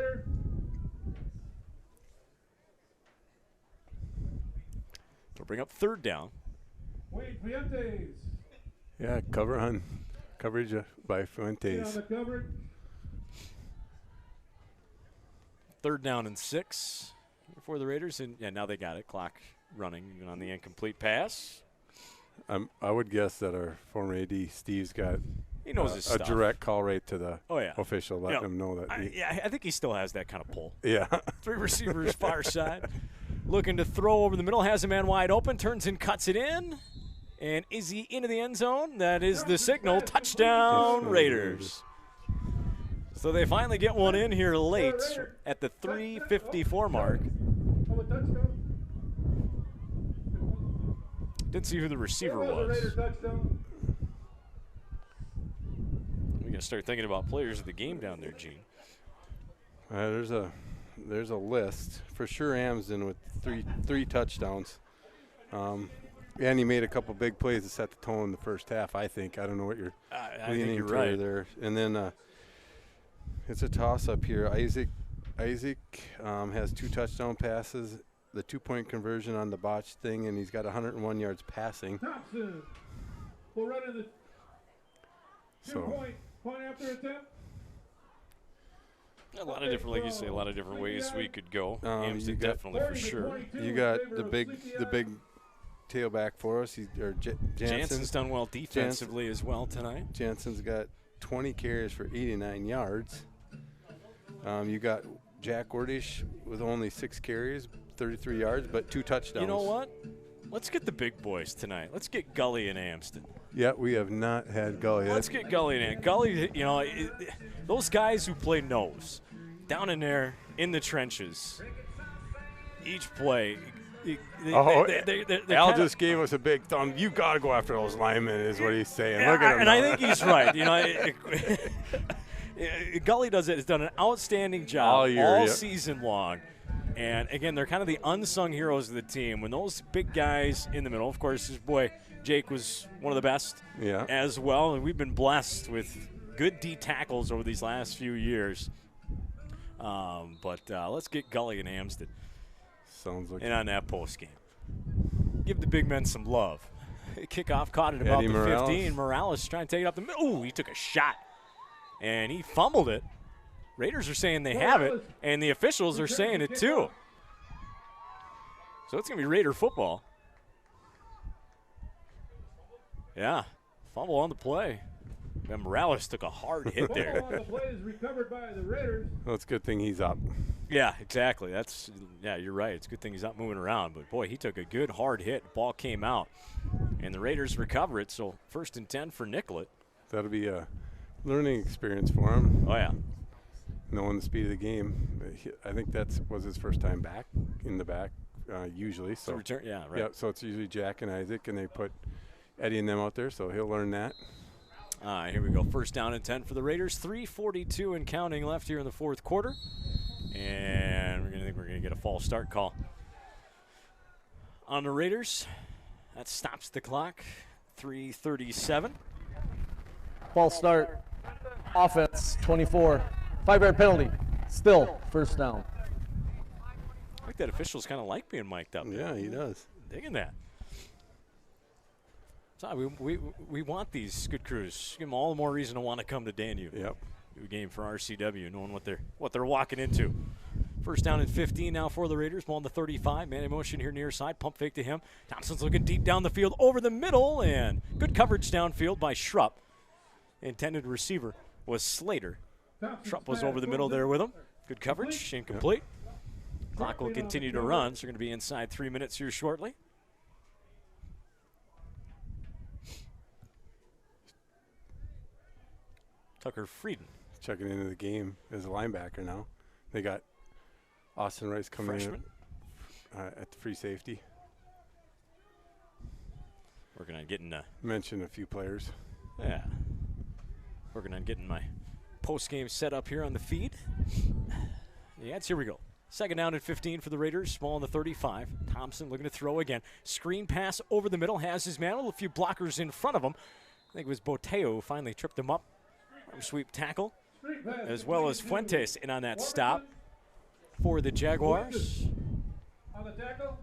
bring up third down. Yeah, coverage by Fuentes. Third down and 6 for the Raiders, and now they got it. Clock running even on the incomplete pass. I would guess that our former AD Steve's got he knows his a stuff. Direct call right to the official, letting him know that. I think he still has that kind of pull. Yeah. Three receivers far side, looking to throw over the middle, has a man wide open, turns and cuts it in. And is he into the end zone? That is the signal. Touchdown, Raiders. So they finally get one in here late at the 3:54 mark. Didn't see who the receiver was. We got to start thinking about players of the game down there, Gene. There's a list for sure. Amsden with three touchdowns. And he made a couple big plays to set the tone in the first half, I think. I don't know what you're leaning to right there. And then it's a toss-up here. Isaac has 2 touchdown passes, the 2-point conversion on the botch thing, and he's got 101 yards passing. Thompson will run in the 2-point after attempt. A lot of different, like you say, a lot of different ways we could go. Amsden definitely for sure. You got the big tailback for us. Jansen's done well defensively as well tonight. Jansen's got 20 carries for 89 yards. You got Jack Ordish with only 6 carries, 33 yards, but 2 touchdowns. You know what? Let's get the big boys tonight. Let's get Gully and Amsden. Yeah, we have not had Gully. Let's get Gully and Amsden. Gully, those guys who play nose, down in there in the trenches, each play. Al just gave us a big thumb. You got to go after those linemen, is what he's saying. Look at him. And I think he's right. Gully has done an outstanding job all season long. And, again, they're kind of the unsung heroes of the team. When those big guys in the middle, of course, his boy Jake was one of the best as well. And we've been blessed with good D tackles over these last few years. But let's get Gully and Amsden. Sounds like on that post game. Give the big men some love. Kickoff caught at about the 15. Morales trying to take it up the middle. Ooh, he took a shot. And he fumbled it. Raiders are saying they have it, and the officials are saying it too. So it's going to be Raider football. Yeah, fumble on the play. And Morales took a hard hit there. Fumble on the play is recovered by the Raiders. Well, it's a good thing he's up. Yeah, exactly. Yeah, you're right. It's a good thing he's not moving around. But, boy, he took a good hard hit. Ball came out. And the Raiders recover it, so 1st and 10 for Nicollet. That'll be a learning experience for him. Oh, yeah. Knowing the speed of the game. I think that was his first time back in the back, usually. So return, yeah, right. Yeah, so it's usually Jack and Isaac, and they put Eddie and them out there, so he'll learn that. Here we go. 1st down and 10 for the Raiders. 3:42 and counting left here in the 4th quarter. And we're going to get a false start call on the Raiders. That stops the clock. 3:37. False start. Offense, 24. 5-yard penalty. Still 1st down. I think that official's kind of like being mic'd up. Yeah, he does. Digging that. So we want these good crews. Give them all the more reason to want to come to Danube. Yep. Do a game for RCW, knowing what they're walking into. 1st down and 15 now for the Raiders. Ball on the 35. Man in motion here near side. Pump fake to him. Thompson's looking deep down the field over the middle, and good coverage downfield by Schrupp. Intended receiver was Slater. Schrupp was over the middle there with him. Good coverage. Incomplete. Clock will continue to run, so we're going to be inside 3 minutes here shortly. Tucker Frieden checking into the game as a linebacker now. They got Austin Rice coming Freshman. in at the free safety. Working on getting mention a few players. Yeah. Working on getting my post-game set up here on the feed. Yeah, here we go. 2nd down and 15 for the Raiders. Small on the 35. Thompson looking to throw again. Screen pass over the middle. Has his man. A few blockers in front of him. I think it was Boteo who finally tripped him up. Sweep tackle, as well as Fuentes in on that stop for the Jaguars. On the tackle.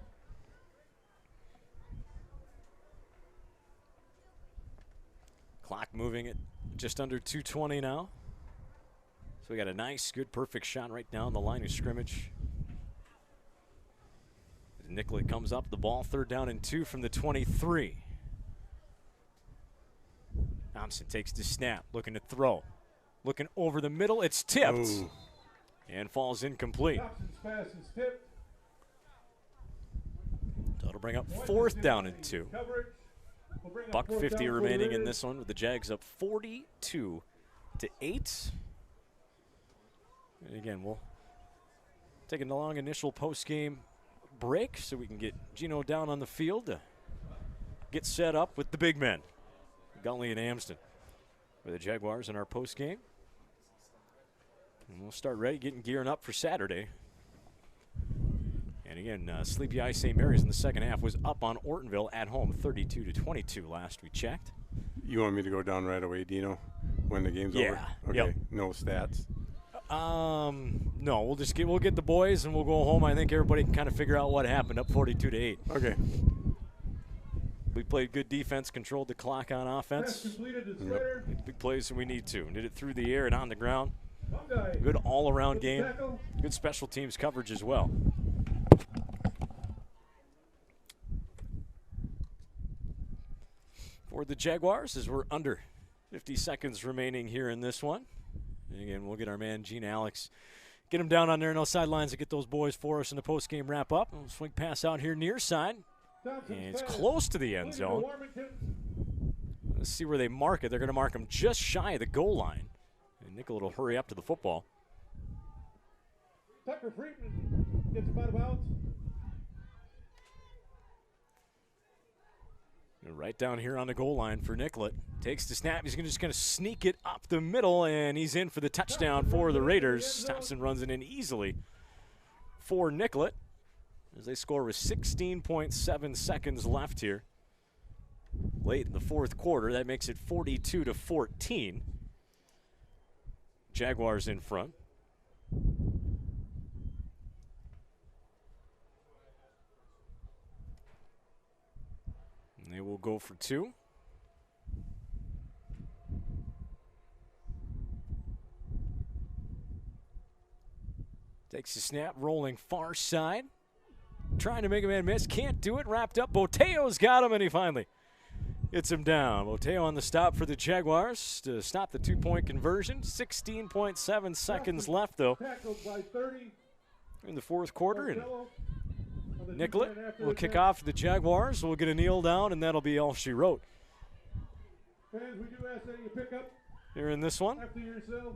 Clock moving at just under 2:20 now. So we got a nice, good, perfect shot right down the line of scrimmage. As Nicollet comes up, the ball 3rd down and 2 from the 23. Thompson takes the snap, looking to throw. Looking over the middle, it's tipped. Ooh. And falls incomplete. Thompson's pass is tipped. So it'll bring up 4th down and 2. $1:50 remaining in this one with the Jags up 42-8. And again, we'll take a long initial post-game break so we can get Gino down on the field to get set up with the big men. Gunley and Amsden for the Jaguars in our post game. And we'll start gearing up for Saturday. And again, Sleepy Eye St. Mary's in the 2nd half was up on Ortonville at home, 32-22 last we checked. You want me to go down right away, Dino, when the game's over? Okay. Yep. No stats. No, we'll get the boys and we'll go home. I think everybody can kind of figure out what happened. Up 42-8. Okay. We played good defense, controlled the clock on offense. Yep. Big plays when we need to. Did it through the air and on the ground. Good all-around game. Good special teams coverage as well. For the Jaguars, as we're under 50 seconds remaining here in this one. And again, we'll get our man Gene Alex, get him down on there on those sidelines and get those boys for us in the post-game wrap-up. We'll swing pass out here near side. And it's close to the end zone. Let's see where they mark it. They're going to mark him just shy of the goal line. And Nicollet will hurry up to the football. Tucker Friedman gets him out of bounds. Right down here on the goal line for Nicollet. Takes the snap. He's just going to sneak it up the middle, and he's in for the touchdown for the Raiders. Thompson runs it in easily for Nicollet as they score with 16.7 seconds left here. Late in the 4th quarter, that makes it 42-14. Jaguars in front. And they will go for 2. Takes the snap, rolling far side. trying to make a man miss. Can't do it. Wrapped up. Boteo's got him, and he finally gets him down. Boteo on the stop for the Jaguars to stop the two-point conversion. 16.7 seconds left, though, in the fourth quarter. And Nicollet will kick off for the Jaguars. We'll get a kneel down, and that'll be all she wrote. Fans, we do ask that you pick up Here in this one. after yourself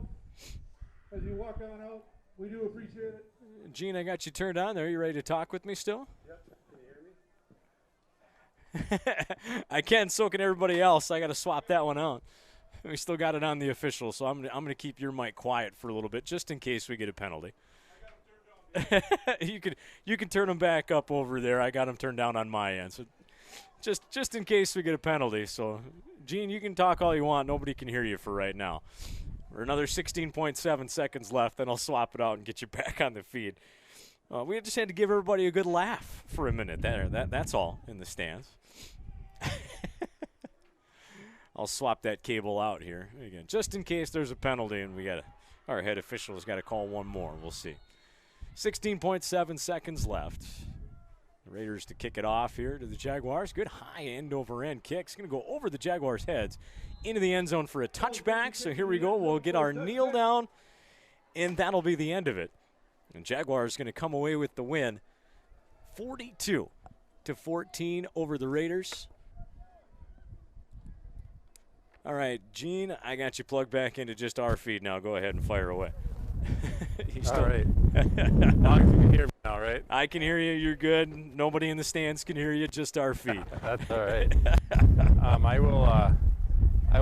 as you walk on out. We do appreciate it. Gene, I got you turned on there. You ready to talk with me still? Yep. Can you hear me? I can, so can everybody else. I got to swap that one out. We still got it on the official, so I'm gonna keep your mic quiet for a little bit, just in case we get a penalty. You can turn them back up over there. I got them turned down on my end, so just in case we get a penalty. So, Gene, you can talk all you want. Nobody can hear you for right now. We're another 16.7 seconds left, then I'll swap it out and get you back on the feed. We just had to give everybody a good laugh for a minute. That's all in the stands. I'll swap that cable out here again, just in case there's a penalty and our head official's got to call one more. We'll see. 16.7 seconds left. The Raiders to kick it off here to the Jaguars. Good high end-over-end kick. It's going to go over the Jaguars' heads into the end zone for a touchback. So here we go. We'll get our kneel down, and that'll be the end of it. And Jaguars going to come away with the win, 42-14 over the Raiders. All right, Gene, I got you plugged back into just our feed now. Go ahead and fire away. All right. As long as you can hear me now, right? I can hear you. You're good. Nobody in the stands can hear you. Just our feed. That's all right. I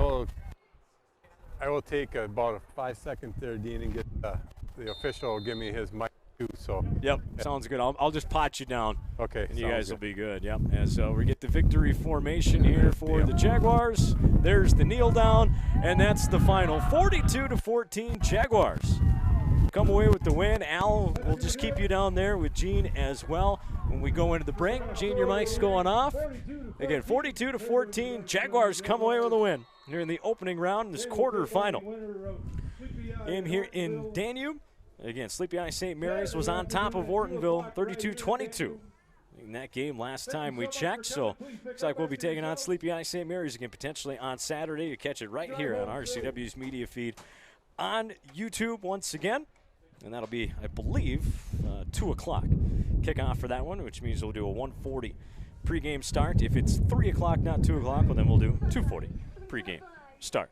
will take about a 5 seconds there, Dean, and get the official give me his mic too. So. Yep, sounds good. I'll just pot you down. Okay. And you guys will be good. Yep. And so we get the victory formation here for the Jaguars. There's the kneel down, and that's the final. 42-14 Jaguars come away with the win. Al, we'll just keep you down there with Gene as well. When we go into the break, Gene, your mic's going off. Again, 42-14, Jaguars come away with a win here in the opening round in this quarterfinal. And here in Danube, again, Sleepy Eye St. Mary's was on top of Ortonville, 32-22. In that game last time we checked, so looks like we'll be taking on Sleepy Eye St. Mary's again potentially on Saturday. You catch it right here on RCW's media feed on YouTube once again. And that'll be, I believe, 2 o'clock kickoff for that one, which means we'll do a 1:40 pregame start. If it's 3 o'clock, not 2 o'clock, well, then we'll do 2:40 pregame start.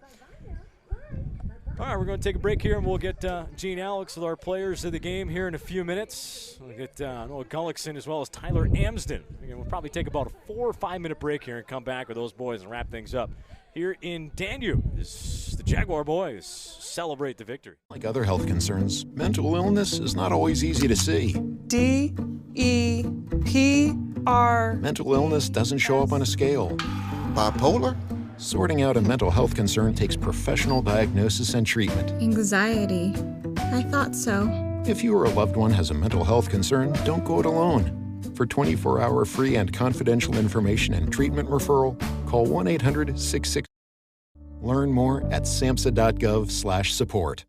All right, we're going to take a break here, and we'll get Gene Alex with our players of the game here in a few minutes. We'll get Noah Gullickson as well as Tyler Amsden. Again, we'll probably take about a 4 or 5 minute break here and come back with those boys and wrap things up. Here in Danube, as the Jaguar boys celebrate the victory. Like other health concerns, mental illness is not always easy to see. D-E-P-R. Mental illness doesn't show up on a scale. Bipolar? Sorting out a mental health concern takes professional diagnosis and treatment. Anxiety. I thought so. If you or a loved one has a mental health concern, don't go it alone. For 24-hour free and confidential information and treatment referral, call 1-800-66. Learn more at samhsa.gov/support.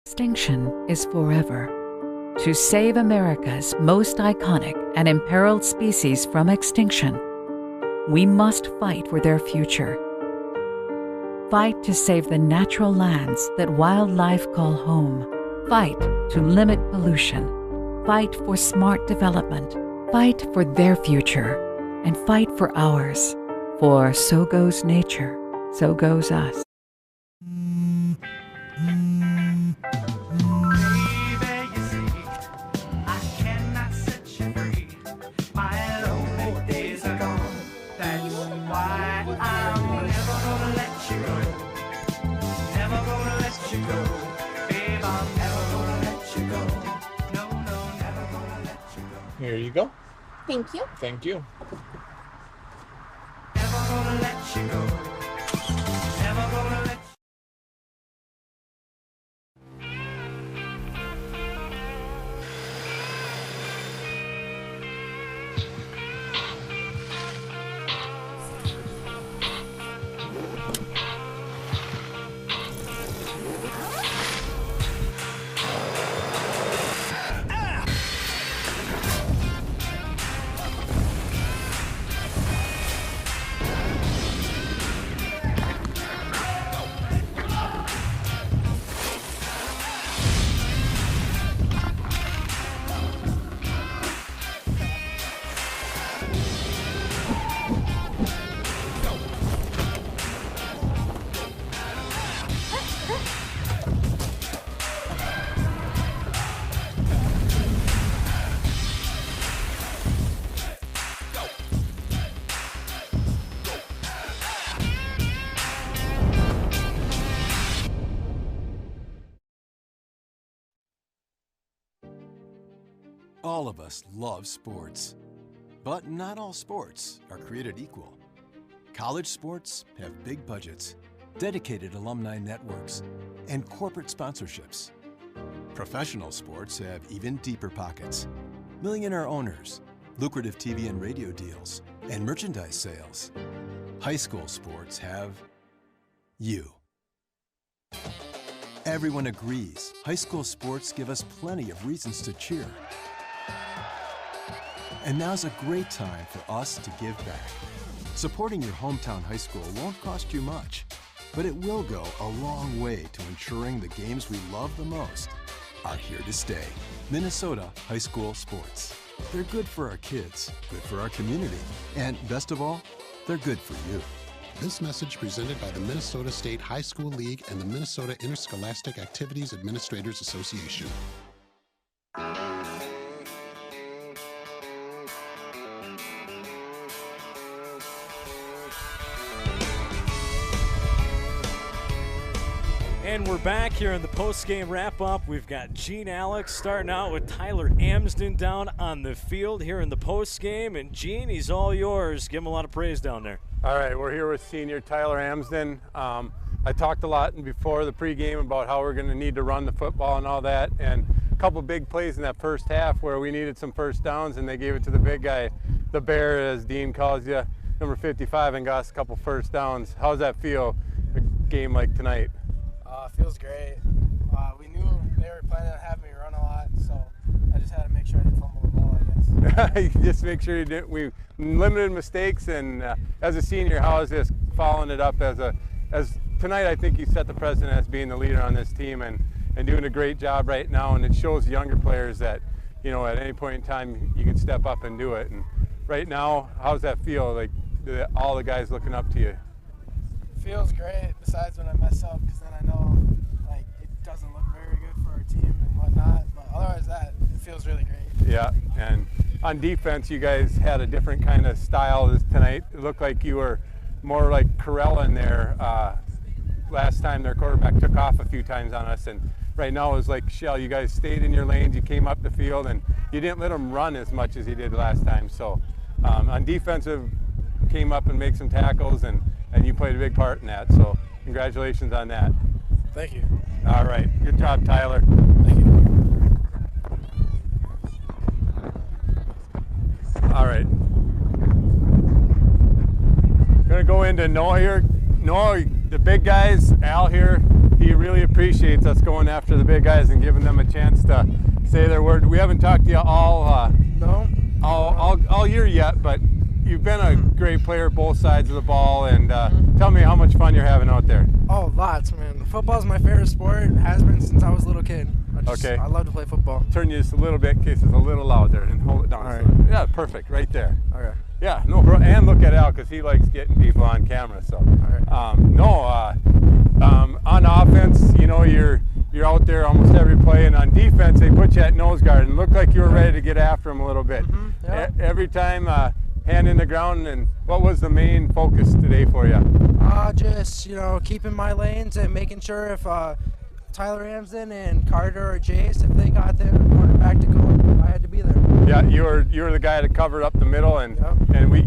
Extinction is forever. To save America's most iconic and imperiled species from extinction, we must fight for their future. Fight to save the natural lands that wildlife call home. Fight to limit pollution. Fight for smart development. Fight for their future. And fight for ours. For so goes nature, so goes us. Here you go. Thank you. Thank you. Never gonna let you go. Never gonna let you All of us love sports, but not all sports are created equal. College sports have big budgets, dedicated alumni networks, and corporate sponsorships. Professional sports have even deeper pockets, millionaire owners, lucrative TV and radio deals, and merchandise sales. High school sports have you. Everyone agrees high school sports give us plenty of reasons to cheer. And now's a great time for us to give back. Supporting your hometown high school won't cost you much, but it will go a long way to ensuring the games we love the most are here to stay. Minnesota high school sports. They're good for our kids, good for our community, and best of all, they're good for you. This message presented by the Minnesota State High School League and the Minnesota Interscholastic Activities Administrators Association. And we're back here in the post-game wrap-up. We've got Gene Alex starting out with Tyler Amsden down on the field here in the post-game. And Gene, he's all yours. Give him a lot of praise down there. All right, we're here with senior Tyler Amsden. I talked a lot before the pregame about how we're going to need to run the football and all that. And a couple big plays in that first half where we needed some first downs, and they gave it to the big guy, the Bear, as Dean calls you, number 55, and got us a couple first downs. How's that feel, a game like tonight? Feels great. We knew they were planning on having me run a lot, so I just had to make sure I didn't fumble the ball, I guess. You just make sure you didn't. We limited mistakes, and as a senior, how is this following it up as tonight? I think you set the precedent as being the leader on this team and doing a great job right now, and it shows younger players that, you know, at any point in time you can step up and do it. And right now, how's that feel? Like all the guys looking up to you? Feels great, besides when I mess up, because then I know like it doesn't look very good for our team and whatnot. But otherwise, it feels really great. Yeah, and on defense, you guys had a different kind of style tonight. It looked like you were more like Corella in there. Last time their quarterback took off a few times on us, and right now it was like Shell. You guys stayed in your lanes. You came up the field, and you didn't let them run as much as he did last time. So on defensive, came up and make some tackles, and you played a big part in that. So congratulations on that. Thank you. All right, good job, Tyler. Thank you. All right. Gonna go into Noah here. Noah, the big guys, Al here, he really appreciates us going after the big guys and giving them a chance to say their word. We haven't talked to you all year yet, but you've been a great player both sides of the ball, and tell me how much fun you're having out there. Oh, lots, man. Football's my favorite sport. It has been since I was a little kid. I love to play football. Turn you just a little bit in case it's a little loud there, and hold it down. All right. Yeah, perfect, right there. Okay. Yeah, no, and look at Al, because he likes getting people on camera. So, on offense, you know, you're out there almost every play, and on defense, they put you at nose guard, and it looked like you were ready to get after him a little bit. Yeah. Every time, hand in the ground. And what was the main focus today for you? Just, you know, keeping my lanes and making sure if Tyler Amsden and Carter or Jace, if they got their quarterback to go, I had to be there. Yeah, you were the guy that covered up the middle, and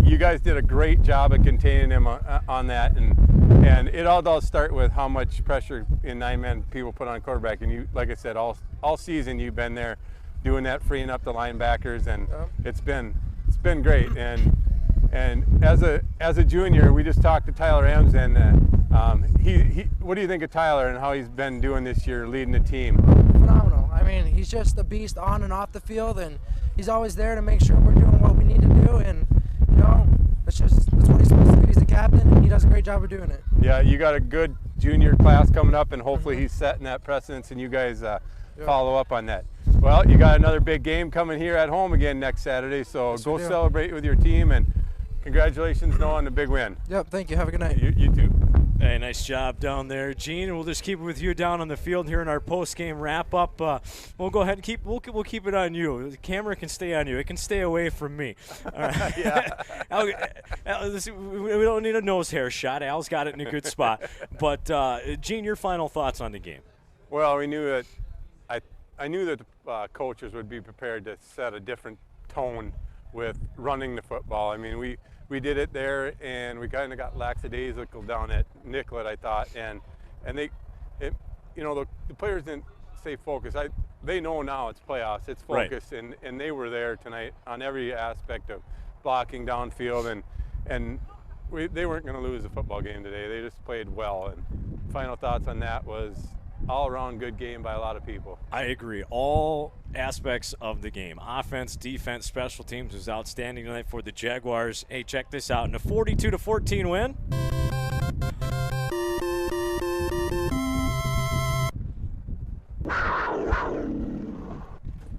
you guys did a great job of containing him on that, and it all does start with how much pressure in 9-man people put on quarterback. And you, like I said, all season you've been there doing that, freeing up the linebackers, and it's been great. And as a junior, we just talked to Tyler Amsden. What do you think of Tyler and how he's been doing this year, leading the team? Phenomenal. I mean, he's just a beast on and off the field, and he's always there to make sure we're doing what we need to do. And you know, that's what he's supposed to do. He's the captain, and he does a great job of doing it. Yeah, you got a good junior class coming up, and hopefully he's setting that precedence, and you guys follow up on that. Well, you got another big game coming here at home again next Saturday, so yes, go celebrate with your team, and congratulations, Noah, on the big win. Yep, thank you. Have a good night. You too. Hey, nice job down there, Gene. And we'll just keep it with you down on the field here in our post-game wrap-up. We'll go ahead and we'll keep it on you. The camera can stay on you. It can stay away from me. All right. Yeah. We don't need a nose hair shot. Al's got it in a good spot. But Gene, your final thoughts on the game? Well, we knew that I knew that the coaches would be prepared to set a different tone with running the football. I mean, we did it there, and we kind of got lackadaisical down at Nicollet, I thought, and the players didn't stay focused. They know now it's playoffs, it's focus, right. and they were there tonight on every aspect of blocking downfield, and they weren't going to lose the football game today. They just played well. And final thoughts on that was all-around good game by a lot of people. I agree. All aspects of the game, offense, defense, special teams, was outstanding tonight for the Jaguars. Hey, check this out. In a 42-14 win,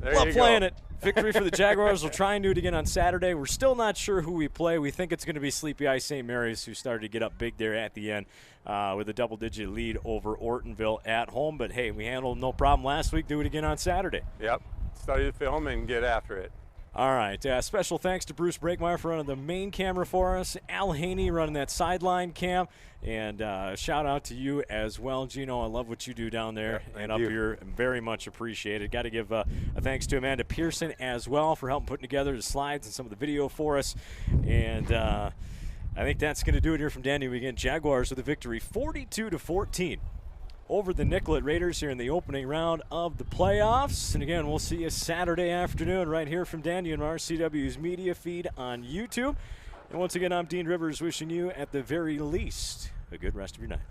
love playing it. Victory for the Jaguars. We'll try and do it again on Saturday. We're still not sure who we play. We think it's going to be Sleepy Eye St. Mary's, who started to get up big there at the end with a double-digit lead over Ortonville at home. But, hey, we handled no problem last week. Do it again on Saturday. Yep. Study the film and get after it. All right. Special thanks to Bruce Breakmeyer for running the main camera for us, Al Haney running that sideline cam, and shout out to you as well, Gino. I love what you do down there and up here. Very much appreciated. Got to give a thanks to Amanda Pearson as well for helping putting together the slides and some of the video for us. And I think that's going to do it here from Danube again. Jaguars with a victory 42-14. Over the Nicollet Raiders here in the opening round of the playoffs. And again, we'll see you Saturday afternoon right here from Danube and RCW's media feed on YouTube. And once again, I'm Dean Rivers wishing you, at the very least, a good rest of your night.